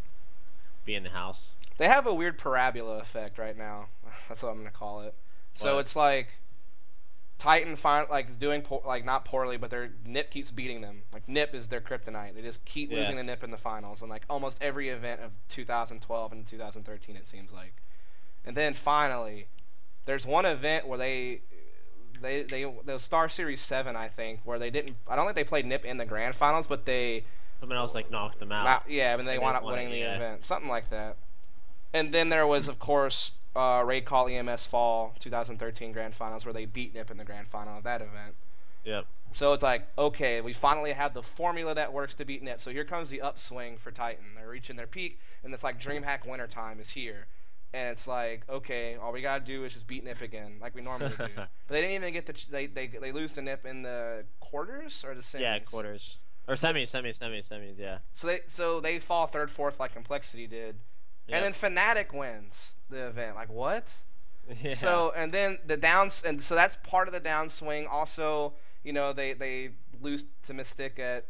Speaker 2: be in the house.
Speaker 1: They have a weird parabola effect right now. That's what I'm gonna call it. So
Speaker 2: What?
Speaker 1: it's like Titan is doing not poorly, but their Nip keeps beating them. Like Nip is their kryptonite. They just keep losing to Nip in the finals, and like almost every event of 2012 and 2013, it seems like. And then finally, there's one event where they Star Series 7, I think, where they didn't. I don't think they played Nip in the grand finals, but
Speaker 2: Someone else like knocked them out.
Speaker 1: yeah, and they wound up winning the event, something like that. And then there was, of course, Raid Call EMS Fall 2013 Grand Finals where they beat Nip in the Grand Final of that event.
Speaker 2: Yep.
Speaker 1: So it's like, okay, we finally have the formula that works to beat Nip. So here comes the upswing for Titan. They're reaching their peak, and it's like DreamHack winter time is here. And it's like, okay, all we gotta do is just beat Nip again, like we normally do. But they didn't even get they lose to Nip in the quarters or the semis.
Speaker 2: Yeah, quarters or semis. Yeah.
Speaker 1: So they fall third, fourth like Complexity did.
Speaker 2: Yep.
Speaker 1: And then Fnatic wins the event. Like what?
Speaker 2: Yeah.
Speaker 1: So and then so that's part of the downswing. Also, they lose to Mystic at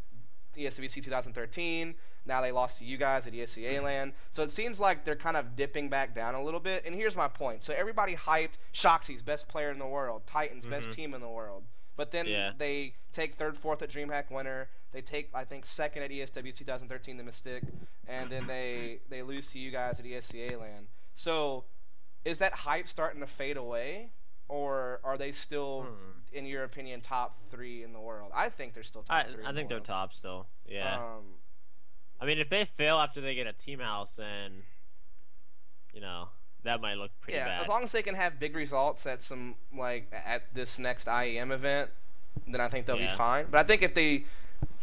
Speaker 1: ESWC 2013. Now they lost to you guys at ESEA LAN. So it seems like they're kind of dipping back down a little bit. And here's my point. So everybody hyped Shoxy's best player in the world, Titan's best team in the world. But then they take third, fourth at DreamHack Winter. They take, I think, second at ESW 2013, the Mystic. And then they lose to you guys at ESEA LAN. So is that hype starting to fade away? Or are they still, in your opinion, top 3 in the world? I think they're still top 3
Speaker 2: I think they're top still. Yeah. I mean, if they fail after they get a team house, then, that might look pretty bad.
Speaker 1: Yeah, as long as they can have big results at at this next IEM event, then I think they'll be fine. But I think if they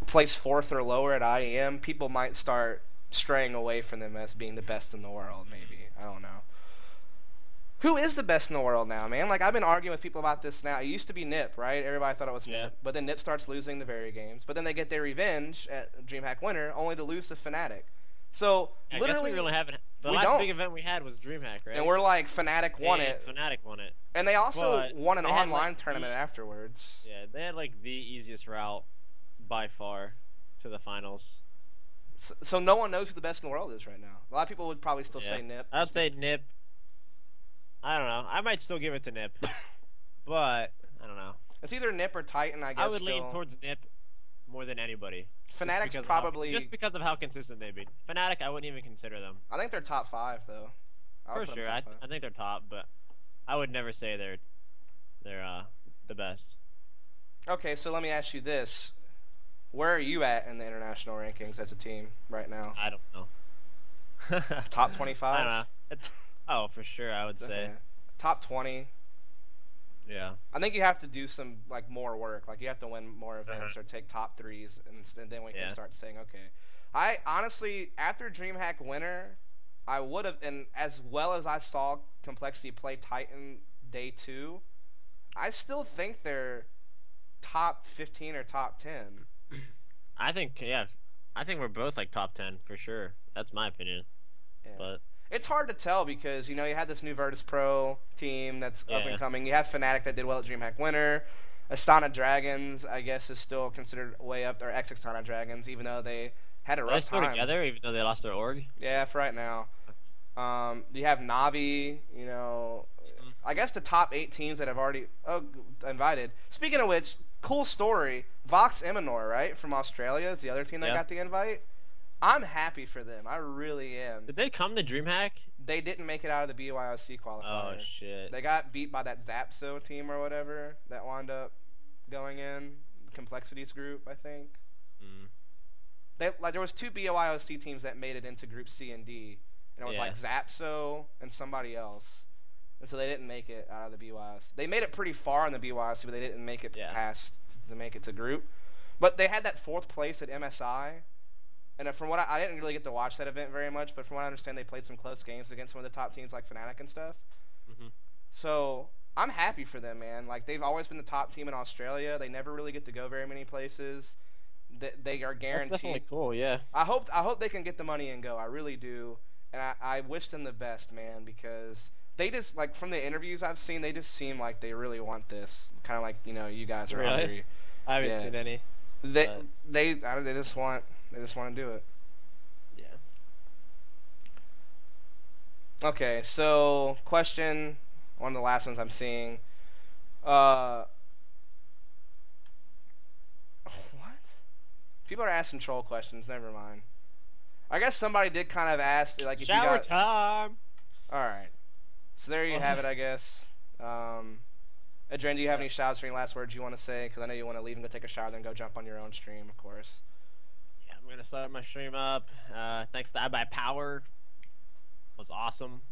Speaker 1: place 4th or lower at IEM, people might start straying away from them as being the best in the world, maybe. I don't know. Who is the best in the world now, man? Like, I've been arguing with people about this now. It used to be Nip, right? Everybody thought it was Nip. But then Nip starts losing the very games. But then they get their revenge at DreamHack Winter, only to lose to Fnatic. So,
Speaker 2: I
Speaker 1: literally,
Speaker 2: guess we really haven't. The last big event we had was DreamHack, right?
Speaker 1: And we're like, Fnatic won it.
Speaker 2: Fnatic won it.
Speaker 1: And they also won an online
Speaker 2: had,
Speaker 1: tournament afterwards.
Speaker 2: Yeah, they had, the easiest route by far to the finals.
Speaker 1: So no one knows who the best in the world is right now. A lot of people would probably still say Nip.
Speaker 2: I'd say Nip. I don't know. I might still give it to Nip, but I don't know.
Speaker 1: It's either Nip or Titan, I guess.
Speaker 2: I would lean towards Nip more than anybody.
Speaker 1: Fnatic's probably
Speaker 2: just because of how consistent they've been. Fnatic, I wouldn't even consider them.
Speaker 1: I think they're top 5 though.
Speaker 2: For sure, I think they're top, but I would never say they're the best.
Speaker 1: Okay, so let me ask you this: where are you at in the international rankings as a team right now?
Speaker 2: I don't know.
Speaker 1: Top 25?
Speaker 2: I don't know. Oh, for sure, I would say.
Speaker 1: Top 20.
Speaker 2: Yeah.
Speaker 1: I think you have to do some more work. Like you have to win more events or take top 3s, and then we can start saying, okay. I honestly, after DreamHack Winter, I would have, and as well as I saw Complexity play Titan day 2, I still think they're top 15 or top 10.
Speaker 2: I think we're both top 10 for sure. That's my opinion.
Speaker 1: Yeah.
Speaker 2: But
Speaker 1: it's hard to tell because you had this new Virtus Pro team that's up and coming. You have Fnatic that did well at DreamHack Winter. Astana Dragons, I guess, is still considered way up there. Ex-Astana Dragons, even though they had a rough time.
Speaker 2: They're still together, even though they lost their org.
Speaker 1: Yeah, for right now. You have Navi. I guess the top 8 teams that have already invited. Speaking of which, cool story. Vox Imanor, right, from Australia, is the other team that got the invite. I'm happy for them. I really am.
Speaker 2: Did they come to DreamHack?
Speaker 1: They didn't make it out of the BYOC qualifier.
Speaker 2: Oh, shit.
Speaker 1: They got beat by that Zapso team or whatever that wound up going in. Complexities group, I think. There was 2 BYOC teams that made it into Group C and D. And it was Zapso and somebody else. And so they didn't make it out of the BYOC. They made it pretty far in the BYOC, but they didn't make it past to make it to group. But they had that 4th place at MSI. And from what I didn't really get to watch that event very much, but from what I understand, they played some close games against some of the top teams like Fnatic and stuff.
Speaker 2: Mhm.
Speaker 1: So I'm happy for them, man. Like they've always been the top team in Australia. They never really get to go very many places. They are
Speaker 3: That's
Speaker 1: guaranteed.
Speaker 3: definitely cool. Yeah.
Speaker 1: I hope they can get the money and go. I really do, and I wish them the best, man, because they just like from the interviews I've seen, they just seem like they really want this. Kind of like you guys are
Speaker 3: Really?
Speaker 1: hungry.
Speaker 3: I haven't
Speaker 1: Yeah.
Speaker 3: seen any.
Speaker 1: They
Speaker 3: But-
Speaker 1: they they just want to do it.
Speaker 3: Yeah.
Speaker 1: Okay, so question, one of the last ones I'm seeing. What? People are asking troll questions. Never mind. I guess somebody did kind of ask, like, if
Speaker 3: Shower
Speaker 1: you got.
Speaker 3: time.
Speaker 1: All right. So there you have it, I guess. adreN, do you have any shout-outs or any last words you want to say? Because I know you want to leave and go take a shower, then go jump on your own stream, of course.
Speaker 2: Yeah, I'm gonna start my stream up. Thanks to iBuyPower. Was awesome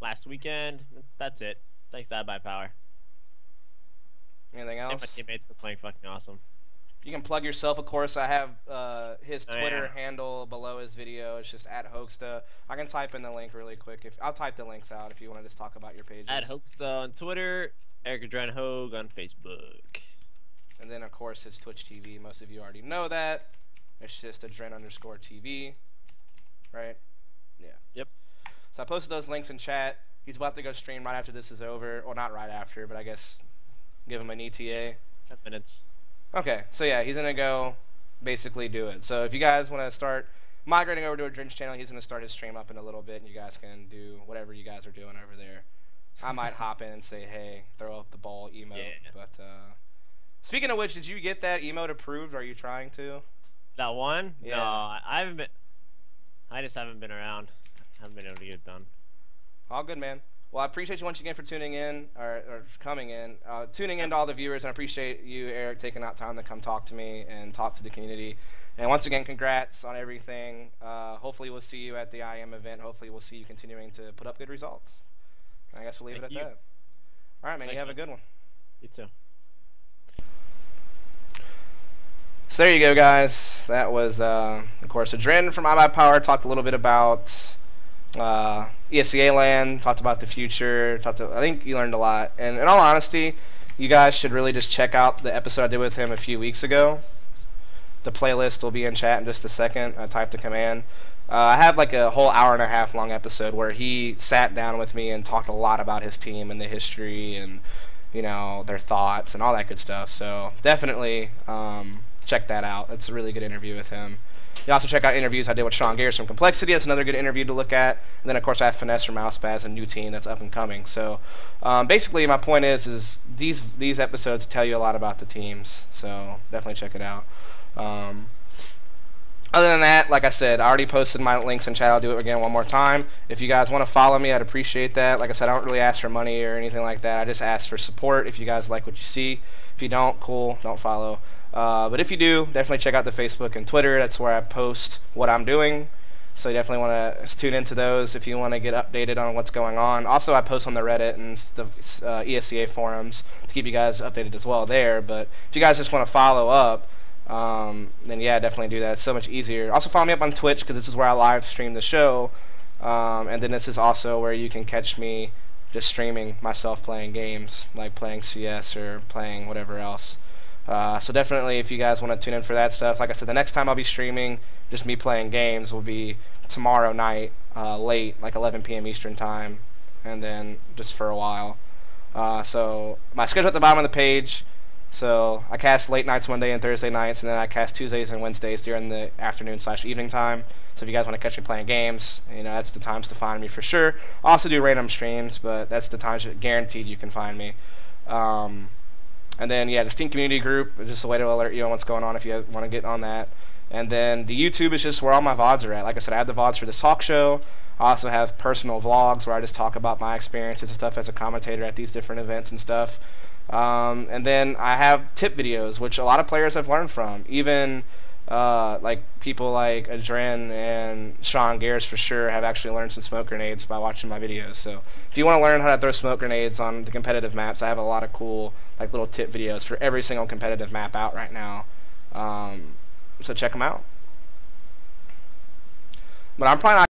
Speaker 2: last weekend. That's it. Thanks to iBuyPower.
Speaker 1: Anything
Speaker 2: And my
Speaker 1: else?
Speaker 2: teammates for playing fucking awesome.
Speaker 1: You can plug yourself, of course. I have his
Speaker 2: Oh,
Speaker 1: Twitter
Speaker 2: yeah.
Speaker 1: handle below his video. It's just @Hoaxta. I can type in the link really quick. I'll type the links out if you want to just talk about your pages.
Speaker 2: @Hoaxta on Twitter. adreN Hogue on Facebook.
Speaker 1: And then, of course, his Twitch TV. Most of you already know that. It's just adreN_TV. Right? Yeah.
Speaker 2: Yep.
Speaker 1: So I posted those links in chat. He's about to go stream right after this is over. Well, not right after, but I guess give him an ETA.
Speaker 2: 10 minutes.
Speaker 1: Okay, so yeah, he's gonna go basically do it. So if you guys want to start migrating over to adreN's channel, he's gonna start his stream up in a little bit, and you guys can do whatever you guys are doing over there. I might hop in and say, hey, throw up the ball emote.
Speaker 2: Yeah.
Speaker 1: But speaking of which, did you get that emote approved? Are you trying to?
Speaker 2: That one?
Speaker 1: Yeah.
Speaker 2: No, I haven't been. I just haven't been around. Haven't been able to get it done.
Speaker 1: All good, man. Well, I appreciate you once again for tuning in, or coming in, tuning in to all the viewers, and I appreciate you, Eric, taking out time to come talk to me and talk to the community. And once again, congrats on everything. Hopefully we'll see you at the IM event. Hopefully we'll see you continuing to put up good results. I guess we'll leave it at
Speaker 2: Thank you.
Speaker 1: that. All right, man.
Speaker 2: Thanks,
Speaker 1: You have a
Speaker 2: man.
Speaker 1: good one.
Speaker 2: You too.
Speaker 1: So there you go, guys. That was, of course, adreN from iBuyPower. Talked a little bit about ESEA LAN, talked about the future. I think you learned a lot. And in all honesty, you guys should really just check out the episode I did with him a few weeks ago. The playlist will be in chat in just a second. I typed the command. I have like a whole hour-and-a-half long episode where he sat down with me and talked a lot about his team and the history and, their thoughts and all that good stuff. So definitely check that out. It's a really good interview with him. You can also check out interviews I did with Sean Gayers from Complexity. That's another good interview to look at. And then, of course, I have Finesse from Mousepaz, a new team that's up and coming. So basically, my point is these episodes tell you a lot about the teams. So definitely check it out. Other than that, like I said, I already posted my links in chat. I'll do it again one more time. If you guys want to follow me, I'd appreciate that. Like I said, I don't really ask for money or anything like that. I just ask for support if you guys like what you see. If you don't, cool, don't follow. But if you do, definitely check out the Facebook and Twitter. That's where I post what I'm doing. So you definitely want to tune into those if you want to get updated on what's going on. Also, I post on the Reddit and the ESEA forums to keep you guys updated as well there. But if you guys just want to follow up, then yeah, definitely do that. It's so much easier. Also follow me up on Twitch because this is where I live stream the show. And then this is also where you can catch me just streaming myself playing games, like playing CS or playing whatever else. So definitely if you guys want to tune in for that stuff, like I said, the next time I'll be streaming just me playing games will be tomorrow night, late, like 11 p.m. Eastern time, and then just for a while. So my schedule at the bottom of the page. So I cast late nights Monday and Thursday nights, and then I cast Tuesdays and Wednesdays during the afternoon/evening time. So if you guys want to catch me playing games, that's the times to find me for sure. I also do random streams, but that's the times guaranteed you can find me. And then, yeah, the Steam community group is just a way to alert you on what's going on if you want to get on that. And then the YouTube is just where all my VODs are at. Like I said, I have the VODs for this talk show. I also have personal vlogs where I just talk about my experiences and stuff as a commentator at these different events and stuff. And then I have tip videos, which a lot of players have learned from. Even like people like adreN and Sean Gayers for sure have actually learned some smoke grenades by watching my videos. So if you want to learn how to throw smoke grenades on the competitive maps, I have a lot of cool like little tip videos for every single competitive map out right now. So check them out. But I'm probably not